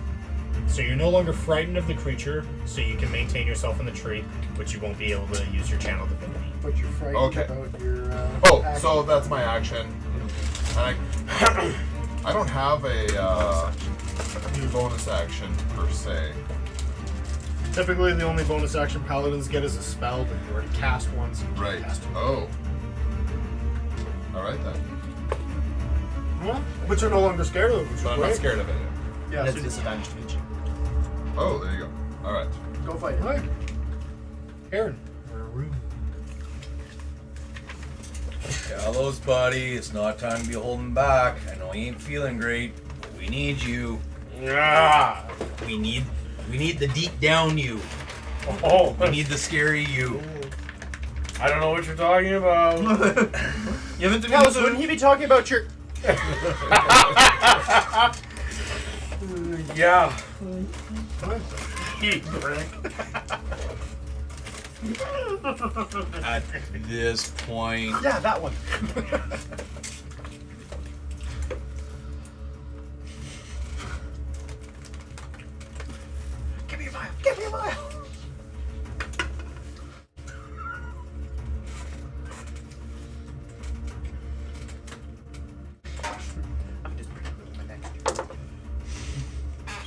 So you're no longer frightened of the creature, so you can maintain yourself in the tree, but you won't be able to use your channel divinity. But you're frightened Okay. about your. Oh, action. so that's my action. And I don't have a bonus action per se. Typically, the only bonus action paladins get is a spell, but you already cast one, so you Right. can't cast it. Oh. All right then. Well, but you're no longer scared of it, which is But I'm great. not scared of it. Yeah, And so it's disadvantage to each. Oh, there you go. All right. go fight it. Aaron. Gallows, buddy, it's not time to be holding back. I know you ain't feeling great, but we need you. Ah. We need the deep down you. Oh, We need the scary you. I don't know what you're talking about. You haven't Yeah, so wouldn't he be talking about your... Yeah. At this point, Yeah, that one. Give me a vial. Give me a vial.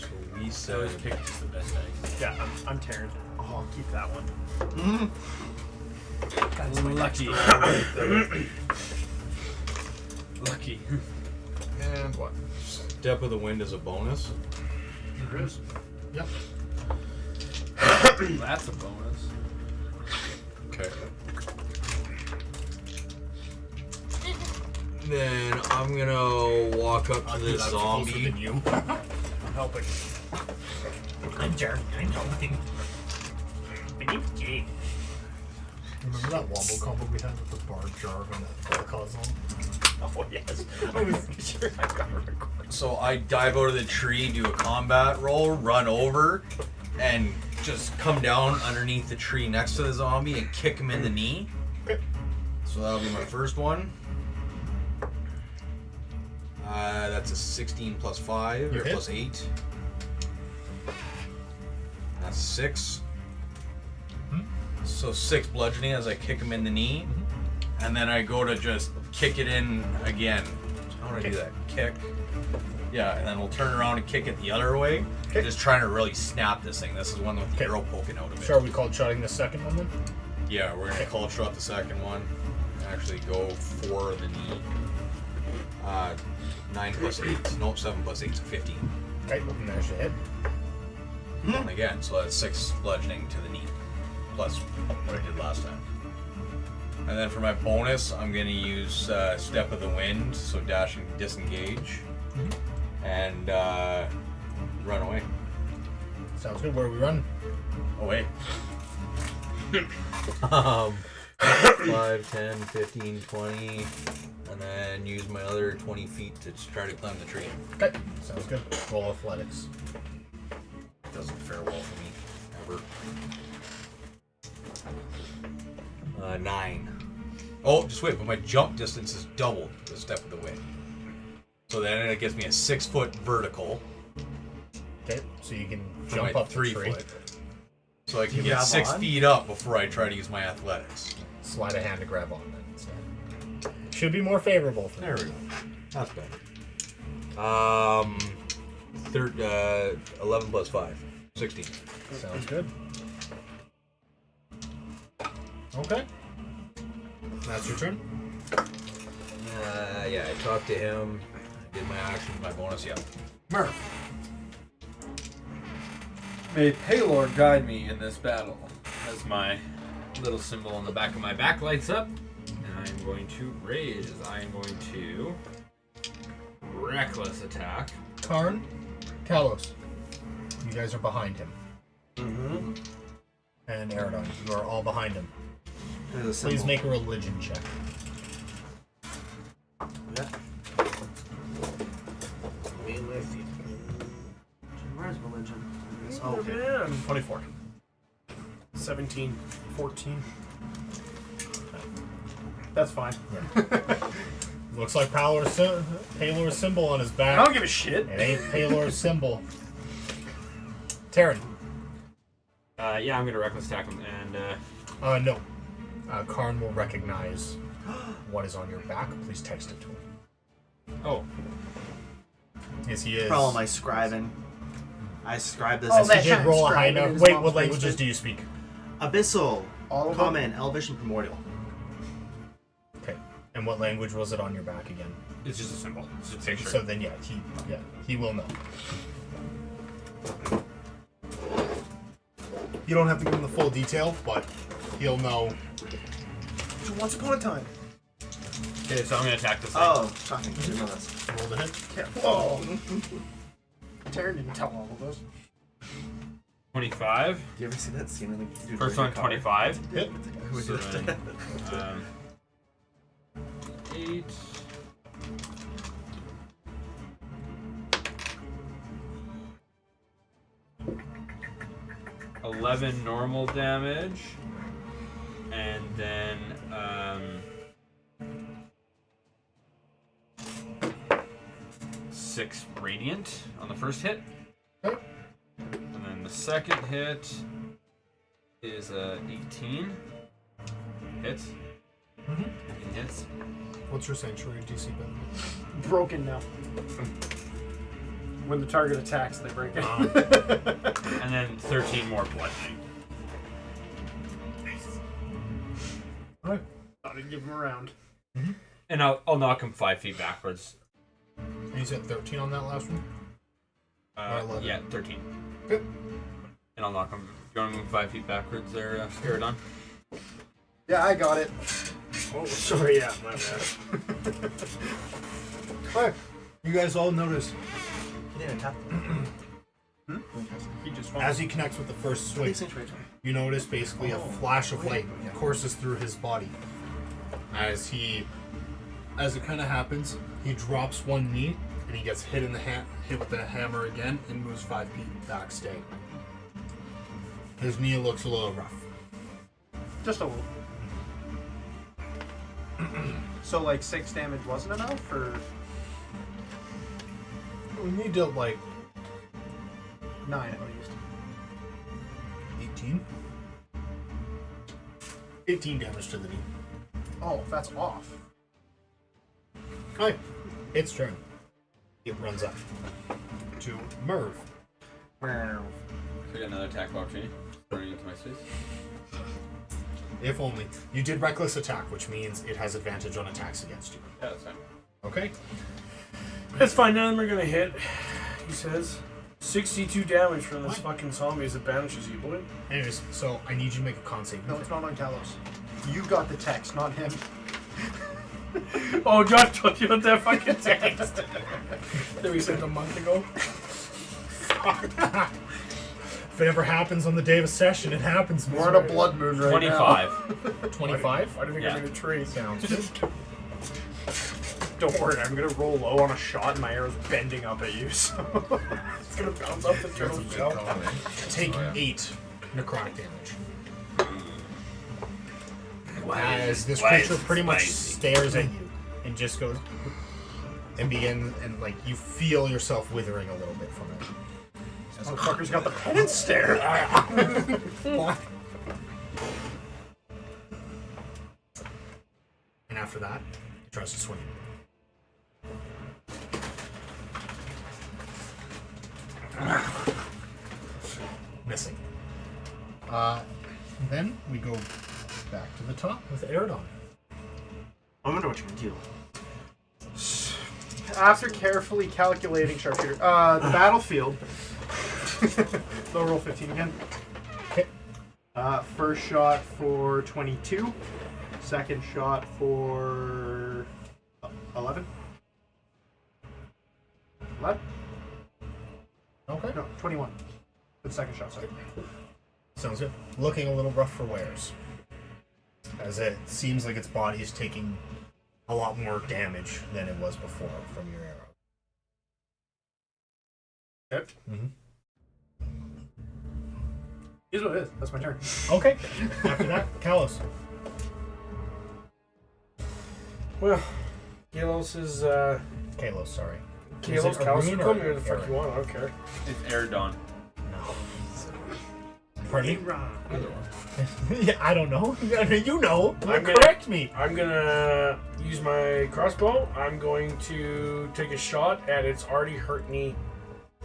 so we So always said pick just the best dice. Yeah, I'm tearing. Oh, I'll keep that one. That's lucky. Lucky. And what? Step of the Wind is a bonus. There is. That's a bonus. Okay. Then I'm gonna walk up to this zombie. You. I'm helping. I'm Jeremy. I'm helping. Remember that wombo combo we had with the barb jar and that cause on? Oh, yes. I was sure I got it recorded. So I dive out of the tree, do a combat roll, run over, and just come down underneath the tree next to the zombie and kick him in the knee. So that'll be my first one. That's a 16 plus 5, You or hit. plus 8. That's 6. So 6 bludgeoning as I kick him in the knee. And then I go to just kick it in again. How do I do that? Kick. Yeah, and then we'll turn around and kick it the other way. Okay. Just trying to really snap this thing. This is one with the Okay. arrow poking out of it. So are we called shotting the second one then? Yeah, we're gonna call shot the second one. Actually go for the knee. 9 plus 8. No, 7 plus 8 is 15. Okay, we managed to hit. And again, so that's 6 bludgeoning to the knee. Plus what I did last time. And then for my bonus, I'm gonna use Step of the Wind, so dash and disengage. And run away. Sounds good. Where are we running? Away. 5, 10, 15, 20, and then use my other 20 feet to try to climb the tree. Okay, sounds good. Roll athletics. Doesn't fare well for me, ever. 9. Oh, just wait, but my jump distance is double the Step of the Wind. So then it gets me a 6-foot vertical. Okay, so you can for jump my up 3 the tree, foot. So I can You get grab 6 on? feet up before I try to use my athletics. slide a hand to grab on then instead. Should be more favorable for There you. we go. That's better. 11 plus 5. 16. Sounds good. Okay. That's your turn. Yeah, I talked to him. I did my action, my bonus, yeah. Murph. May Paylor guide me in this battle. As my little symbol on the back of my back lights up. And I'm going to rage as I am going to reckless attack. Karn. Kalos. You guys are behind him. And Aradon, you are all behind him. There's a Please symbol. make a religion check. Yeah. Where's religion? Oh, okay. Man. 24. 17. 14. That's fine. Looks like Paylor's symbol on his I back. don't give a shit. It ain't Paylor's symbol. Taryn. Yeah, I'm going to reckless attack him and No. Karn will recognize what is on your back. Please text it to him. oh, Yes, he is. Problem, I scribing. I scribe this. Oh, Yes, that he did roll a high transcribe enough. is Wait, long what space, languages but- do you speak? Abyssal. All of Common, Elvish, and Primordial. Okay. And what language was it on your back again? it's just a symbol. It's just a picture. So then, he will know. You don't have to give him the full detail, but he'll know. Once upon a time. Okay, so I'm gonna attack this thing. Oh, shocking. I didn't know this. Roll the hit. Whoa. Taryn didn't tell all of us. 25. Do you ever see that scene in the dude First like one, a car? 25. Hit. So then, 8. $11 normal damage, and then 6 radiant on the first hit. Okay. And then the second hit is 18 hits. Mm-hmm. 18 hits. What's your sanctuary DC, Ben? Broken now. When the target attacks, they break it. And then 13 more bludgeoning. Alright. Thought I'd give him a round. And I'll knock him 5 feet backwards. And you said 13 on that last one? Or 11? Yeah, 13. Good. And I'll knock him. You want to move 5 feet backwards there, Spiridon? Yeah, I got it. Oh, sorry, yeah, my bad. Alright. You guys all notice He didn't attack. He just as he connects with the first swing, you notice basically a flash of light courses through his body. As it kind of happens, he drops one knee and he gets hit in the hit with the hammer again and moves 5 feet back, staying. His knee looks a little rough. Just a little. So, like, 6 damage wasn't enough, or We need to like 9 at least? 18. 18 damage to the knee. Oh, that's off. Alright, its turn. It runs up to Merv. So I got another attack opportunity. Running into my space. If only. You did reckless attack, which means it has advantage on attacks against you. Yeah, that's fine. Okay? That's fine, none of them are gonna hit, he says. 62 damage from this fucking zombie as it banishes you, boy. Anyways, so I need you to make a con save. No, it's not on Talos. You got the text, not him. Oh, Josh told you about that fucking text that we sent a month ago. If it ever happens on the day of a session, it happens. We're on a blood moon right 25. now. 25? I don't think Yeah. I'm in a tree. Sounds good. Don't worry, I'm gonna roll low on a shot and my arrow's bending up at you, so It's gonna bounce off the turtle shell. Take 8 necrotic damage. As this creature pretty much stares at you and just goes and begins, and like you feel yourself withering a little bit from it. this motherfucker's got the penance stare. And after that, he tries to swing. Missing. Then we go back to the top with Aerodon. I wonder what you can do. After carefully calculating sharpshooter, the battlefield. So roll 15 again. Okay. First shot for 22. Second shot for 11. 11? Okay. No, 21. The second shot, sorry. Sounds good. Looking a little rough for wears. As it seems like its body is taking a lot more damage than it was before from your arrow. Yep. Mhm. Here's what it is. That's my turn. Okay. After that, Kalos. Well, Kalos is, Kalos, sorry. Kalos, Is it Kalos, Arun you call or me whatever the fuck Aaron? you want, I don't care. It's Aerodon. No. Pardon me? Either one. Yeah, I don't know. You know. I'm gonna- Correct me. I'm gonna use my crossbow. I'm going to take a shot at its already hurt knee.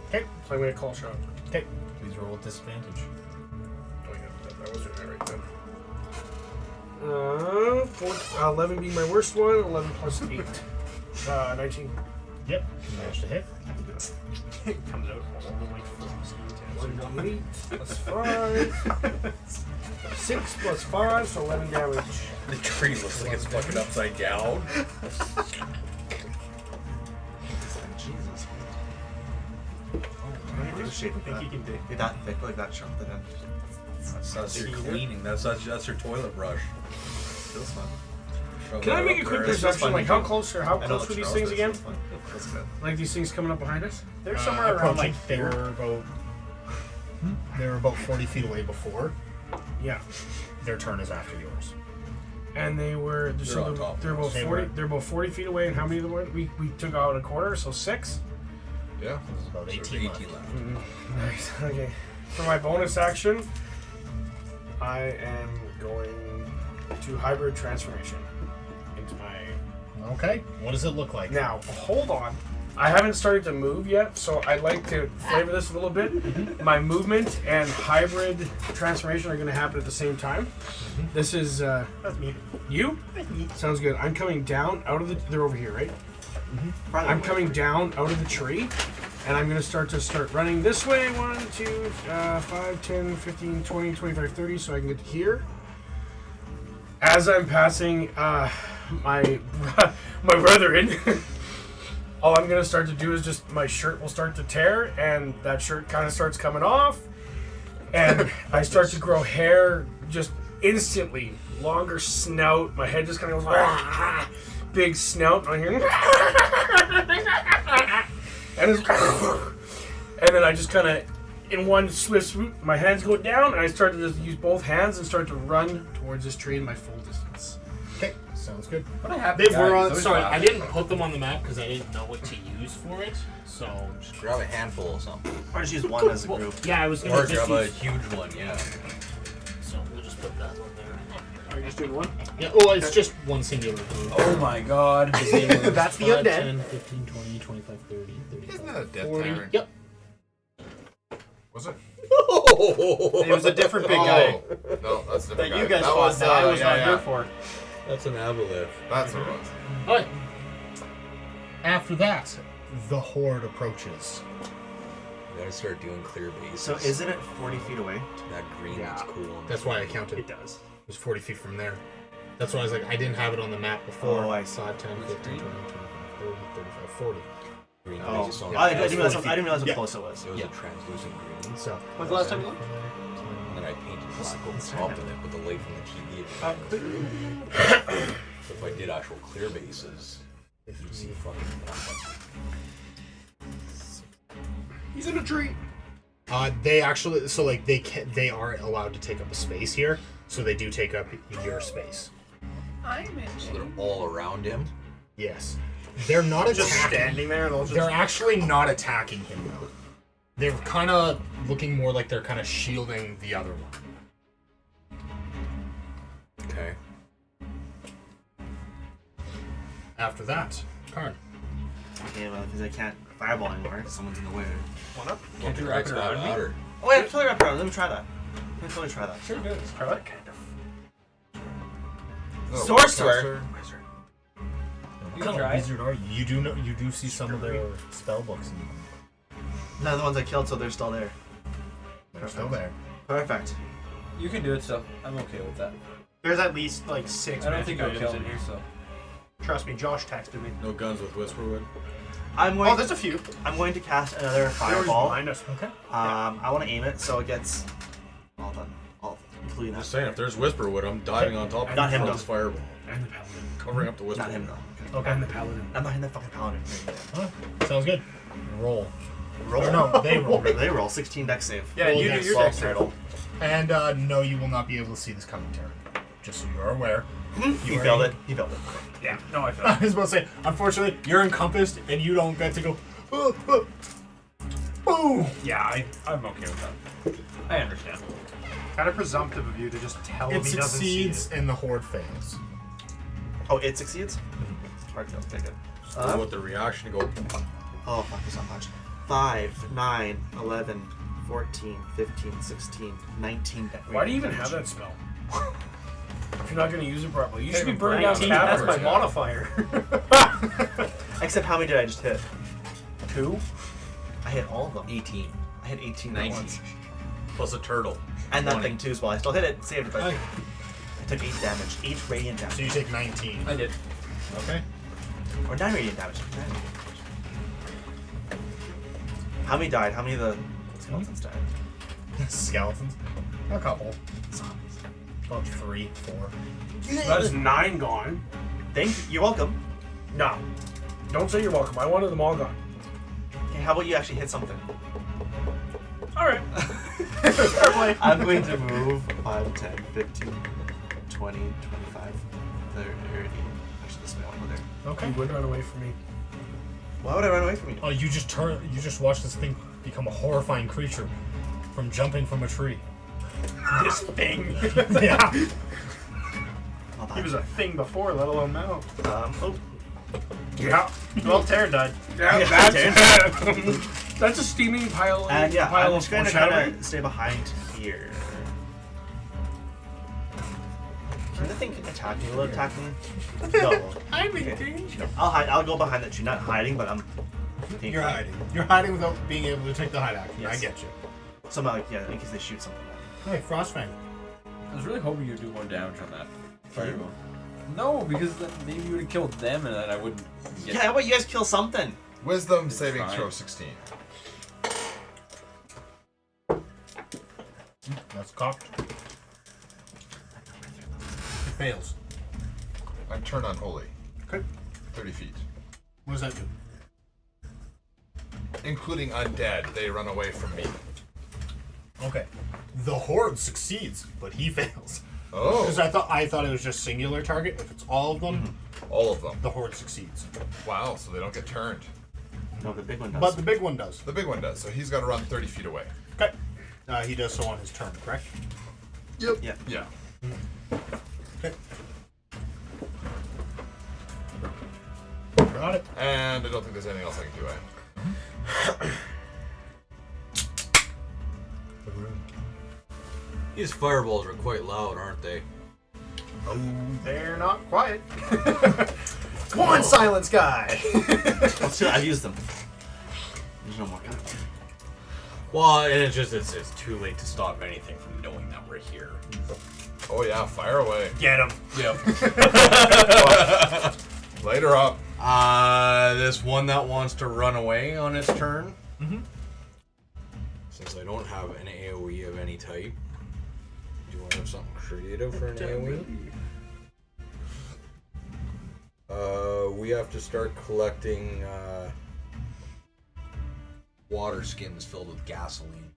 Okay. So I'm gonna call shot. Okay. Please roll with disadvantage. Oh yeah, that wasn't it right then. 11 being my worst one. 11 plus 8. 19. Yep. You managed to hit. It comes out all the like frozen. 1d8 plus 5. 6 plus 5, so 11 damage. The tree looks like it's fucking upside down. Jesus. I The shape of think that. you can do. Be that thick like that sharp at the end. That's your cleaning. That's your toilet brush. Feels fun. Shove Can I that make a up quick there. It's just perception? fun Like to how do. close I know were what these Charles things does, again? it's fun. Feels good. Like these things coming up behind us? They're somewhere around like they were about 40 feet away before. Yeah. Their turn is after yours. And they were on top. they're about They 40 were. they're about 40 feet away, and how many of them were we took out a quarter, so 6? Yeah. There's about So 18 left. Mm-hmm. Nice. Okay. For my bonus action, I am going to hybrid transformation into my. Okay. What does it look like? Now, hold on. I haven't started to move yet, so I'd like to flavor this a little bit. My movement and hybrid transformation are going to happen at the same time. This is that's me. you. Sounds good. I'm coming down out of the. They're over here, right? I'm coming down out of the tree, and I'm going to start running this way. 1, 2, 5, 10, 15, 20, 25, 30, so I can get to here. As I'm passing my brethren, all I'm going to start to do is just my shirt will start to tear, and that shirt kind of starts coming off, and I start to grow hair just instantly. Longer snout. My head just kind of goes, big snout on here. And then I just kind of, in one swift swoop, my hands go down, and I start to just use both hands and start to run towards this tree in my full distance. Okay. Sounds good. What a happy They guy. were He's on. always Sorry, I laughing. didn't put them on the map because I didn't know what to use for it. So Just grab a handful of something. Or just use one as a group. yeah, I was gonna Or just grab a use, huge one, yeah. So we'll just put that one there. Are you just doing one? Yeah. Oh, it's just one singular group. Oh my god. That's the undead. 10, 15, 20, 25, 30, 35, Isn't that a death 40. tyrant? Yep. Was it? It was a different big guy Oh, no, that's a that different guy. you guys that fought was, that I was yeah, not yeah. here for. That's an aboleth. That's what it was. Alright. After that, the horde approaches. We gotta start doing clear bases. So isn't it 40 feet away? that green Yeah. is cool. That's why I counted. It does. It was 40 feet from there. That's why I was like, I didn't have it on the map before. Oh, I see. 5, 10, 15, 20, 25, 30, 35, 40. Green Oh, base on I it. didn't realize 40 how feet. close it was. It was Yeah. a translucent green. So. When's the last time you looked? And then I painted black on top of it with the light from the TV. It Uh, shone through. So if I did actual clear bases, if you see fucking He's in a tree. They actually, so like they are allowed to take up a space here, so they do take up your space. so they're all around him. Yes, they're not Just attacking. standing there, and they'll just. They're actually not attacking him though. They're kind of looking more like they're kind of shielding the other one. Okay. After that, Karn. Okay, well, because I can't fireball anymore. Someone's in the way. One up. Can't you wrap it around me? Oh, yeah, totally wrap around. Let me try that. Let me totally try that. Sure does. Try that kind of. Oh, Sorcerer. You can try it. Wizard are you? You do know. You do see some of their spell books. None of the ones I killed, so they're still there. They're still there. Perfect. You can do it still. I'm okay with that. There's at least like 6 I don't magic think I'll items kill in him. here. So. Trust me, Josh texted me. No guns with Whisperwood. I'm going. Oh, there's a few. I'm going to cast another They're always fireball. behind us. Okay. I want to aim it so it gets all done, including I'm just that. saying, if there's Whisperwood, I'm diving on top of Not him, with though. this fireball. And the paladin. Covering up the Whisperwood. Not him though. Okay. And the paladin. I'm not in the fucking paladin. Sounds good. Roll. Roll. Or no, they roll. They roll 16 dex save. Yeah, Roll you do dex your Well, dex save. turtle. And no, you will not be able to see this coming, Terry. Just so you are aware. He failed it. He failed it. Yeah, no, I feel I was about to say, unfortunately, you're encompassed and you don't get to go. Boom! Yeah, I'm okay with that. I understand. kind of presumptive of you to just tell him It he doesn't see succeeds it. and the horde fails. Oh, it succeeds? Hard to take it. So with the reaction, go. Oh, fuck, there's not much. 5, 9, 11, 14, 15, 16, 19. Why do you even have that spell? If you're not going to use it properly, you should be Right, burning down that's my caverns. modifier. Except how many did I just hit? 2. hit all of them. 18. I hit 18 at 19. once. Plus a turtle. And that 20. thing too as well. I still hit it. Saved it, but Aye. I took 8 damage. 8 radiant So damage. you take 19. I did. Okay. Or 9 radiant damage. 9 radiant damage. How many died? How many of the skeletons died? Skeletons. A couple. About 3, 4. That's 9 gone. Thank you. You're welcome. No. Don't say you're welcome. I wanted them all gone. Okay, how about you actually hit something? Alright. I'm going to move 5, 10, 15, 20, 25, 30. Actually, this way, I'll go there. Okay. You would run away from me. Why would I run away from you? Oh, you just watch this thing become a horrifying creature from jumping from a tree. This thing. Yeah. Not He bad. was a thing before, let alone now. Oh, Yeah. Well, Terran died. Yeah, that's a steaming pile. and yeah, pile I'm of just going to foreshadowing. kind of stay behind here. Can the thing attack me without attacking? No. I'm in danger. I'll hide. I'll go behind that tree. Not hiding, but I'm. You're hiding. You're hiding without being able to take the hide action. Yes. I get you. So I'm like, yeah, in case they shoot something at me. Hey, Frostfang. I was really hoping you'd do more damage on that fireball. No, because then maybe you would have killed them and then I wouldn't get... Yeah, how about you guys kill something? Wisdom saving Fine. throw 16. That's cocked. It fails. I turn unholy. Okay. 30 feet. What does that do? Including undead, they run away from me. Okay. The horde succeeds, but he fails. Oh, Because I thought it was just singular target. If it's all of them, all of them. the horde succeeds. Wow, so they don't get turned. No, the big one does. But the big one does. The big one does, so he's got to run 30 feet away. Okay. He does so on his turn, correct? Yep. Yeah. Yeah. Okay. Got it. And I don't think there's anything else I can do, These fireballs are quite loud, aren't they? They're not quiet. Come on, silence guy. Let's see, I've used them. There's no more kind of. Well, and it's too late to stop anything from knowing that we're here. Oh yeah, fire away. Get him. Yep. Light her up. This one that wants to run away on its turn. Mhm. Since I don't have an AoE of any type, do you want to have something creative for an AoE? We have to start collecting water skins filled with gasoline.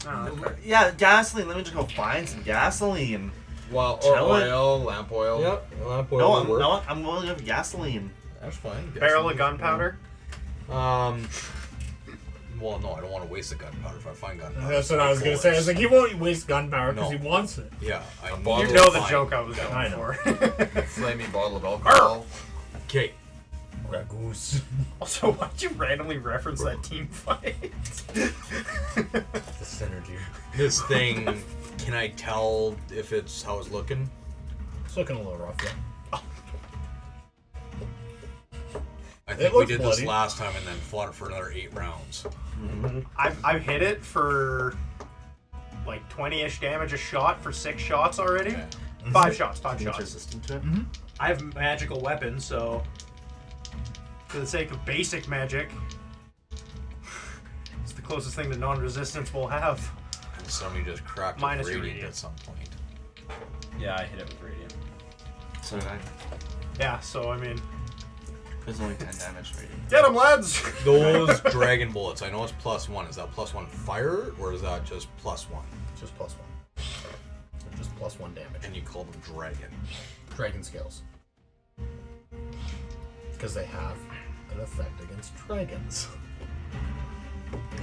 Oh, okay. Yeah, gasoline. Let me just go find some gasoline. Well, or Chill it. oil, lamp oil. Yep, lamp oil No, will I'm work. no, I'm willing to have gasoline. That's fine. Barrel of Gasoline. gunpowder. Well, no, I don't want to waste the gunpowder. If I find gunpowder, That's what I was gonna say. I was like, he won't waste gunpowder because No. he wants it. yeah, I bottle You need know to the find joke I was I going know. for. Flaming bottle of alcohol. Okay, Ragoose. Also, why'd you randomly reference that team fight? The synergy. this thing. Can I tell if it's how it's looking? It's looking a little rough, yeah. I think It we looks did bloody. this last time and then fought it for another 8 rounds. I've hit it for like 20-ish damage a shot for 6 shots already. Okay. 5 shots, 5 Damage shots. resistant to it. I have magical weapons, so for the sake of basic magic, it's the closest thing to non-resistance we'll have. And somebody just cracked Minus a your radiant radiant. at some point. Yeah, I hit it with radiant. So did I. Yeah, so I mean, There's only 10 damage rating. get him, lads! Those dragon bullets, I know it's +1. Is that +1 fire or is that just +1? Just +1. So just +1 damage. And you call them dragon. Dragon scales. Because they have an effect against dragons.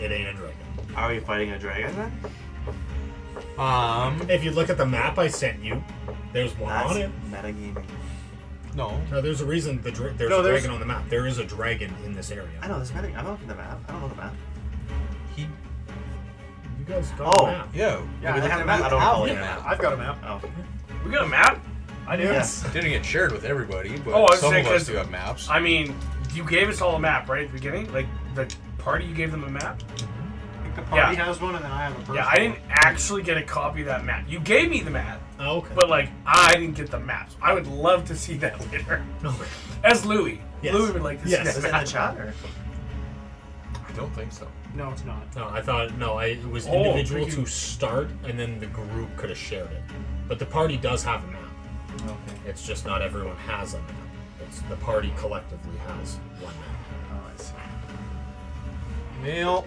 It ain't a dragon. Are we fighting a dragon then? If you look at the map I sent you, there's one That's on it. metagaming. No. No, there's a reason there's a there's- dragon on the map. There is a dragon in this area. I know, there's metagaming. I'm not looking at the map. I don't know the map. He. You guys got Oh. a map. Yeah. Yeah, we I have have a map. I don't have know a the map. map. I've got a map. Oh. We got a map? I do. Yes. Didn't get shared with everybody, but Oh, I was some saying of us 'cause do have maps. I mean, you gave us all a map, right, at the beginning? Like, party, you gave them a map? I think the party has one, and then I have a personal. Yeah, I didn't actually get a copy of that map. You gave me the map, Oh, okay. but like I didn't get the maps. I would love to see that later. No. As Louis. Yes. Louis would like to Yes. see Is that it in the map. chat or? I don't think so. No, it's not. No, I thought it was Oh, individual freaking- to start, and then the group could have shared it. But the party does have a map. Okay. It's just not everyone has a map. It's the party collectively has one map. Oh, I see. Neil,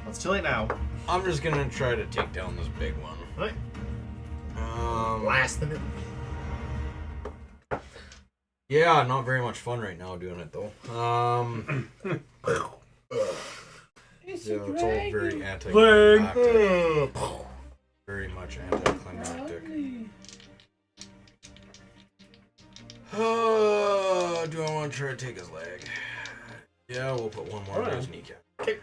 It's too late now. I'm just gonna try to take down this big one. Right. Um, Last in it. Yeah, not very much fun right now doing it though. Yeah, it's all very anticlimactic. Very much anticlimactic. Do I want to try to take his leg? Yeah, we'll put one more on his kneecap. Okay.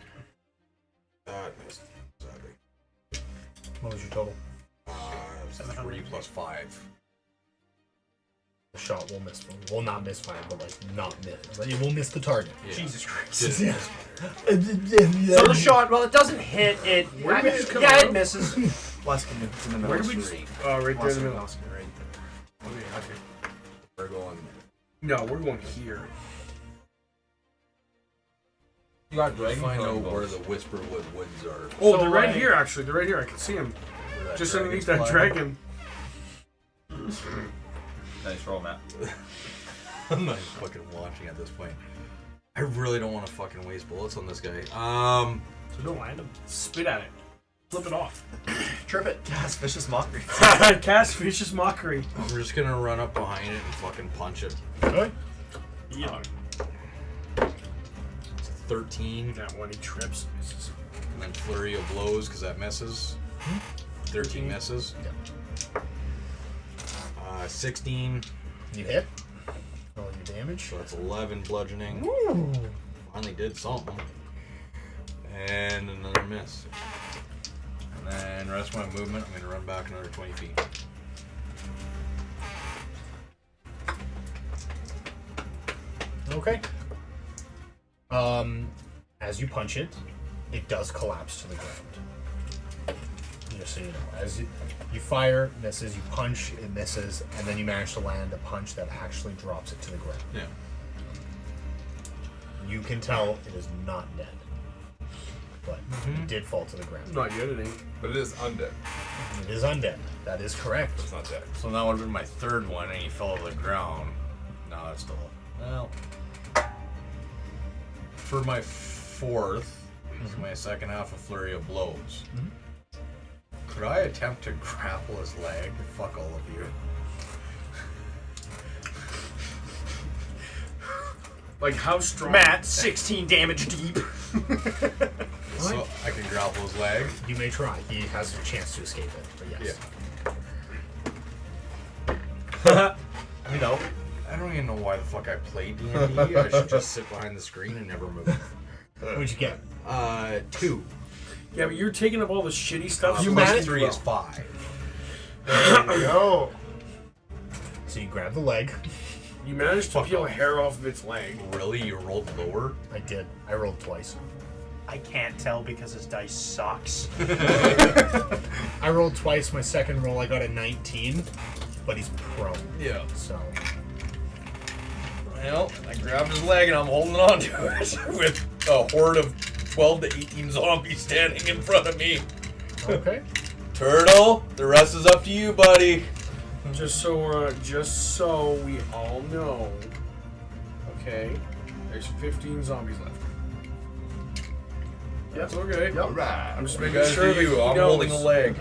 That missed. Sadly. What was your total? 3 plus 5. The shot will miss. Will not miss fire, but like not miss. But it will miss the target. Yeah. Jesus Christ. Didn't miss So the shot, well, it doesn't hit. It Where did we just come yeah, from? it misses. Luskin, it's in the middle. Where did we just? Oh, right there in the middle. Luskin, right there. Okay. We're going. No, we're going here. You got find out where the Whisperwood Woods are. Oh, So, they're right like- here, actually. They're right here. I can see them. Where that Just dragon's underneath that flying. dragon. Nice roll, Matt. I'm not even fucking watching at this point. I really don't want to fucking waste bullets on this guy. So don't land them. Spit at it. Flip it off. Trip it. Yes, vicious mockery. Cast vicious mockery. I'm just gonna run up behind it and fucking punch it. Okay. Yeah. It's 13, That one he trips. Misses. and then flurry of blows because that misses. 13 misses. 16, You hit. Roll your damage. so that's 11 bludgeoning. Finally did something. And another miss. And then the rest of my movement, I'm gonna run back another 20 feet. Okay. As you punch it, it does collapse to the ground. Just so you know, as you fire, misses, you punch, it misses, and then you manage to land a punch that actually drops it to the ground. Yeah. You can tell it is not dead, but it did fall to the ground. Not yet, it ain't. But it is undead. It is undead. That is correct. It's not dead. So that would have been my third one, and he fell to the ground. No, that's still. Well. For my fourth, my second half of Flurry of Blows. Could I attempt to grapple his leg? Fuck all of you. Like, how strong? Matt, 16 damage deep. So I can grapple his leg. You may try. He has a chance to escape it, but yes. You know. I don't even know why the fuck I played D&D. I should just sit behind the screen and never move. What'd you get? 2. Yeah, but you're taking up all the shitty stuff. You Plus managed- 3 is 5. Go. So you grab the leg. You managed to Fuck peel off. hair off of its leg. Really? You rolled lower? I did. I rolled twice. I can't tell because his dice sucks. I rolled twice. My second roll, I got a 19, but he's prone. Yeah. So Well, I grabbed his leg and I'm holding on to it with a horde of 12 to 18 zombies standing in front of me. okay. Turtle, the rest is up to you, buddy. Just so we all know. Okay, there's 15 zombies left. That's okay. Alright. I'm just You making guys sure do that you. he I'm knows holding the leg.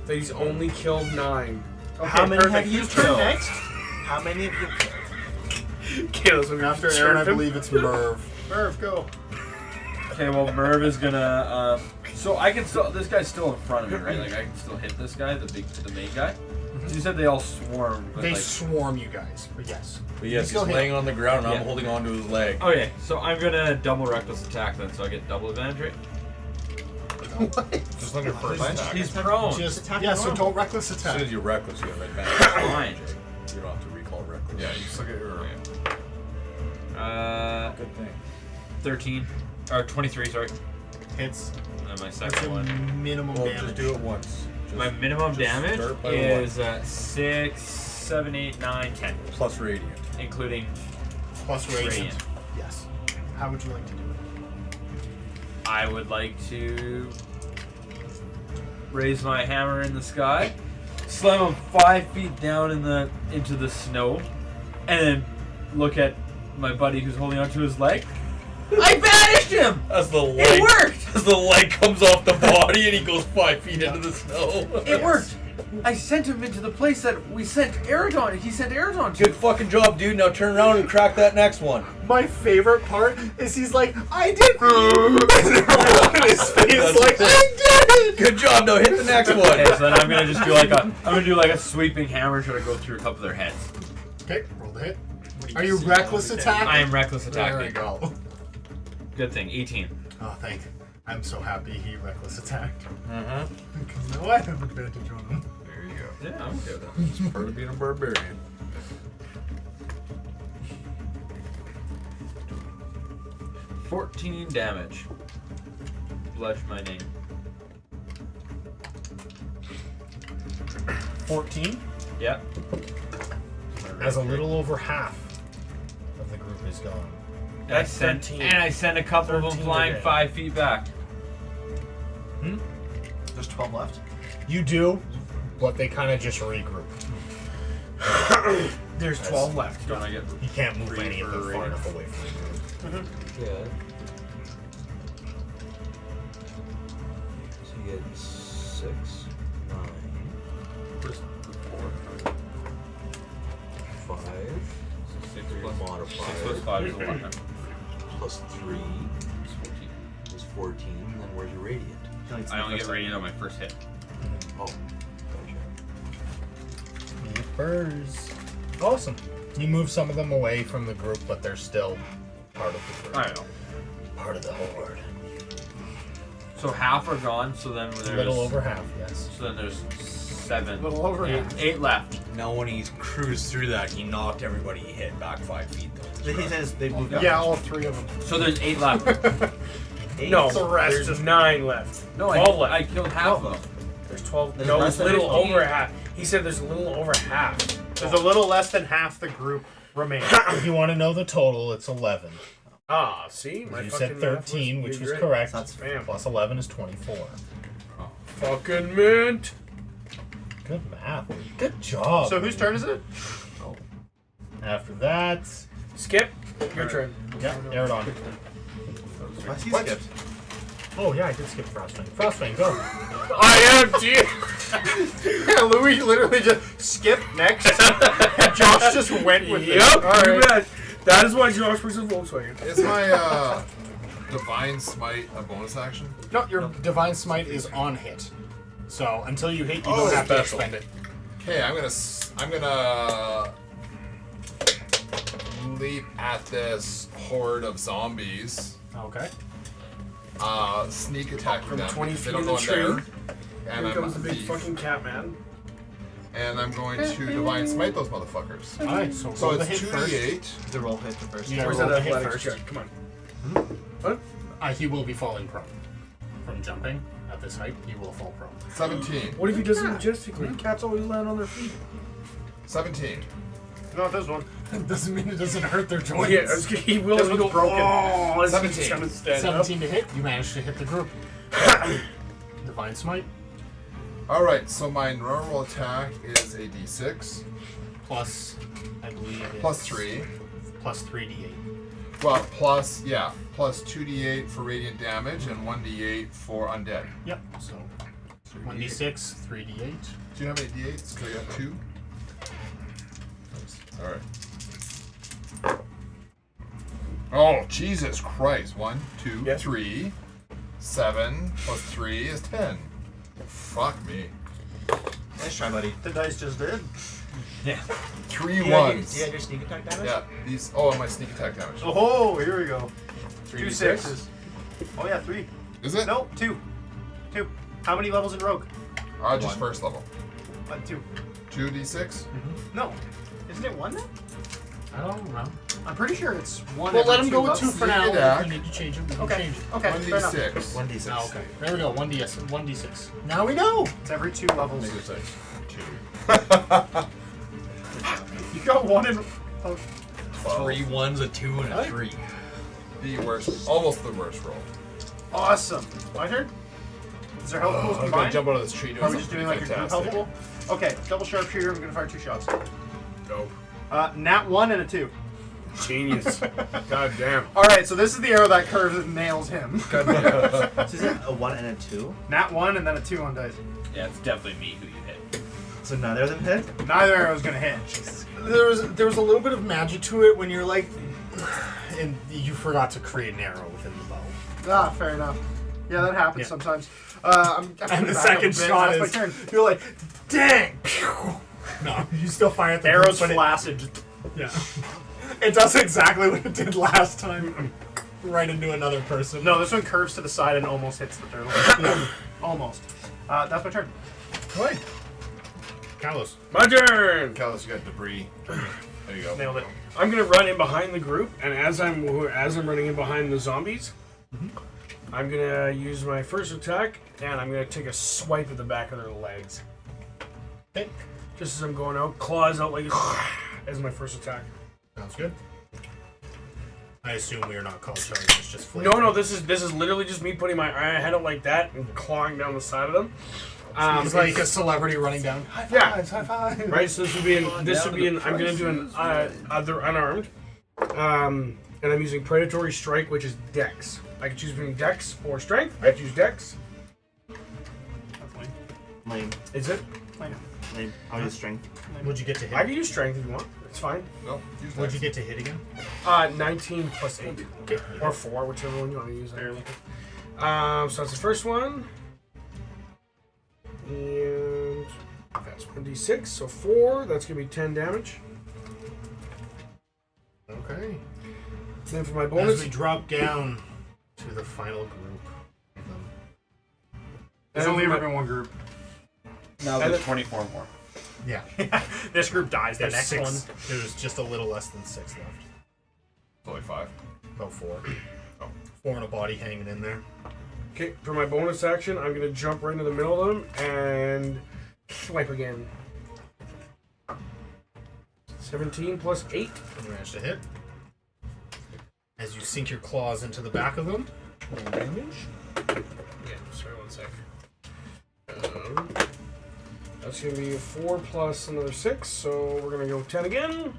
that he's only killed 9. Okay, How many perfect. have you Whose turn killed? next? How many have you killed? Kills him After Aaron, I believe it's Merv. Merv, go. Okay, well, Merv is gonna. So I can still. This guy's still in front of me, right? Like I can still hit this guy, the main guy. So you said they all swarmed. But They like, swarm you guys, but yes. But yes, Still he's hit. laying on the ground and I'm Yeah. holding on to his leg. okay, so I'm gonna double reckless attack then, so I get double advantage, right? Just on your first attack. He's prone. Just attack yeah. So normal. don't reckless As soon attack. as you're reckless, you have advantage. Fine. You don't have to recall reckless. Yeah, you just look at your. Uh, Good thing. 13. Or 23, sorry. Hits. And then my That's second your one. minimum Well, damage. just do it once. My minimum damage start by is 6, 7, 8, 9, 10. Plus radiant. Including Plus radiant. radiant. Yes. How would you like to do it? I would like to raise my hammer in the sky, slam him 5 feet down into the snow, and then look at my buddy who's holding onto his leg. I banished him! As the leg, It worked! As the leg comes off the body and he goes 5 feet into the snow. It worked! I sent him into the place that we sent Aragon. He sent Aragon to. Good fucking job, dude. Now turn around and crack that next one. My favorite part is he's like, I did. And everyone in his face like, I did it. Good job. Now hit the next one. Okay, so then I'm gonna just do like a sweeping hammer, try to go through a couple of their heads. Okay, roll the hit. Are you reckless attack? I am reckless There we attacking. go. Good thing, 18. Oh, thank you. I'm so happy he reckless attacked. Mm-hmm. Because now I have advantage on him. There you go. Yeah, I'm okay with that. It's part of being a barbarian. 14 damage. Bludge my name. 14. Yep. As a little over half of the group is gone. And I sent 13. and I sent a couple of them 13 flying today. 5 feet back. There's 12 left. You do, but they kind of just regroup. There's 12 left. Don't I get? You can't move Free any of them for far radiant. enough away from you. Yeah. So you get 6, 9, 4, 5, 6 3 plus modifier, 6 plus 5 is 11. plus 3 It's 14. is 14. Then where's your radiant? I only get radiant on my first hit. Oh, gotcha. Burrs. Awesome. You move some of them away from the group, but they're still part of the group. I know. Part of the horde. So half are gone. So then A there's little over half, yes. So then there's 7. A little over half. 8 left. Now when he cruised through that, he knocked everybody he hit back 5 feet though. He says they moved up. Yeah, all 3 of them. So there's 8 left. No, The rest there's just- 9 left. No, 12 left. I killed half of them. There's 12. There's No, less there's a than little 15. over half. He said there's a little over half. There's a little less than half the group remaining. If you want to know the total, it's 11. Ah, see? My You fucking said math 13, which was great. correct. That's Bam. Plus 11 is 24. Fucking mint. Good math. Good job. So whose turn is it? After that, Skip, your turn. yeah, Aerodon. Why is he What? skipped? Oh yeah, I did skip Frostfang. Frostfang, go. I am G. Yeah, Louis literally just skipped next. And Josh just went with it. Yep, All you right. bet. That is why Josh was a Volkswagen. Is my divine smite a bonus action? No, your divine smite is on hit. So until you hit, you Oh, don't have to special. expend it. Okay, I'm gonna leap at this horde of zombies. Okay. Sneak attack From them. 20 They feet don't in go the in tree. there. And Here I'm comes a the big thief. fucking cat man. And I'm going to divine smite those motherfuckers. Alright, so So roll the it's hit first. 2d8. The roll hit the first. You gotta Where's roll that the hit athletics first. check? Come on. He will be falling prone. From jumping at this height, he will fall prone. 17. What if he does it majestically? Cats always land on their feet. 17. Not this one. Doesn't mean it doesn't hurt their Oh, joints. yeah, I was gonna- he will. This He'll one's go, broken. Oh, this 17. is gonna stand up. 17 to hit, you managed to hit the group. Divine smite Alright, so my normal attack is a d6. plus, I believe, Plus it's 3. Plus 3d8. Well, plus 2d8 for radiant damage and 1d8 for undead. Yep. So 1d6, 3d8. Do you have any d8s? Because I got 2. Alright. Oh, Jesus Christ. 1, 2, Yes. 3. 7 plus 3 is 10. Fuck me. Nice try, buddy. The dice just did. 3 Do you have ones. your sneak attack damage? Yeah, these. Oh, and my sneak attack damage. Oh, here we go. 2 3d6? sixes. Oh yeah, 3. Is it? No, 2. 2. How many levels in Rogue? Just first level. 1, 2. 2d6? No. Isn't it 1 then? I don't know. I'm pretty sure it's one. Well, every let him go with buffs. 2 for now. Attack. If we need to change it, we can Okay. change it. Okay. fair enough. 1d6. 1d6. Oh, okay. There we go. 1d6. Now we know. It's every 2 levels. Maybe it's like 2. You got 1 in. Oh, 3 1s, a 2, and a 3. The worst, almost the worst roll. awesome. My turn. Is there health pools I'm gonna combined? jump out of this tree. Are we just doing like a group health pool? Okay. Double sharpshooter. I'm gonna fire 2 shots. Go. Nat 1 and a 2. Genius. God damn. All right. So this is the arrow that curves and nails him. God damn. So is it a 1 and a 2? Nat 1 and then a 2 on dice. Yeah, it's definitely me who you hit. So neither of them hit? Neither arrow's gonna hit. There was a little bit of magic to it when you're like, and you forgot to create an arrow within the bow. Ah, fair enough. Yeah, that happens Yeah. sometimes. I'm And the back up a second bit. shot That's is my turn. you're like, dang. No, you still fire at the Arrow's group, but flaccid. Just yeah, it does exactly what it did last time, right into another person. no, this one curves to the side and almost hits the third one. Almost. That's my turn. Right. Kalos. My turn. Callus, you got debris. There you go. Nailed it. I'm gonna run in behind the group, and as I'm running in behind the zombies, I'm gonna use my first attack, and I'm gonna take a swipe at the back of their legs. Okay. Just as I'm going out, claws out like as my first attack. Sounds good. I assume we are not called charges, just No, this is literally just me putting my head out like that and clawing down the side of them. He's like a celebrity running down. Yeah. High five. Right, so this would be an. I'm gonna do an other unarmed, and I'm using predatory strike, which is Dex. I can choose between Dex or Strength. I choose Dex. That's lame. Lame. Is it? Lame. Lame. I'll use strength. What'd you get to hit? I can use Strength if you want. It's fine. No, use What'd you that. get to hit again? 19 plus 8, or 4, whichever one you want to use. So that's the first one, and that's 1d6. So 4. That's gonna be 10 damage. Okay. Then for my As bonus, we drop down to the final group of them. There's only ever been one group. Now there's 24 more. Yeah. This group dies. The There's next 6. one. There's just a little less than 6 left. It's only 5. About 4. 4 and a body hanging in there. okay, for my bonus action, I'm gonna jump right into the middle of them and swipe again. 17 plus 8. You managed to hit. As you sink your claws into the back of them. Roll damage. Yeah, sorry, 1 sec. That's gonna be 4 plus another 6, so we're gonna go 10 again.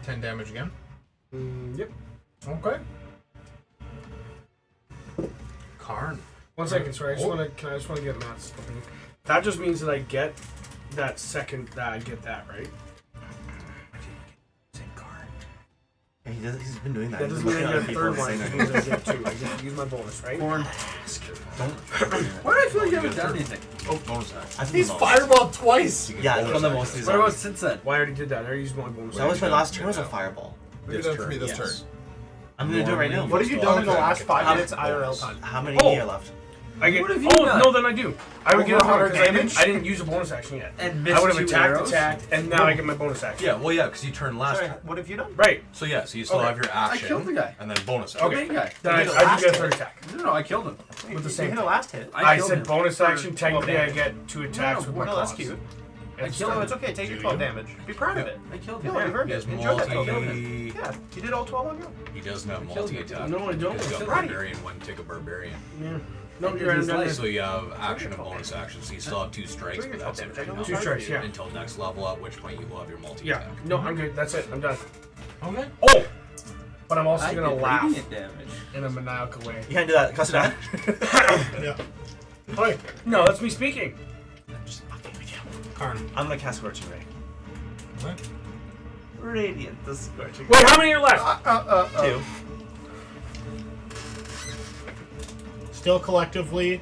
10 damage again. Yep. Okay. Karn. 1 second, sorry. I just want to get Matt's. That just means that I get that second. That I get that right. Yeah, he's been doing that. That He's doesn't been mean I looking get a at third people one. and It saying means I get 2. I get to use my bonus, right? Why do I feel like you haven't done anything? Oh, bonus attack. I think He's the most. fireball twice. Yeah, I've done the most of these. What What about- about since then? Well, I already did that. I already used my bonus. That was my Yeah. last turn. Was a fireball. You're done for me this Yes. turn. I'm gonna do it right now. What have you done in the Okay. last 5 How- minutes IRL time? How many Oh. are left? I get. What have you Oh done? no, then I do. I would get Over 100 100 damage. damage? I didn't use a bonus action yet. And I missed would have 2 attacked, arrows? and now I get my bonus action. Yeah, well, yeah, because you turned last Sorry, time. what have you done? Right. So, yeah, so you still Okay. have your action. killed the guy. And then bonus action. Okay. Main guy. Then I did it do last get a turn. third attack. No, I killed him. With the You same hit the last hit. I killed said him bonus for action. 12 Technically, I damage. get 2 attacks with my No, that's claws. cute. I killed No, him. it's okay. Take your Do 12 you? damage. Be proud of it. I killed Yeah, him. you've earned He it. has Enjoy that 12 multi. damage. Yeah, you did all 12 on go. He doesn't have killed him. multi-attack. No, I don't. He's got Right. barbarian, one take a barbarian. Yeah. No, It you're right. is I'm done. nice. So you have action and bonus action, so you still have 2 strikes, but that's it right now. 2 strikes, yeah. Until next level, at which point you will have your Yeah. multi-attack. No, I'm good. That's it. I'm done. Okay. Oh! But I'm also I gonna did laugh radiant damage. in a maniacal way. You can't do that. Cuss it out. Yeah. Hi. No, that's me speaking. I'm just fucking with you. Karn. I'm gonna cast Scorching Ray. What? Radiant the Scorching Ray. Wait, how many are left? 2. Still collectively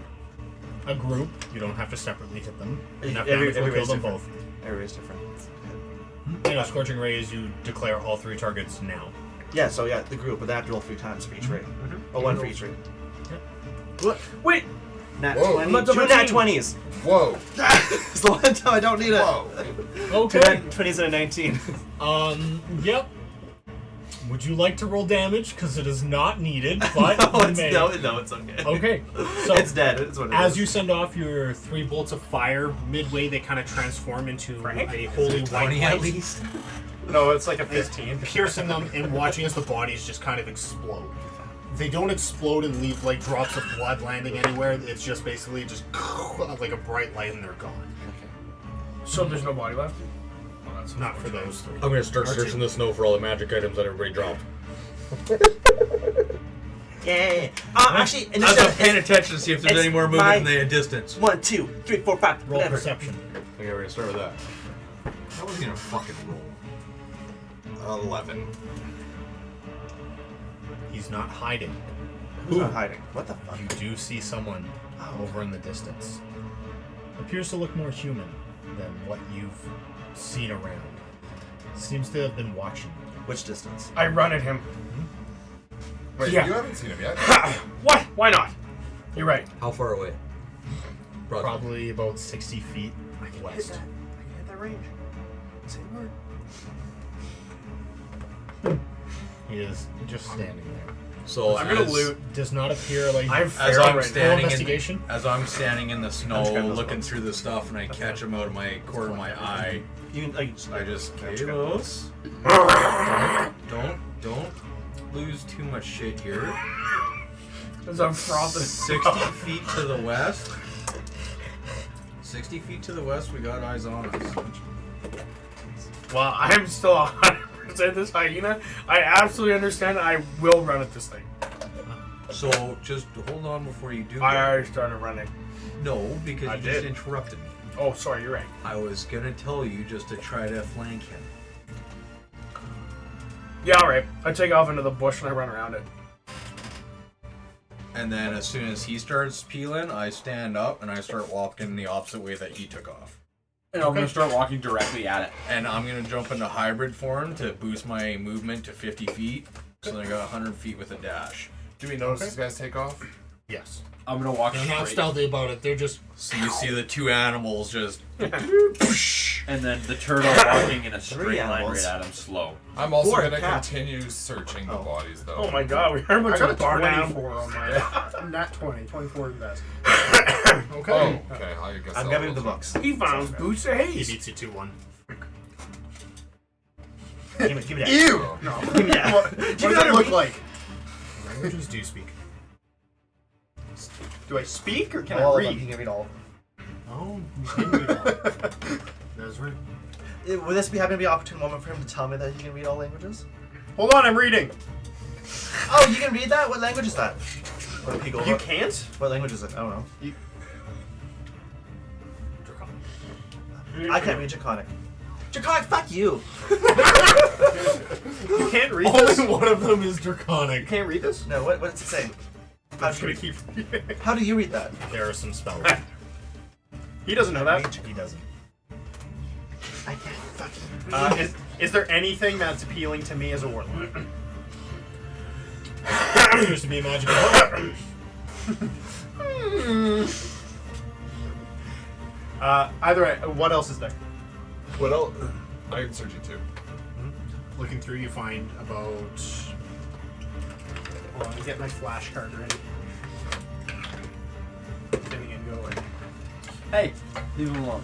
a group. You don't have to separately hit them. Enough Every- damage will kill everybody's them different. both. Everybody's different. You know, Scorching Ray is you declare all 3 targets now. Yeah, so yeah, the group, but they have to roll 3 times for each ray. Or 1 for each ray. Wait, Nat Whoa. 20. I'm not 2 nat 20s. Whoa. It's the one time I don't need it. Whoa. 2 Okay. nat 20s and a 19. Yep. Would you like to roll damage? Because it is not needed, but no, you it's, may. no, it's okay. Okay. So It's dead. It's what it as is. you send off your 3 bolts of fire, midway they kind of transform into Frank? a holy white 20 at light, least. No, it's like a 15. piercing them and watching as the bodies just kind of explode. They don't explode and leave like drops of blood landing anywhere. It's just basically just like a bright light and they're gone. So there's no body left? Not for those 3. I'm gonna start searching the snow for all the magic items that everybody dropped. Yeah. Actually, I was initiative. paying attention to see if there's it's any more my- movement in the distance. 1, 2, 3, 4, 5. Roll Whatever. perception. Okay, we're gonna start with that. That wasn't even a fucking roll. 11. He's not hiding. Who's not hiding? What the fuck? You do see someone over in the distance. Appears to look more human than what you've seen around. Seems to have been watching you. Which distance? I run at him. Wait, Yeah. you haven't seen him yet? What? Why not? You're right. How far away? Probably about 60 feet west. I can hit that range. Say the word. He is just standing there. So I'm gonna as- loot. Does not appear like I'm As feral I'm right now. standing investigation? as I'm standing in the snow, just grabbing those looking ones. through the stuff, and I catch him out of my corner of my eye. You can, like, I just Catch Kalos. Don't lose too much shit here. As I'm frothing. 60 feet to the west. 60 feet to the west, we got eyes on us. Well, I'm still 100% this hyena. I absolutely understand. I will run at this thing. So just hold on before you do. I that. already started running. No, because I you just did. interrupted me. Oh, sorry, you're right. I was gonna tell you just to try to flank him. Yeah, alright. I take off into the bush and I run around it. And then as soon as he starts peeling, I stand up and I start walking the opposite way that he took off. And I'm gonna start walking directly at it. And I'm gonna jump into hybrid form to boost my movement to 50 feet. So then I got 100 feet with a dash. Do we notice these guys take off? yes. I'm gonna walk They're not straight. stealthy about it. They're just So you see the 2 animals just And then the turtle walking in a straight line animals. right at him, slow. I'm also Or a gonna cat. continue searching the Oh. bodies, though. Oh my god, we are a bunch I got a of barn animals. 24 on my. I'm not 20. 24 is the best. Oh, okay. I guess I'm I'll giving the roll books. He found boots of he haze. beats you 2-1. Give me that. Ew! No. Give me that. What does that look like? Languages do you speak? Do I speak or can All I of them. read? You can read all. Oh, you can read all. That's right. Would this happen to be an opportune moment for him to tell me that he can read all languages? Hold on, I'm reading. Oh, you can read that? What language is that? What, peek over? You can't? What language is it? I don't know. Draconic. I can't read Draconic. Draconic, fuck you! You can't read this? Only one of them is You Draconic. can't read this? No, what does it say? How I'm just do, gonna you, keep reading. how do you read that? There are some spells. He doesn't know that. He doesn't. I can't. Fuck you. Is there anything that's appealing to me as a warlock? Appears to be a magical weapon. Either way, what else is there? What else? I'm searching too. Looking through, you find about Hold on, get my flashcard ready. Spinning and going. Hey, leave him alone.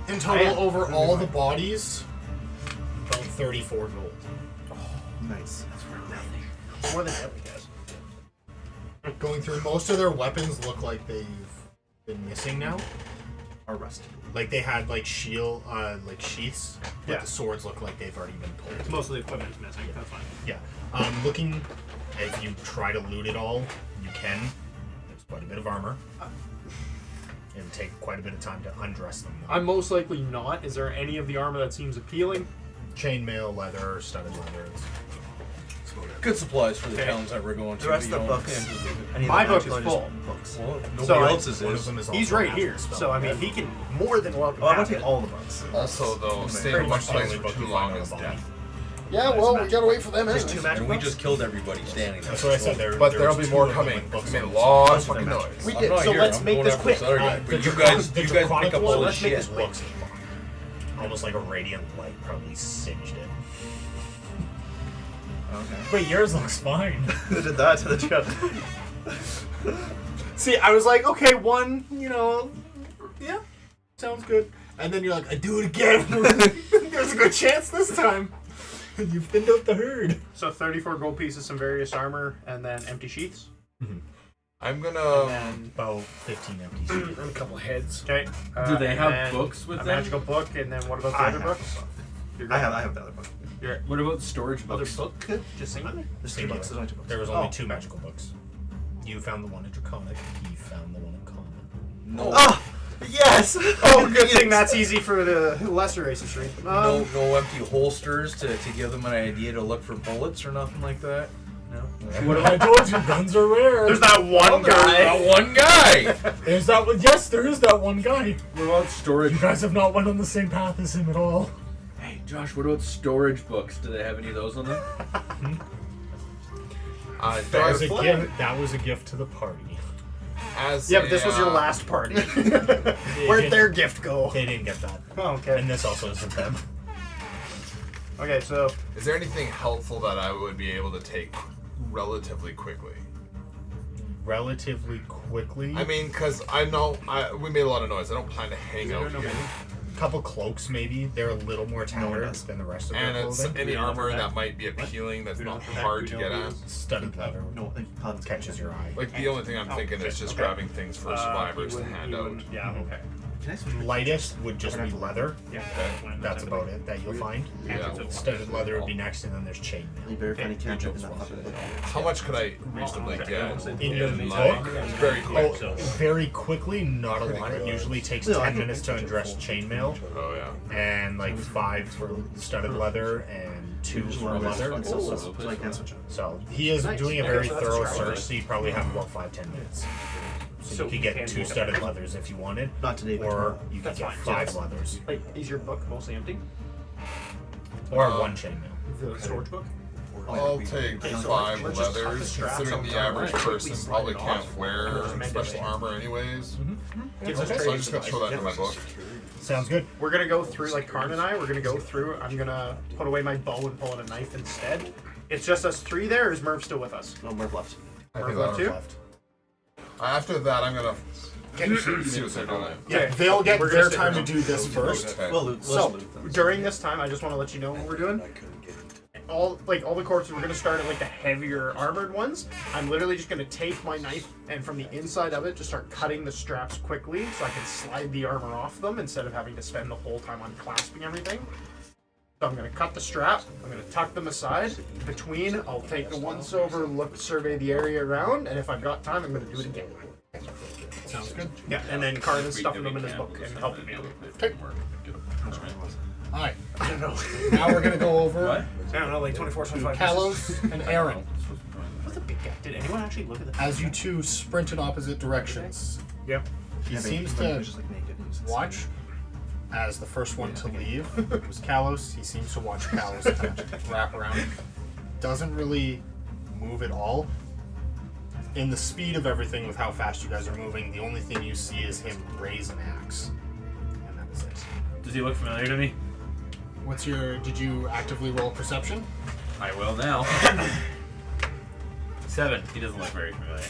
in total over all the bodies. About 34 gold. Nice. More than Ellie has. Going through, most of their weapons look like they've been missing now. Or rusty. Like they had like shield, like sheaths, but Yeah. the swords look like they've already been pulled. Most of the equipment is missing. That's fine. Yeah. Looking, if you try to loot it all, you can. There's quite a bit of armor. It would take quite a bit of time to undress them. Though. I'm most likely not. Is there any of the armor that seems appealing? Chainmail, leather, studded leather. Good supplies for the Okay. towns that we're going to. The rest but of you the don't- books. Any of My the book is non-religious full. Books. Well, nobody So else's One of is. them is He's also right a here, magic spell. so I mean, he can more than welcome. Oh, I want have to take it. all the books. Also, though, staying in Pretty one much the place only for book too you long find on is the body. death. Yeah, well, we gotta wait for them Just anyways. two magic And we books? just killed everybody standing there. That's what I said. But there there'll was be two more of them coming. with books Made a on them. lot of Most of fucking them noise. We I'm did. not So here. let's I'm make going this after quick. this other guy. The But you Draconic- guys the pick up Draconic all one, the let's make shit. this quick. Looks almost like a radiant light probably singed it. Okay. But yours looks fine. Who did that to the job? See, I was like, okay, one, yeah, sounds good. And then you're like, I do it again. There's a good chance this time. You thinned out the herd. So 34 gold pieces, some various armor, and then empty sheaths. I'm And gonna. then About 15 empty seats. and a couple heads. Okay. Do they and have then books with a them? magical book, and then what about the I other have books? I have the other book. What about storage Other books? book? Just singular? There's 2 books. There's only 2 books. There was only Oh. 2 magical books. You found the one in Draconic. He found the one in Common. No, Oh! Yes! Oh, good thing that's easy for the lesser races, stream. no empty holsters to give them an idea to look for bullets or nothing like that. No. What have I told you? Guns are rare. There's that one guy. That one guy. There's that one. Yes, there is that one guy. What about storage? You guys have not went on the same path as him at all. Hey, Josh, what about storage books? Do they have any of those on them? That was a gift. That was a gift to the party. Yeah, but this was your last party. Where'd their gift go? They didn't get that. Oh, okay. And this also isn't them. Okay, so Is there anything helpful that I would be able to take relatively quickly? Relatively quickly. I mean, because I know we made a lot of noise. I don't plan to hang out here. A couple cloaks, maybe. They're a little more tattered does. than the rest of And their it's clothing. any armor that might be appealing that's not hard to get at. Studded leather No, Paladins catches your eye. Like the only thing I'm thinking is just grabbing things for survivors to hand out. Yeah, okay. Can I switch? Lightest would just be leather. Yeah. That's about it that you'll find. Yeah. Studded leather would be next, and then there's chainmail. You very funny cantrip in that fucking book. How much could I reasonably get? In the like, book, very quick. oh, very quickly, not a lot. It usually takes 10 minutes to undress chainmail, Oh yeah. and like 5 for studded leather, and 2 for leather. So I can switch it. So he is doing a very thorough search, so you probably have about 5-10 minutes. So you could get 2 studded leathers if you wanted, Not today, but or tomorrow. you could That's get fine. 5 leathers, Wait, is your book mostly empty? or 1 chainmail. The storage book? I'll take 5 leathers, considering the average person probably can't wear special armor anyways. Gives us So I'm trade just gonna throw that in my book. Sounds good. We're gonna go through, like Karn and I, we're gonna go through. I'm gonna put away my bow and pull out a knife instead. It's just us 3 there, or is Merv still with us? No, Murph left. I Merv think left that'll- too? After that, I'm gonna see what's going on. Okay. They'll get We're gonna their stick time to around. do this first. Okay. Well, So during this time, I just want to let you know what we're doing. All the corpses, we're gonna start at like the heavier armored ones. I'm literally just gonna take my knife and from the inside of it, just start cutting the straps quickly, so I can slide the armor off them instead of having to spend the whole time unclasping everything. So I'm gonna cut the strap. I'm gonna tuck them aside. Between, I'll take the once over, survey the area around, and if I've got time, I'm gonna do it again. Sounds good. Yeah, and then Karn is stuffing them in his book and helping me. Alright, I don't know. now we're gonna go over I don't know, like 24, 25. Kalos and Aaron. What's the big guy? Did anyone actually look at the As you 2 sprint in opposite directions, Yep. he seems to watch as the first one to leave was Kalos. He seems to watch Kalos kind of wrap around. Doesn't really move at all. In the speed of everything with how fast you guys are moving, the only thing you see is him raise an axe. And that is it. Does he look familiar to me? What's your... Did you actively roll perception? I will now. 7. He doesn't look very familiar.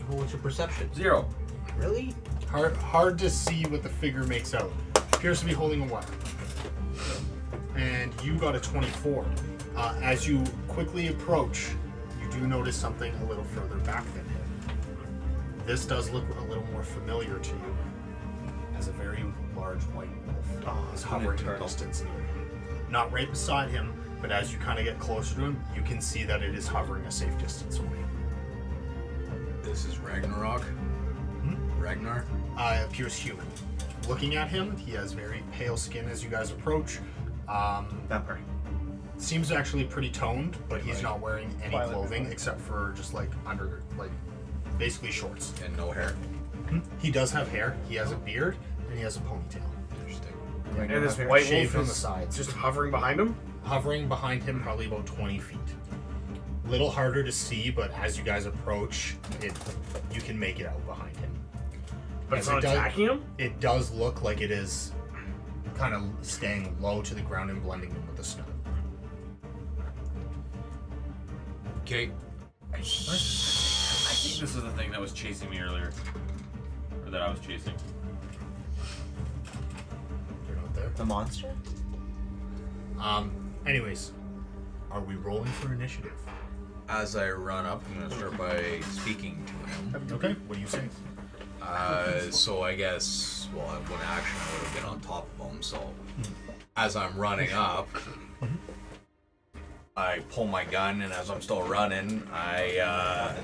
What's your perception? 0. Really? Hard to see what the figure makes out. Appears to be holding a weapon. And you got a 24. As you quickly approach, you do notice something a little further back than him. This does look a little more familiar to you, as a very large white wolf is hovering in the distance near him. Not right beside him, but as you kind of get closer to him, you can see that it is hovering a safe distance away. This is Ragnarok. Ragnar. Appears human. Looking at him, he has very pale skin as you guys approach. Vampire. Seems actually pretty toned, but he's not wearing any Twilight. clothing except for just like basically shorts. And no hair. He does have hair. He has a beard and he has a ponytail. Interesting. And this Very white shaved wolf on the is sides. just hovering behind him? hovering behind him, probably about 20 feet. Little harder to see, but as you guys approach, you can make it out behind him. But it's not attacking him? It does look like it is kind of staying low to the ground and blending in with the snow. Okay. I think this is the thing that was chasing me earlier. Or that I was chasing. You're not there. The monster? Anyways, are we rolling for initiative? As I run up, I'm gonna start by speaking to him. Okay, what do you say? So I guess, well, one action I would have been on top of him, so as I'm running up, I pull my gun, and as I'm still running, I,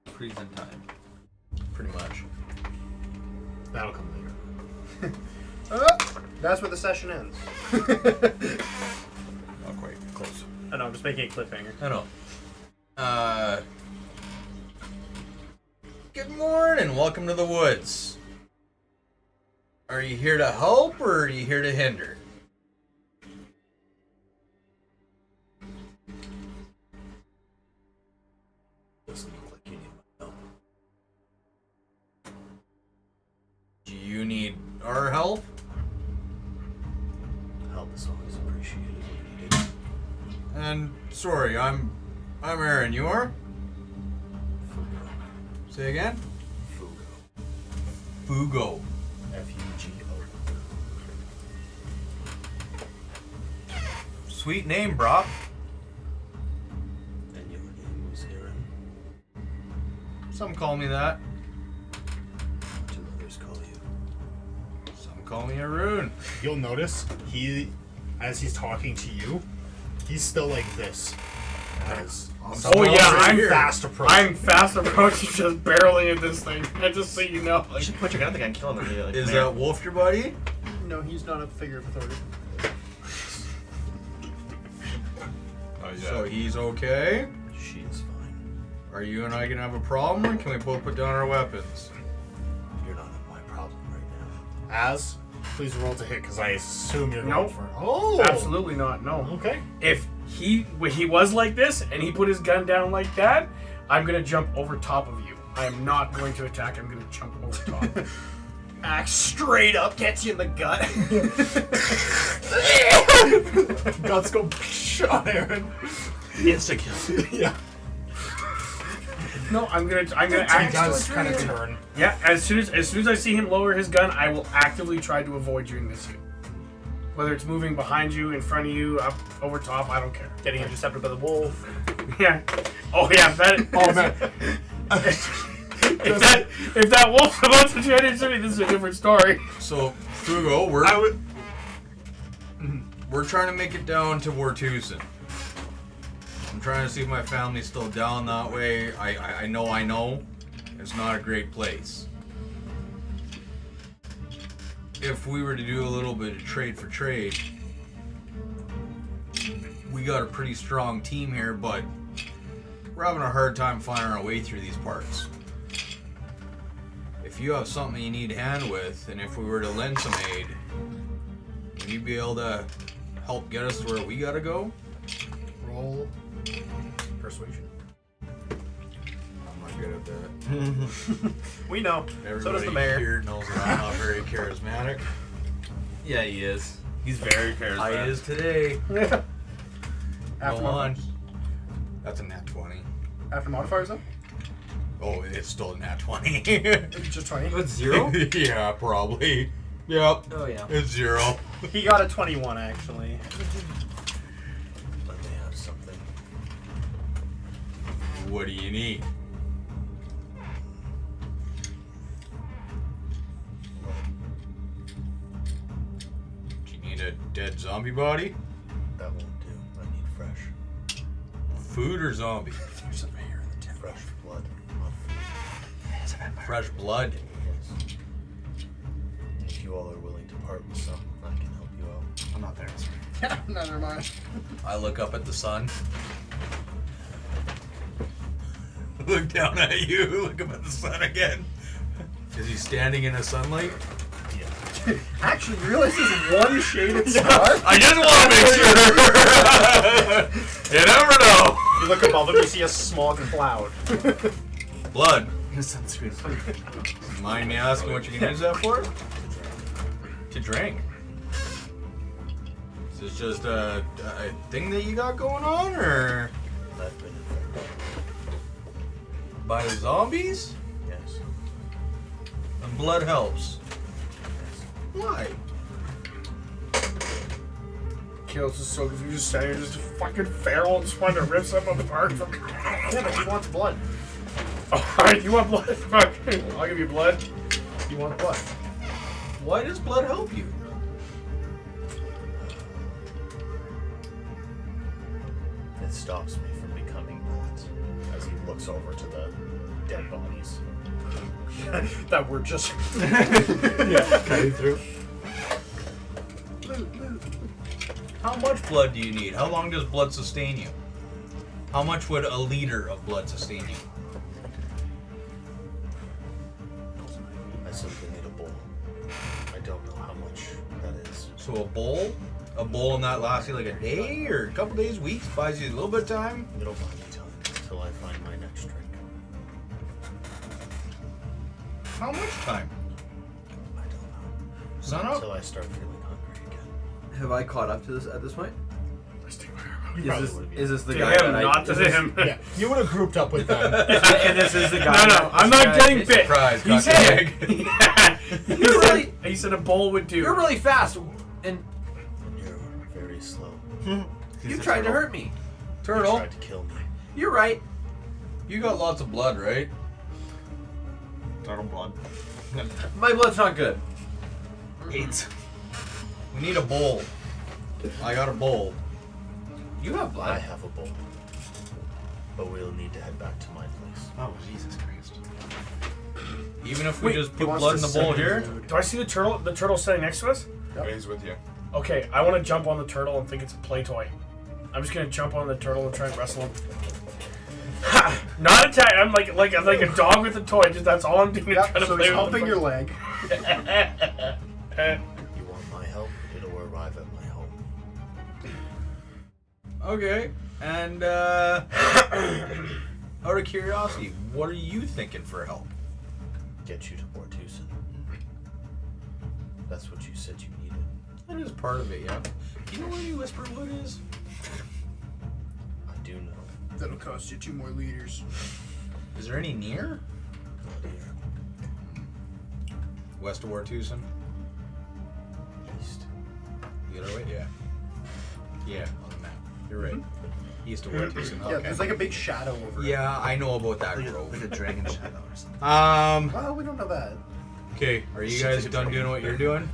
Freeze in time. pretty much. That'll come later. That's where the session ends. Not quite close. I know, I'm just making a cliffhanger. I know. Good morning. Welcome to the woods. Are you here to help or are you here to hinder? Doesn't look like you need my help. Do you need our help? Help is always appreciated when needed. And sorry, I'm Aaron. You are? Fugo. Say again? Fugo. Fugo. F-U-G-O. Sweet name, Brock. And your name was Aaron. Some call me that. What do others call you? Some call me Arun. You'll notice as he's talking to you, he's still like this. Oh yeah, I'm fast approaching. I'm fast approaching, just barreling at this thing. Just so you know. You should put your gun at the guy and kill him immediately. Is that Wolf your buddy? No, he's not a figure of authority. So he's okay? She is fine. Are you and I gonna have a problem, or can we both put down our weapons? You're not my problem right now. Az, please roll to hit, because I assume you're Nope. going for. Oh, Absolutely not. No. Okay. If he was like this and he put his gun down like that, I'm gonna jump over top of you. I am not going to attack. I'm gonna jump over top. Axe straight up gets you in the gut. Guts go on Aaron. Insta kill. Yeah. No, I'm gonna He actually does kind of turn. Yeah, as soon as I see him lower his gun, I will actively try to avoid you and miss you. Whether it's moving behind you, in front of you, up over top, I don't care. Getting intercepted by the wolf. Yeah. Oh yeah. That. Oh man. if that wolf's about to try to hit me, this is a different story. So, Fugo, we're trying to make it down to Wartusen. I'm trying to see if my family's still down that way. I know. It's not a great place. If we were to do a little bit of trade for trade, we got a pretty strong team here, but we're having a hard time finding our way through these parts. If you have something you need a hand with, and if we were to lend some aid, would you be able to help get us to where we gotta go? Roll persuasion. I'm not good at that. We know. Everybody So does the mayor. here knows that I'm not very charismatic. Yeah, he is. He's very charismatic. I is today. After Go on. modifiers. That's a nat 20. After modifiers, though? Oh, it's still a nat 20. Just 20. With 0? Yeah, probably. Yep. Oh yeah. It's 0. He got a 21, actually. Let me have something. What do you need? Do you need a dead zombie body? That won't do. I need fresh. Food or zombie? There's a mayor in the tent. Fresh blood. Not food. Fresh blood. Yes. And if you all are willing to part with some, I can help you out. I'm not there. Yeah, never mind. I look up at the sun. Look down at you. Look up at the sun again. Is he standing in the sunlight? Actually, you realize there's one shaded star? I just want to make sure. You never know. You look above him, you see a small cloud. Blood. Sunscreen. Mind me asking what you can use that for? To drink. Is this just a thing that you got going on, or I've been infected. by the zombies? Yes. And blood helps. Why? Kills is so confused, standing there just fucking feral and just wanting to rip something apart. Yeah, but he wants blood. Alright, you want blood? Fuck. I'll give you blood. You want blood. Why does blood help you? It stops me from becoming that. As he looks over to the dead bodies. That we're just Cutting through. How much blood do you need? How long does blood sustain you? How much would a liter of blood sustain you? I simply need a bowl. I don't know how much that is. So a bowl? A bowl and that lasts you like a day or a couple days, weeks? Buys you a little bit of time? It'll buy me time until I find my next drink. How much time? I don't know. Sun up? Until I start feeling hungry again. Have I caught up to this at this point? You probably Is this the To guy him, that I... not to him. Yeah, you would have grouped up with them. And this is the guy... No, I'm not getting bit. Surprise, He cock said, egg. he said a bowl would do. You're really fast, and You're very slow. you tried to hurt me. You Turtle, tried to kill me. You're right. you got lots of blood, right? Turtle blood. My blood's not good. 8. We need a bowl. I got a bowl. You have I blood. have a bowl. But we'll need to head back to my place. Oh, Jesus Christ. Even if we Wait, just he put wants blood in to the bowl send here? you- Do I see the turtle? The turtle standing next to us? He's with you. Okay, I want to jump on the turtle and think it's a play toy. I'm just gonna jump on the turtle and try and wrestle him. Ha! Not attack. I'm like a dog with a toy. Just that's all I'm doing. Yeah, trying to so play he's with humping the your leg. fucking- You want my help? It'll arrive at my home. Okay. And, out of curiosity, what are you thinking for help? Get you to Bortusen. That's what you said you needed. That is part of it, yeah. Do you know where New Whisperwood is? I do know. That'll cost you 2 more liters. Is there any near? Not here. West of Wartusen? East. The other way? Yeah. Yeah, on the map. You're right. East of Wartusen. Yeah, Okay. there's like a big shadow over it. Yeah, I know about that Like grove. a dragon shadow or something. Well, we don't know that. Okay, are you guys done doing what you're doing?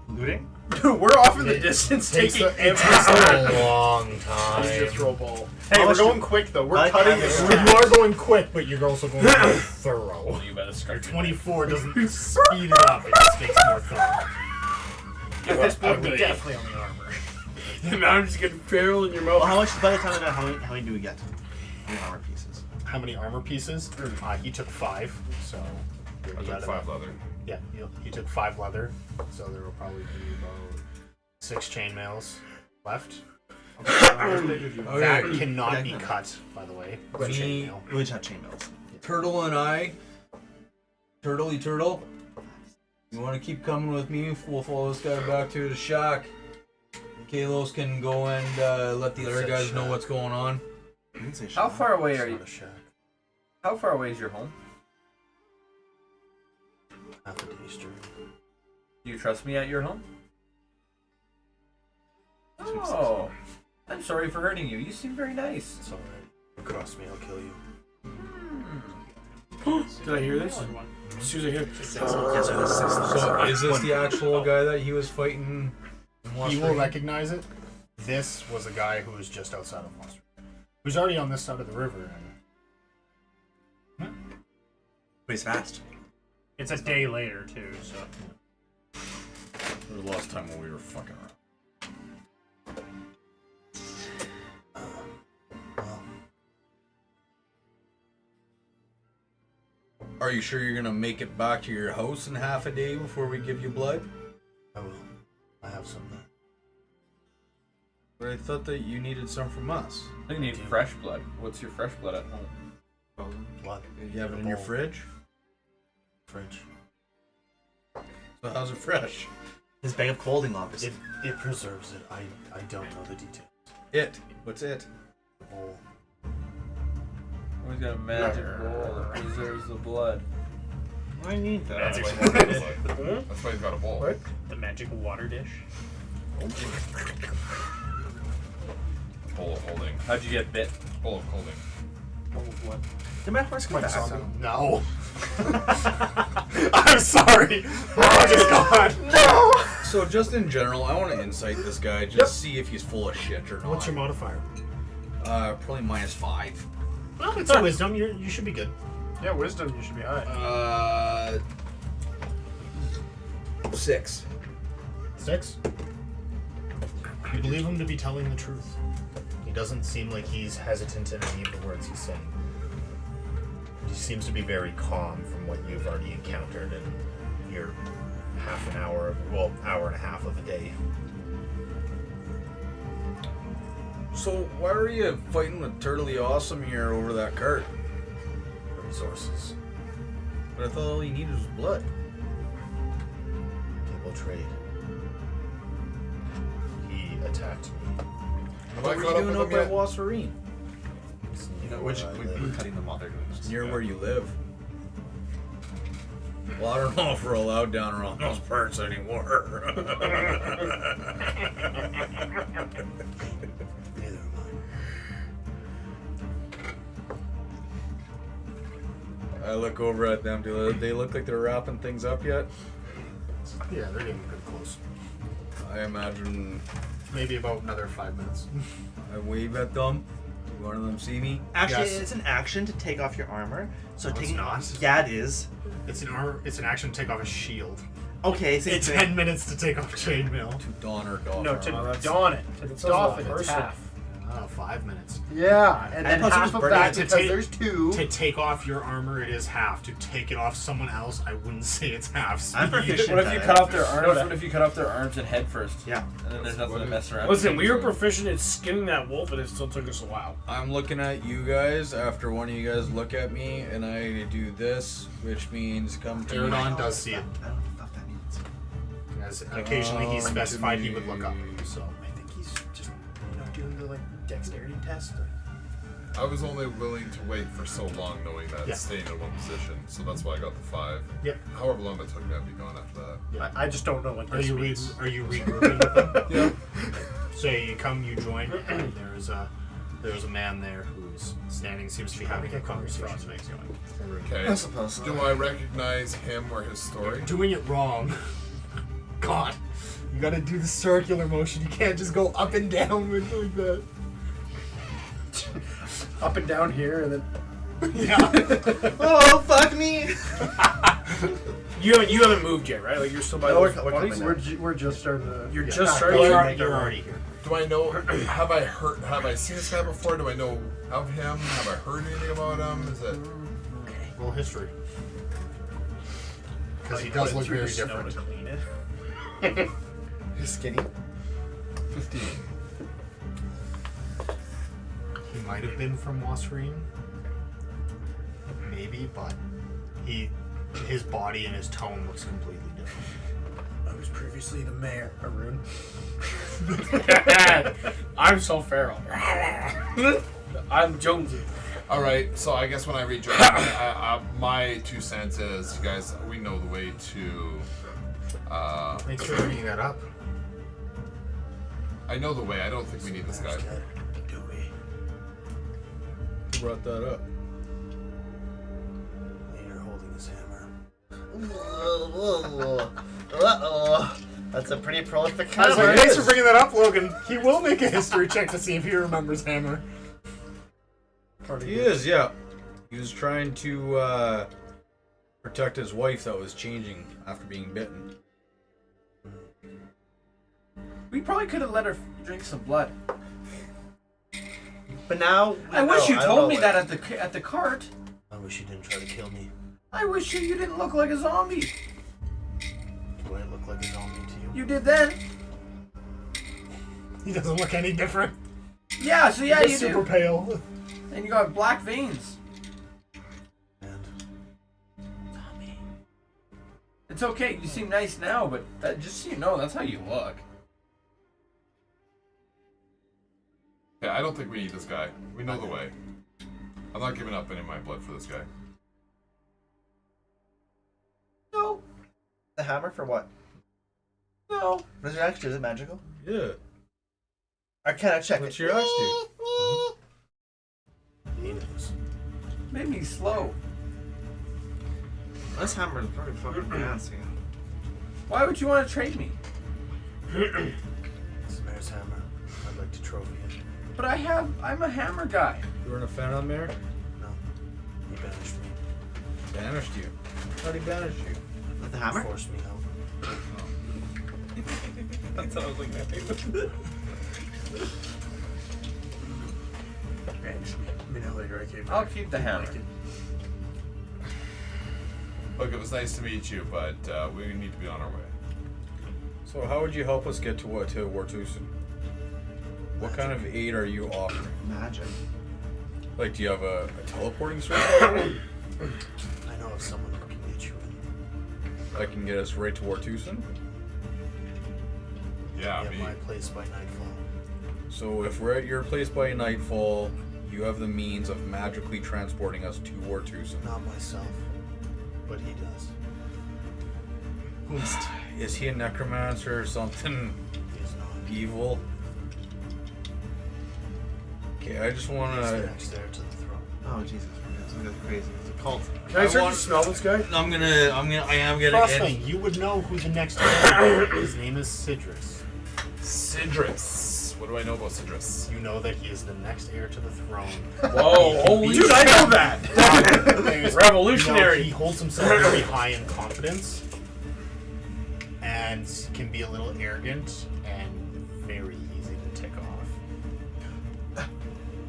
Looting? Dude, we're off in the distance Takes taking a, it every takes step. a long Just time. throw a ball. Hey, How we're much going do- quick though. We're I cutting have it. a- You are going quick, but you're also going thorough. You better start. 24 doesn't speed it up, it just makes more thorough. At this point, we Okay. definitely on the armor. now I'm just getting feral in your mouth. Well, how much, by the time of that, how many do we get? How many armor pieces? How many armor pieces? He took 5, so... I you took got 5 about- leather. Yeah, he took 5 leather, so there will probably be about 6 chainmails left. That cannot be cut, by the way. Me, Chainmail. We just have chainmails. Turtle and I, Turtle, you want to keep coming with me? We'll follow this guy back to the shack. Kalos can go and let the other guys know what's going on. I didn't say How shadow. far away are It's you? not a shack. How far away is your home? Half a day's journey. Do you trust me at your home? Oh, I'm sorry for hurting you. You seem very nice. It's alright. You cross me, I'll kill you. Did I hear this? As soon as I hear So is this the actual guy that he was fighting in He Washington? will recognize it. This was a guy who was just outside of Monster. Who's already on this side of the river. And But he's fast. it's a day later, too, so... It was the last time when we were fucking around. Well, Are you sure you're gonna make it back to your house in half a day before we give you blood? I will. I have some there. But I thought that you needed some from us. I think you need fresh blood. What's your fresh blood at home? Blood. You have it in your fridge? Fridge. So how's it fresh? His bag of clothing, obviously. It preserves it. I don't know the details. It. What's it? The bowl. Oh, he's got a magic bowl that preserves the blood. I need that. Magic That's water why dish. That's why he's got a bowl. What? The magic water dish. Bowl of holding. How'd you get bit? Bowl of holding. What? Did my horse come back? No. I'm sorry. Oh, just gone. No! So just in general, I want to insight this guy, just see if he's full of shit or not. What's your modifier? Probably -5. Well, it's a wisdom. You should be good. Yeah, wisdom. You should be high. 6. 6? You believe him to be telling the truth. He doesn't seem like he's hesitant in any of the words he's saying. He seems to be very calm from what you've already encountered in your hour and a half of a day. So why were you fighting with Turtley Awesome here over that cart? Resources. But I thought all you needed was blood. People trade. He attacked me. Have What I were caught you up doing with up him at yet? Wasserine? We're cutting them while they're doing this. Near where you live. Well, I don't know if we're allowed down around those parts anymore. Neither am I look over at them. Do they look like they're wrapping things up yet? Yeah, they're getting pretty close. I imagine Maybe about another 5 minutes. I wave at them. Do one of them see me? Actually, Yes. it's an action to take off your armor. So No, it's taking not. Yeah, it is. It's an action to take off a shield. Okay, same It's thing. 10 minutes to take off chainmail. To don or doff. No, armor. to that's- dawn it. To says doff a it, it's person. half. 5 minutes. Yeah, and then thought it was half of burning that it. To because take- there's 2. To take off your armor, it is half. To take it off someone else, I wouldn't say it's half speed. I'm proficient. What if you cut off their arms? What if you cut off their arms and head first? Yeah. And then there's nothing to mess around. Listen, we were proficient at skinning that wolf, and it still took us a while. I'm looking at you guys after one of you guys look at me, and I do this, which means come to me. Aerodon does see it. I don't know what the fuck that means. As occasionally he Come specified to he would look up. me. So I think he's just, doing the dexterity test. I was only willing to wait for so long, knowing that Yeah. staying in one position. So that's why I got the 5. Yep. However long it took me, I'd be gone after that. I just don't know what Are this you means. regrouping with them? Yeah. So you come, you join, and there's a man there who's standing, seems to be having a conversation. Okay. I suppose so. Do I recognize him or his story? Doing it wrong. God, you gotta do the circular motion. You can't just go up and down with like that. Up and down here, and then Yeah. Oh, fuck me! You haven't moved yet, right? Like you're still by No, those we're buddies? coming we're just starting to. You're Yeah. just You're starting. already- you're already here. Do I know? Have I seen this guy before? Do I know of him? Have I heard anything about him? Is it? Roll history. Because he does look very different. To clean it. He's skinny. 15. He might have been from Wasserine. Maybe, but his body and his tone looks completely different. I was previously the mayor, Arun. I'm so feral. I'm Jonesy. All right. So I guess when I rejoin, my 2 cents is, you guys, we know the way to. Thanks for bringing that up. I know the way. I don't think we need this guy. Do we? Who brought that up? You're holding his hammer. Uh-oh. That's a pretty prolific I was like, hammer. thanks for bringing that up, Logan. He will make a history check to see if he remembers Hammer. He is, yeah. He was trying to protect his wife that was changing after being bitten. We probably could have let her drink some blood. But now I wish you told me that at the cart. I wish you didn't try to kill me. I wish you didn't look like a zombie. Do I look like a zombie to you? You did then. He doesn't look any different. Yeah, so yeah, you He's super do. pale. And you got black veins. It's okay. You seem nice now, but just so you know, that's how you look. Yeah, I don't think we need this guy. We know the way. I'm not giving up any of my blood for this guy. No. The hammer for what? No. What is your axe do? Is it magical? Yeah. I can't check What's it. your axe do? He knows. Made me slow. This hammer is pretty fucking fancy. Why would you want to trade me? This is Mayor's hammer. I'd like to trophy it. But I'm a hammer guy. You weren't a fan of Mayor? No. He banished me. Banished you. How did he banish you? With the hammer? Forced me out. That's what I was looking at. Banished me. A minute later I came I'll back. keep the hammer. Look, it was nice to meet you, but we need to be on our way. So how would you help us get to Wartusen? What kind of aid are you offering? Magic. Like, do you have a teleporting sword? I know of someone who can get you in. That can get us right to Wartusen? Yeah, At me. my place by nightfall. So if we're at your place by nightfall, you have the means of magically transporting us to Wartusen. Not myself, but he does. Is he a necromancer or something He is not. evil? Okay, I just want He's the to... next heir to the throne. Oh, Jesus. That's crazy. It's a cult. Can I start to smell this guy? I am gonna Frostwing, you would know who the next heir is. His name is Sidrus. Sidrus. What do I know about Sidrus? You know that he is the next heir to the throne. Whoa, holy Dude, I know that. Revolutionary. You know, he holds himself very high in confidence and can be a little arrogant and very easy to tick off.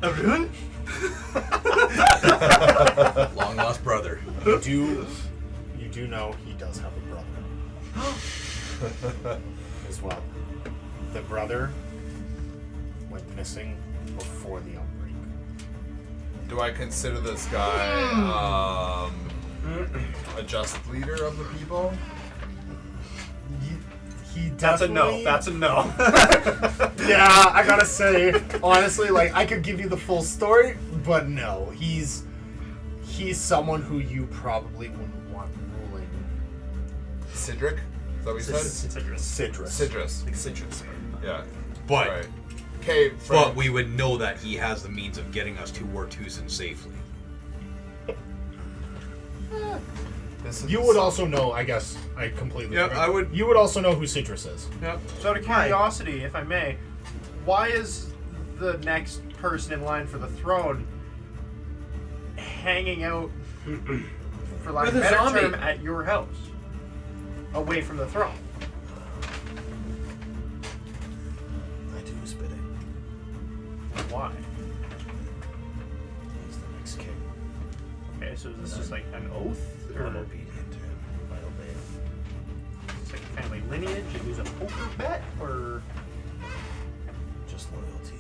Arun? Long lost brother. You do know he does have a brother as well. The brother went missing before the outbreak. Do I consider this guy a just leader of the people? He That's a no. definitely- That's a no. Yeah, I gotta say, honestly, like I could give you the full story, but no, he's someone who you probably wouldn't want ruling. Sidric? Is that what you said? Sidrus. Sidrus. Like citrus. Yeah. But Right. Okay, but we would know that he has the means of getting us to Wartusen safely. You would also know, I guess, I completely. Yeah, forgot. I would- You would also know who Sidrus is. Yep. So out of curiosity, if I may, why is the next person in line for the throne hanging out, for lack of a With a better zombie. term, at your house? Away from the throne. I do his bidding. Why? He's the next king. Okay, so is this just like an oath? Or I'm obedient to him. I obey him. it's like a family lineage? You lose a poker bet? Or Just loyalty.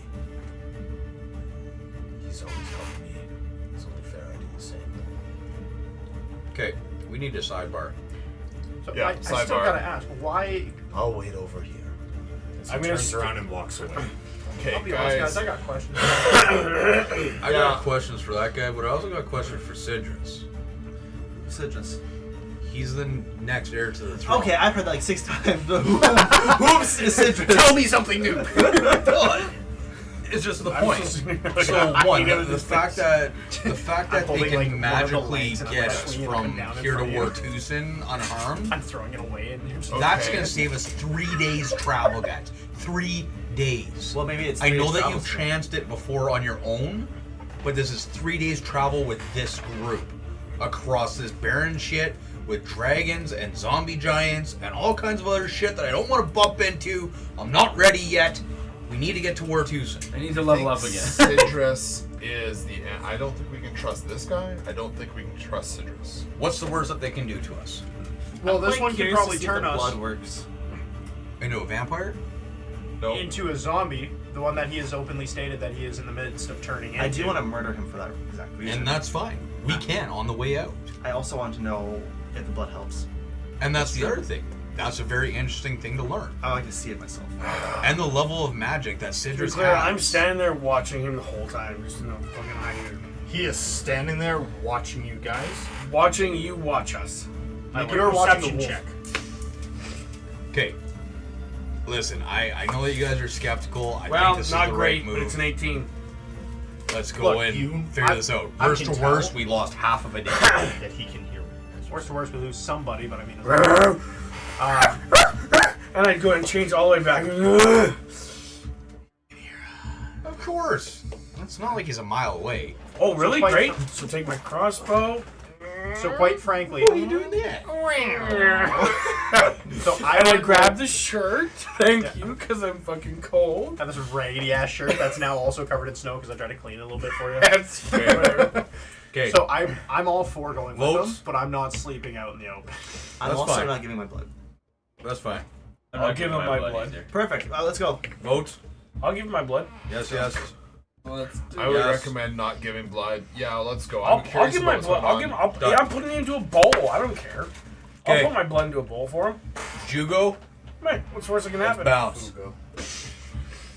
He's always helped me. It's only fair I do the same. Okay, we need a sidebar. so Yeah, I still sidebar. gotta ask, why? I'll wait over here. As he I'm gonna turns st- around and walks away. Okay, I'll be honest, guys. guys, I got questions. I got questions for that guy, but I also got questions for Sidrus. Citrus. He's the next heir to the throne. Okay, I've heard that like 6 times. Whoops, is citrus. Tell me something new. It's just the point. So one, the fact that they holding, can like, one of the magically legs and I'm, get like, us swinging up and from down in here to front of you. Wartusen unharmed, I'm throwing it away and you're just that's Okay. gonna save us 3 days travel, guys. 3 days. Well, maybe it's. I know 3 that travels you've still. chanced it before on your own, but this is 3 days travel with this group across this barren shit with dragons and zombie giants and all kinds of other shit that I don't want to bump into. I'm not ready yet. We need to get to War Tuesday. I need to level up again. Citrus is the. I don't think we can trust this guy. I don't think we can trust Citrus. What's the worst that they can do to us? Well, this one could probably turn us Blood works. Into a vampire? No. into a zombie. The one that he has openly stated that he is in the midst of turning into. I do want to murder him for that exact reason. And that's fine. We can on the way out. I also want to know if the blood helps. And that's the other thing. That's a very interesting thing to learn. I like to see it myself. And the level of magic that To be Citrus clear, has. I'm standing there watching him the whole time, just no fucking hiding. He is standing there watching you guys. Watching you watch us. Make You're a watching perception the check. Okay. Listen, I know that you guys are skeptical. I Well, think this not is the great, right move. but it's an 18. Let's go Look, and figure this out. I Worst can to tell. worst, we lost half of a day. That he can hear. Worst to worst, we lose somebody, but I mean. And I'd go and change all the way back. Of course. It's not like he's a mile away. Oh, really? quite- Great. So take my crossbow. So quite frankly, What are you doing there? so And I would grab the shirt. Thank you, because I'm fucking cold. have this raggedy ass shirt that's now also covered in snow because I tried to clean it a little bit for you. That's fair. Okay. So I'm all for going with Votes? them, but I'm not sleeping out in the open. I'm That's also fine. not giving my blood. That's fine. I'll give him my blood. either. Perfect. Let's go. Vote? I'll give him my blood. Yes, yes. Well, let's do I would Yes. recommend not giving blood. Yeah, let's go. I'll I'm curious give about my what's blood. going on. Done. Yeah, I'm putting it into a bowl. I don't care. I'll Okay. put my blood into a bowl for him. Jugo, Man, what's worse that can let's happen? bounce.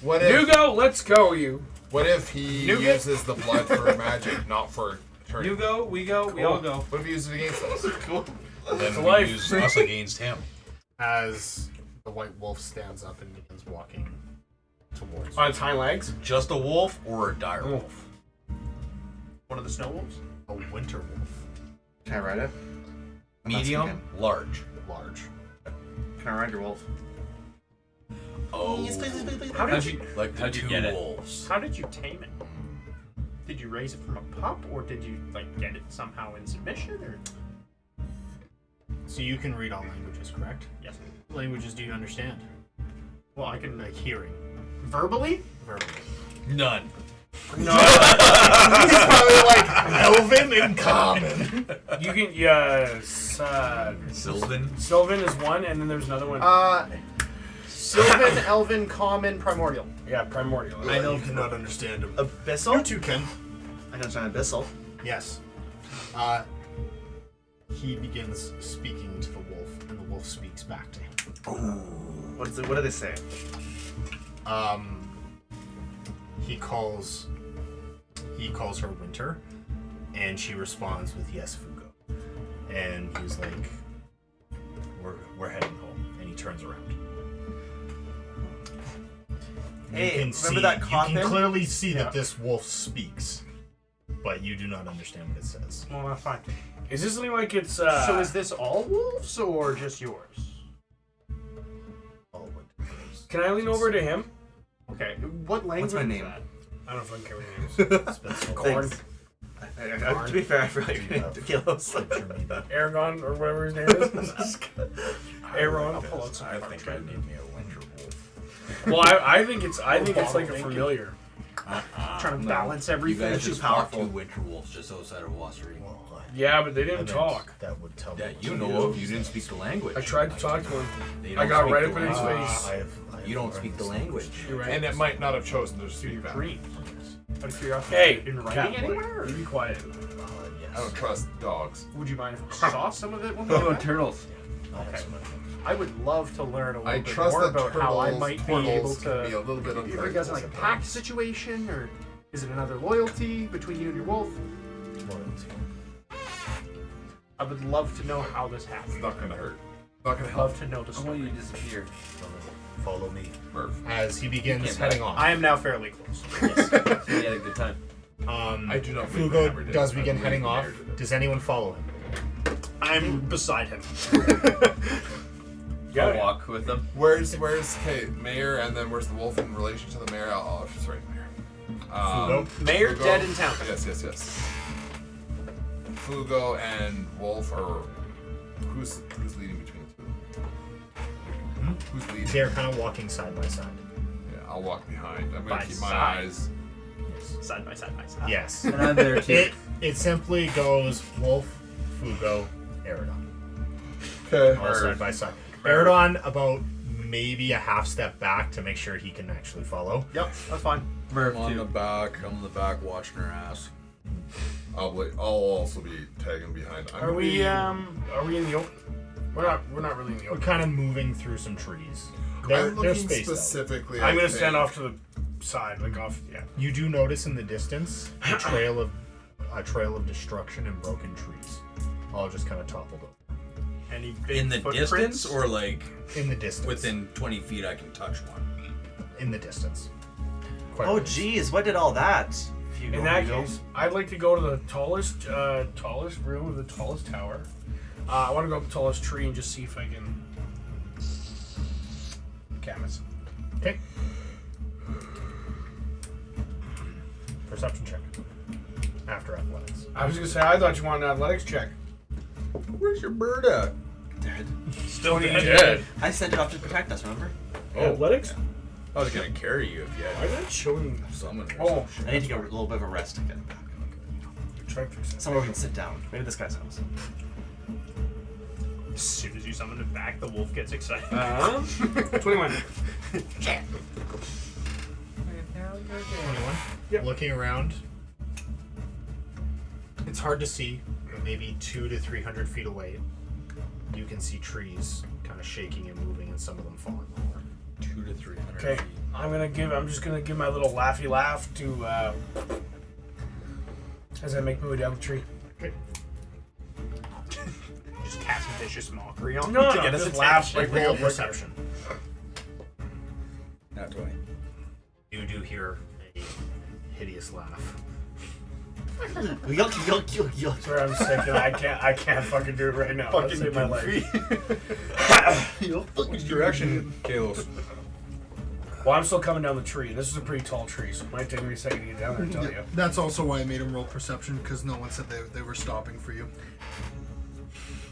What if? Hugo, let's go, you. What if he Nougat? uses the blood for magic, not for turning? You go, we go, we all go. What if he uses it against us? And then It's we life. use us against him. As the white wolf stands up and begins walking towards On its hind legs. Just a wolf or a dire wolf? One of the snow wolves. a winter wolf, Can I ride it? Medium, large. large. Can I ride your wolf? Oh, Please, please, please, please. How did you like the how'd you two get it? wolves. How did you tame it? Did you raise it from a pup, or did you like get it somehow in submission, or? So you can read all languages, correct? Yes. What languages do you understand? Well, I can Like hearing, verbally. verbally. None. He's probably like Elven and Common. You can, yes. Sylvan. Sylvan is one, and then there's another one. Sylvan, Elven, Common, Primordial. Yeah, Primordial. I know. You cannot understand him. Abyssal? You two can. I can understand Abyssal. Yes. He begins speaking to the wolf, and the wolf speaks back to him. What do they say? He calls her Winter, and she responds with "Yes, Fugo," and he's like, "We're heading home," and he turns around. Hey, You can remember that coffin? You can clearly see Yeah. that this wolf speaks, but you do not understand what it says. Well, that's fine. Is this something like it's, So is this all wolves or just yours? All Winter goes. Can I lean over to him? Okay. What language? What's my is name? that? I don't fucking care what your name is. It's been so Corn. To be fair, I forgot your name. Kilos. Aragon, or whatever his name is. Aaron. I'll pull out some I cards think I right need me a winter wolf. Well, I think it's like a familiar. Trying to No. balance You everything. guys too just fought powerful. two winter wolves just outside of Wassery. Yeah, but they I didn't meant talk. That would tell me. That what you to know do. of. You didn't speak the language. I tried to talk to him. They I don't got speak right the up in his language. face. I have You don't learned speak the this language. You're right. And it might not have chosen to Through speak your that. dreams. Out of curiosity. Hey, in writing cat, anywhere? Or you be quiet. Yes. I don't trust dogs. Would you mind if I saw some of it when we Oh, went back? turtles. Okay. I would love to learn a little I bit trust more that about how I might be able turtles can be a to. little bit Are you guys in like a pact situation, or is it another loyalty between you and your wolf? Loyalty. I would love to know how this It's happened. not gonna hurt. Not gonna I'd help. love to know the I want you story. to disappear. Follow me. Murph. As he begins can't heading off. I am now fairly close. We had a good time. I do not believe I ever Fugo did. does I begin believe heading the off. mayor did it. Does anyone follow him? I'm beside him. Yeah. I'll walk with them. Where's okay, mayor, and then where's the wolf in relation to the mayor? Sorry, mayor. Mayor Fugo. dead in town. Yes. Fugo and Wolf are who's leading between the two? Who's leading? They're kind of walking side by side. Yeah, I'll walk behind. I'm By gonna keep my side. eyes. Side by side by side. Yes. And I'm there too. It simply goes Wolf, Fugo, Eridon. Okay. All side by side. Eridon about maybe a half step back to make sure he can actually follow. Yep, that's fine. I'm on the back. I'm in the back watching her ass. I'll also be tagging behind. Are we in the open? We're not really in the We're open. kind of moving through some trees. I'm They're looking spaced out. specifically. I'm I gonna stand think- off to the side, like off. Yeah. You do notice in the distance a trail of destruction and broken trees, all just kind of toppled over. Any big In the footprints? distance or like In the distance. within 20 feet, I can touch one. In the distance. Quite a Oh, ways. jeez, what did all that? In that case, I'd like to go to the tallest room of the tallest tower. I want to go up the tallest tree and just see if I can. Camus. Okay. Perception check. After athletics. I was gonna say I thought you wanted an athletics check. Where's your bird at? Dead. Still Dead. I sent it off to protect us, remember? Athletics? I was gonna carry you if you Why had is that showing? someone. Oh, I need to get a little bit of a rest to get it back. try to fix it. Somewhere we can sit down. Maybe this guy's house. As soon as you summon it back, the wolf gets excited. 21. 21. Yep. Looking around, it's hard to see, but maybe 200 to 300 feet away, you can see trees kind of shaking and moving, and some of them falling over. 200 to 300 Okay, feet. I'm just gonna give my little laughy laugh to as I make my way down the tree. Just cast vicious mockery on No, him to no, get his just laugh attention. like Roll real perception. Not 20. You do hear a hideous laugh. Yuck, yuck, yuck, yuck. Sorry, I'm sick and I can't fucking do it right now. I'll Fucking save my life. Which direction, Kalos? Well, I'm still coming down the tree. This is a pretty tall tree, so it might take me a second to get down there and tell you. That's also why I made him roll perception, because no one said they were stopping for you.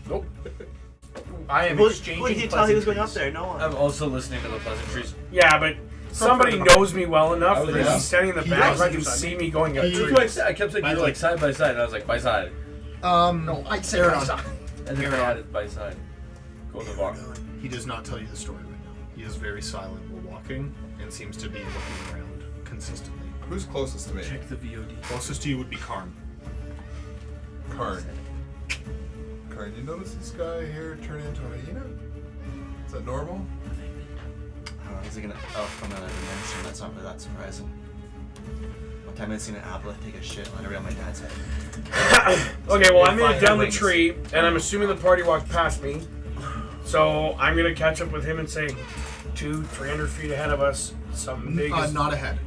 Nope. I am Who exchanging did he tell he was going up pleasantries. there? No one. I'm also listening to the pleasantries. Yeah, but somebody knows me well enough I that was- if he's standing in the He back, does. he can see me going up He- trees. I kept saying By you the were way- like side by side, and I was like by side, No, I say it on. and then I added by side. Go to the bar. He does not tell you the story right now. He is very silent while walking and seems to be looking around consistently. Who's closest to me? Check the VOD. Closest to you would be Karn. Karn. Karn, you notice this guy here turn into a hyena? Is that normal? I don't know, is he gonna out from another dimension? That's not really that surprising. One time I seen an apple take a shit on around my dad's head. Okay, well, I made Fire it down the wings. tree, and I'm assuming the party walked past me. So I'm gonna catch up with him and say, 200-300 feet ahead of us, something big is... Not ahead.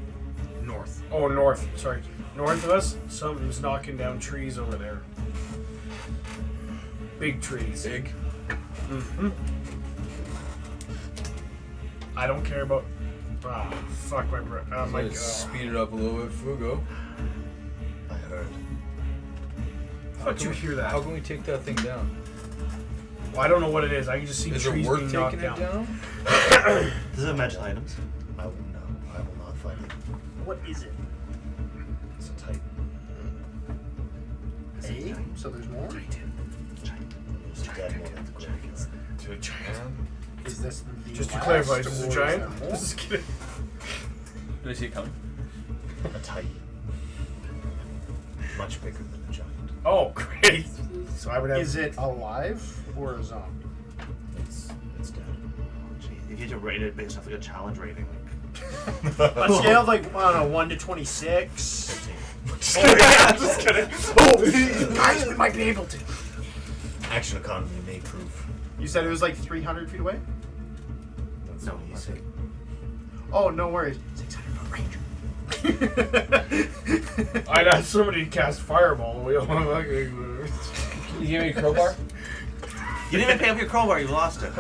North. Oh, north. Sorry. North of us, something's knocking down trees over there. Big trees. Big. Mm-hmm. I don't care about... Ah, fuck my... my Let's speed it up a little bit, Fugo. I heard. How'd you hear that? How can we take that thing down? Well, I don't know what it is. I can just see Is it trees worth being taking knocked it down. down? Does it have magic items? I will know. I will not fight it. What is it? It's a type. A? So there's more? It's a dead one. To a giant. Is this the Just to last, clarify, is this or a giant? there more? Just kidding. Do I see it coming? A titan. Much bigger than a giant. Oh, great. So I would have... Is it alive or a zombie? It's dead. Gee, you get to rate it based off like a challenge rating. On a scale of like, I don't know, 1 to 26. 15. Just kidding. Oh, guys, we might be able to. Action economy may prove. You said it was like 300 feet away? That's No, what he okay. said. Oh, no worries. 600 foot ranger. I'd ask somebody to cast Fireball. We all You give me a crowbar? You didn't even pay up your crowbar, you lost it.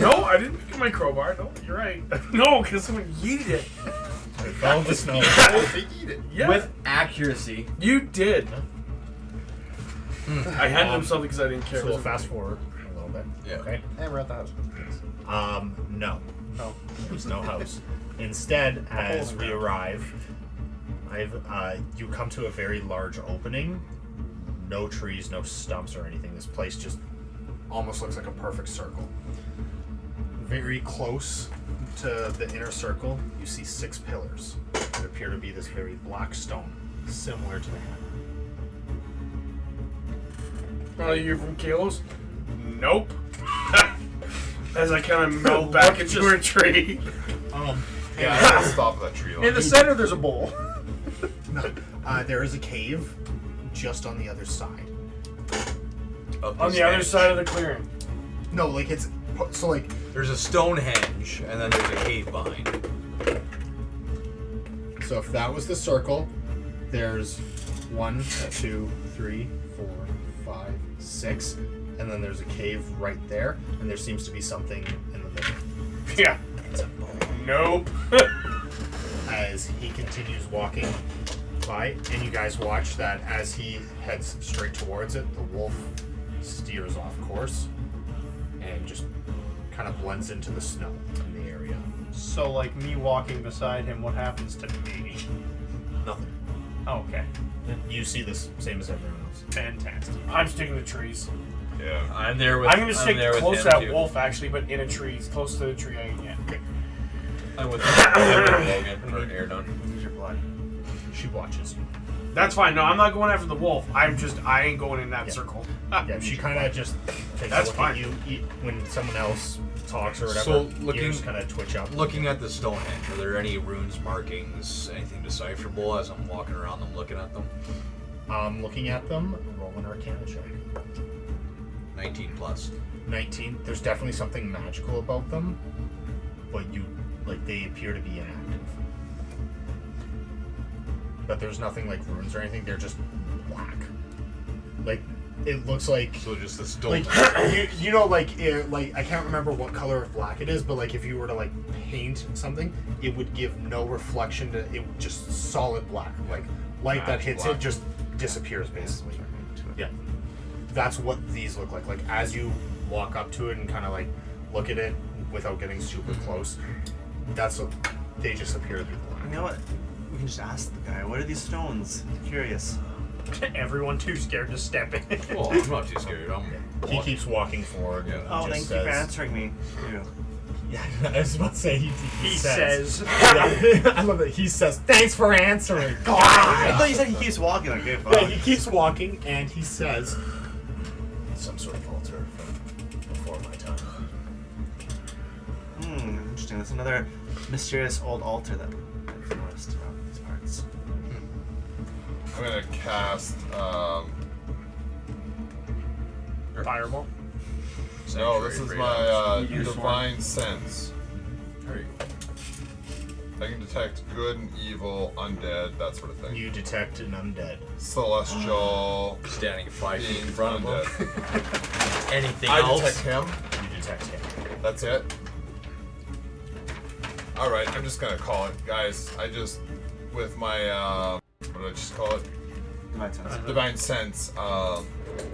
No, I didn't pick my crowbar. No, you're right. No, because someone yeeted it. It fell into snow. They eat it. Yeah, With accuracy. you did. I handed him something because I didn't care. So we'll fast forward a little bit. Yeah. Okay. Hey, we're at the house. No. No. There's no house. Instead, as we arrive, you come to a very large opening. No trees, no stumps or anything. This place just almost looks like a perfect circle. Very close to the inner circle, you see 6 pillars that appear to be this very black stone, similar to the hammer. Are you from Kalos? Nope. As I kind of melt back into a tree. Yeah, I gotta stop at that tree line. In the center, there's a bowl. There is a cave just on the other side. On the other side of the clearing. No, like it's so like There's a Stonehenge, and then there's a cave behind. so if that was the circle, there's 1, 2, 3, 4, 5, 6, and then there's a cave right there, and there seems to be something in the middle. Yeah. Nope. As he continues walking by, and you guys watch that as he heads straight towards it, the wolf steers off course and just kind of blends into the snow in the area. So, like me walking beside him, what happens to me? Nothing. Oh, okay. You see this same as everyone else. Fantastic. I'm sticking to trees. Yeah. I'm there with. I'm gonna stick there with close to him, that too. wolf actually, but in a tree, close to the tree I can get. I'm with Logan for air done. Use your blood. She watches you. That's fine. No, I'm not going after the wolf. I ain't going in that Yeah. circle. Yeah, she kind of just takes That's a look fine. at you when someone else talks or whatever. So, looking- ears kind of twitch up. Looking at the Stonehenge, are there any runes, markings, anything decipherable as I'm walking around them, looking at them? Looking at them, roll an Arcana check. 19 plus. 19. There's definitely something magical about them, but they appear to be inactive. But there's nothing like runes or anything. They're just black. Like it looks like So just the stone. like you know like I can't remember what color of black it is, but like if you were to like paint something, it would give no reflection to it. Would just solid black. Like light that hits black. it just disappears basically. Yeah. That's what these look like. Like as you walk up to it and kind of like look at it without getting super close, that's what they just appear to be black. You know what? We can just ask the guy. What are these stones? I'm curious. Everyone too scared to step in. Well, I'm not too scared. He keeps walking forward. Yeah. And Oh, just thank says, you for answering me. Too. Yeah, I was about to say He says. Yeah, I love it. He says, "Thanks for answering." I thought you said he keeps walking. Okay, fine. Yeah, he keeps walking, and he says, "Some sort of altar from before my time." Interesting. That's another mysterious old altar that I've noticed around these parts. I'm gonna cast. Fireball. No, this is Sanctuary my Use divine sense. There you go. I can detect good and evil, undead, that sort of thing. You detect an undead. Celestial. Standing 5 feet in beings, front of undead. him. Anything I else? detect him. You detect him. That's it. All right, I'm just gonna call it, guys. I just, with my what did I just call it? Divine sense. Divine sense.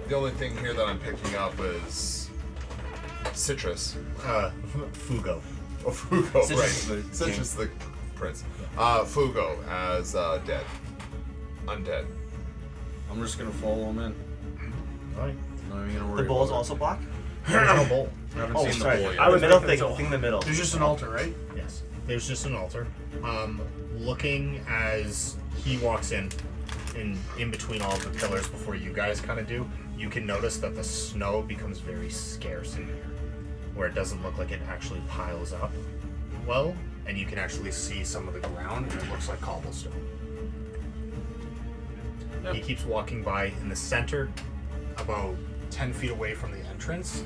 The only thing here that I'm picking up is citrus. Fugo. Oh, Fugo, Citrus right? is the Citrus the prince. Fugo as dead, undead. I'm just gonna follow him in. Alright. Not even gonna worry The bowl's about also black? There's no bowl. it. I haven't Oh, seen sorry. the bowl yet. I was the middle thinking thing. so. The thing in the middle. There's just an altar, right? Yes. There's just an altar. Looking as he walks in between all of the pillars before you guys kind of do, you can notice that the snow becomes very scarce in here, where it doesn't look like it actually piles up well, and you can actually see some of the ground, and it looks like cobblestone. He keeps walking by in the center, about 10 feet away from the entrance.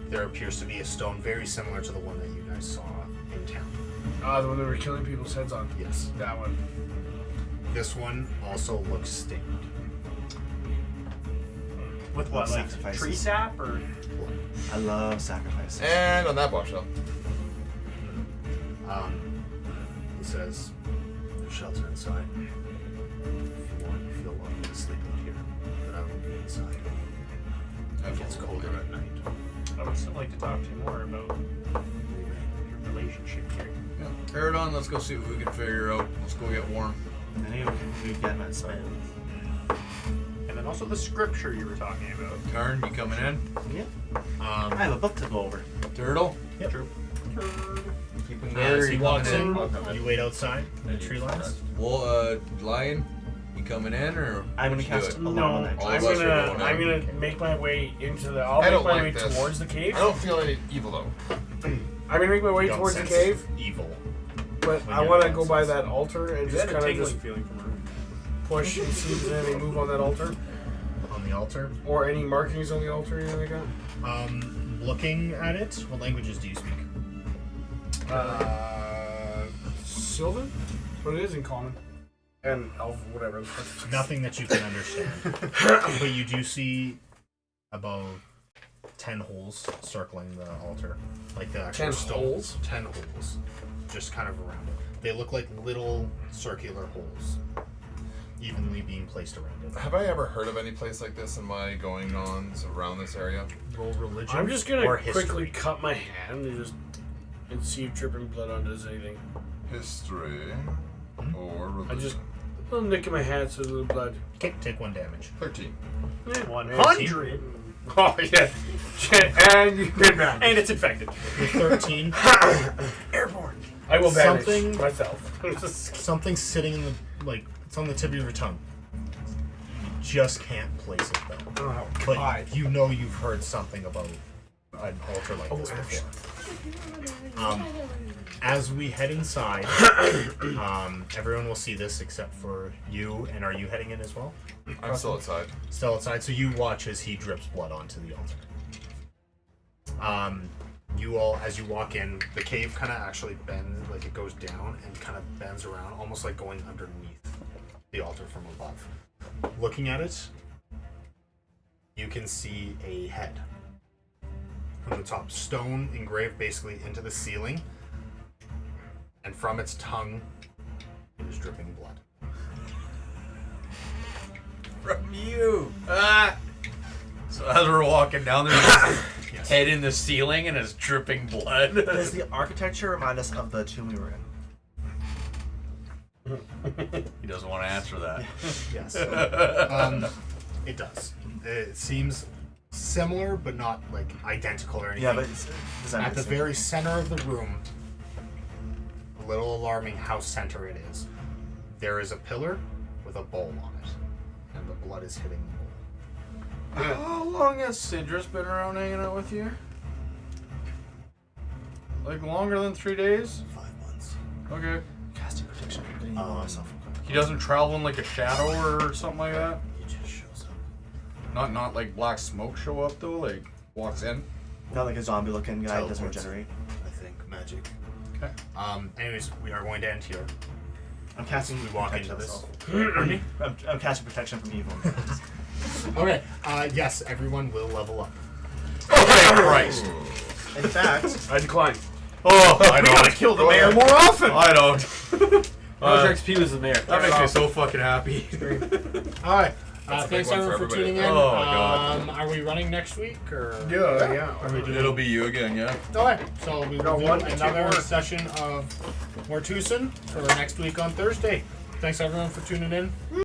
There appears to be a stone very similar to the one that you guys saw in town. The one they were killing people's heads on. Yes. That one. This one also looks stained. With what, like Sacrifices. tree sap or? I love sacrifices. And on that bombshell. He says, "There's shelter inside. If you want, you feel welcome to sleep out here, but I will be inside. It gets colder at night." I would still like to talk to you more about your relationship here. Yeah. Pterodon, let's go see what we can figure out. Let's go get warm. And then we get my spell. And then also the scripture you were talking about. Turn, you coming in? Yeah. I have a book to go over. Turtle? Yep. True. Keeping As there, he you walks coming in, you wait outside in the tree lines. Well, Lion, you coming in or I'm what gonna you cast doing? alarm on No, that. All I'm of us are gonna going in. make my way into the. I'll I make don't my like way this. towards the cave. I don't feel any evil though. I'm gonna make my way You don't towards the sense cave, Evil. but when I you're want to in go by sense. that altar and You just had a kind of tingling just feeling from her. push and see if there's anything move on that altar, On the altar. or any markings on the altar, anything like that. Looking at it, what languages do you speak? Sylvan? That's what it is in common. And elf, whatever. Nothing that you can understand. But you do see about 10 holes circling the altar. Like the actual 10 stone. holes? 10 holes. Just kind of around it. They look like little circular holes. Evenly being placed around it. Have I ever heard of any place like this in my going-ons around this area? Roll religion. I'm just gonna or quickly history. cut my hand and see if dripping blood on does anything. History or religion? I just a little nick in my hand so there's a little blood. Okay, take 1 damage. 13. 100. Oh yeah, and you good man. And it's infected. With 13, Airborne. I will banish Something- myself. something sitting in the, like, it's on the tip of your tongue. You just can't place it though. Oh, But God. you know you've heard something about an altar like this before. As we head inside, everyone will see this except for you. And are you heading in as well? I'm still outside. Still outside. So you watch as he drips blood onto the altar. You all, as you walk in, the cave kind of actually bends, like it goes down and kind of bends around, almost like going underneath the altar from above. Looking at it, you can see a head from the top, stone engraved basically into the ceiling, and from its tongue, it is dripping blood. From you. Ah. So as we're walking down, there's this Yes. head in the ceiling and it's dripping blood. Does the architecture remind us of the tomb we were in? He doesn't want to answer that. Yes. It does. It seems similar, but not like identical or anything. Yeah, but does that at make the sense? very center of the room, a little alarming how center it is, there is a pillar with a bowl on it, and the blood is hitting the bowl. How long has Sidrus been around hanging out with you? Like longer than 3 days? 5 months. Okay. Casting protection. I'm getting heal myself real quick. He doesn't travel in like a shadow or something like that? He just shows up. Not like black smoke show up though, like walks in. Not like a zombie looking guy that doesn't Teleports. regenerate. I think magic. Okay. Anyways, we are going to end here. I'm casting We walk protection into this. myself. Pardon me? I'm casting protection from evil. Okay. Yes, everyone will level up. Oh, Christ. In fact, I decline. Oh, I We gotta don't. kill the mayor more often. I don't. How much XP was the mayor? That makes me so fucking happy. All right. That's a big Thanks one everyone for for everybody. tuning in. Oh, my God. Are we running next week or? Yeah. Are we doing? It'll be you again, yeah. Okay, so we will got do one, two another more. session of Mortuson for next week on Thursday. Thanks everyone for tuning in.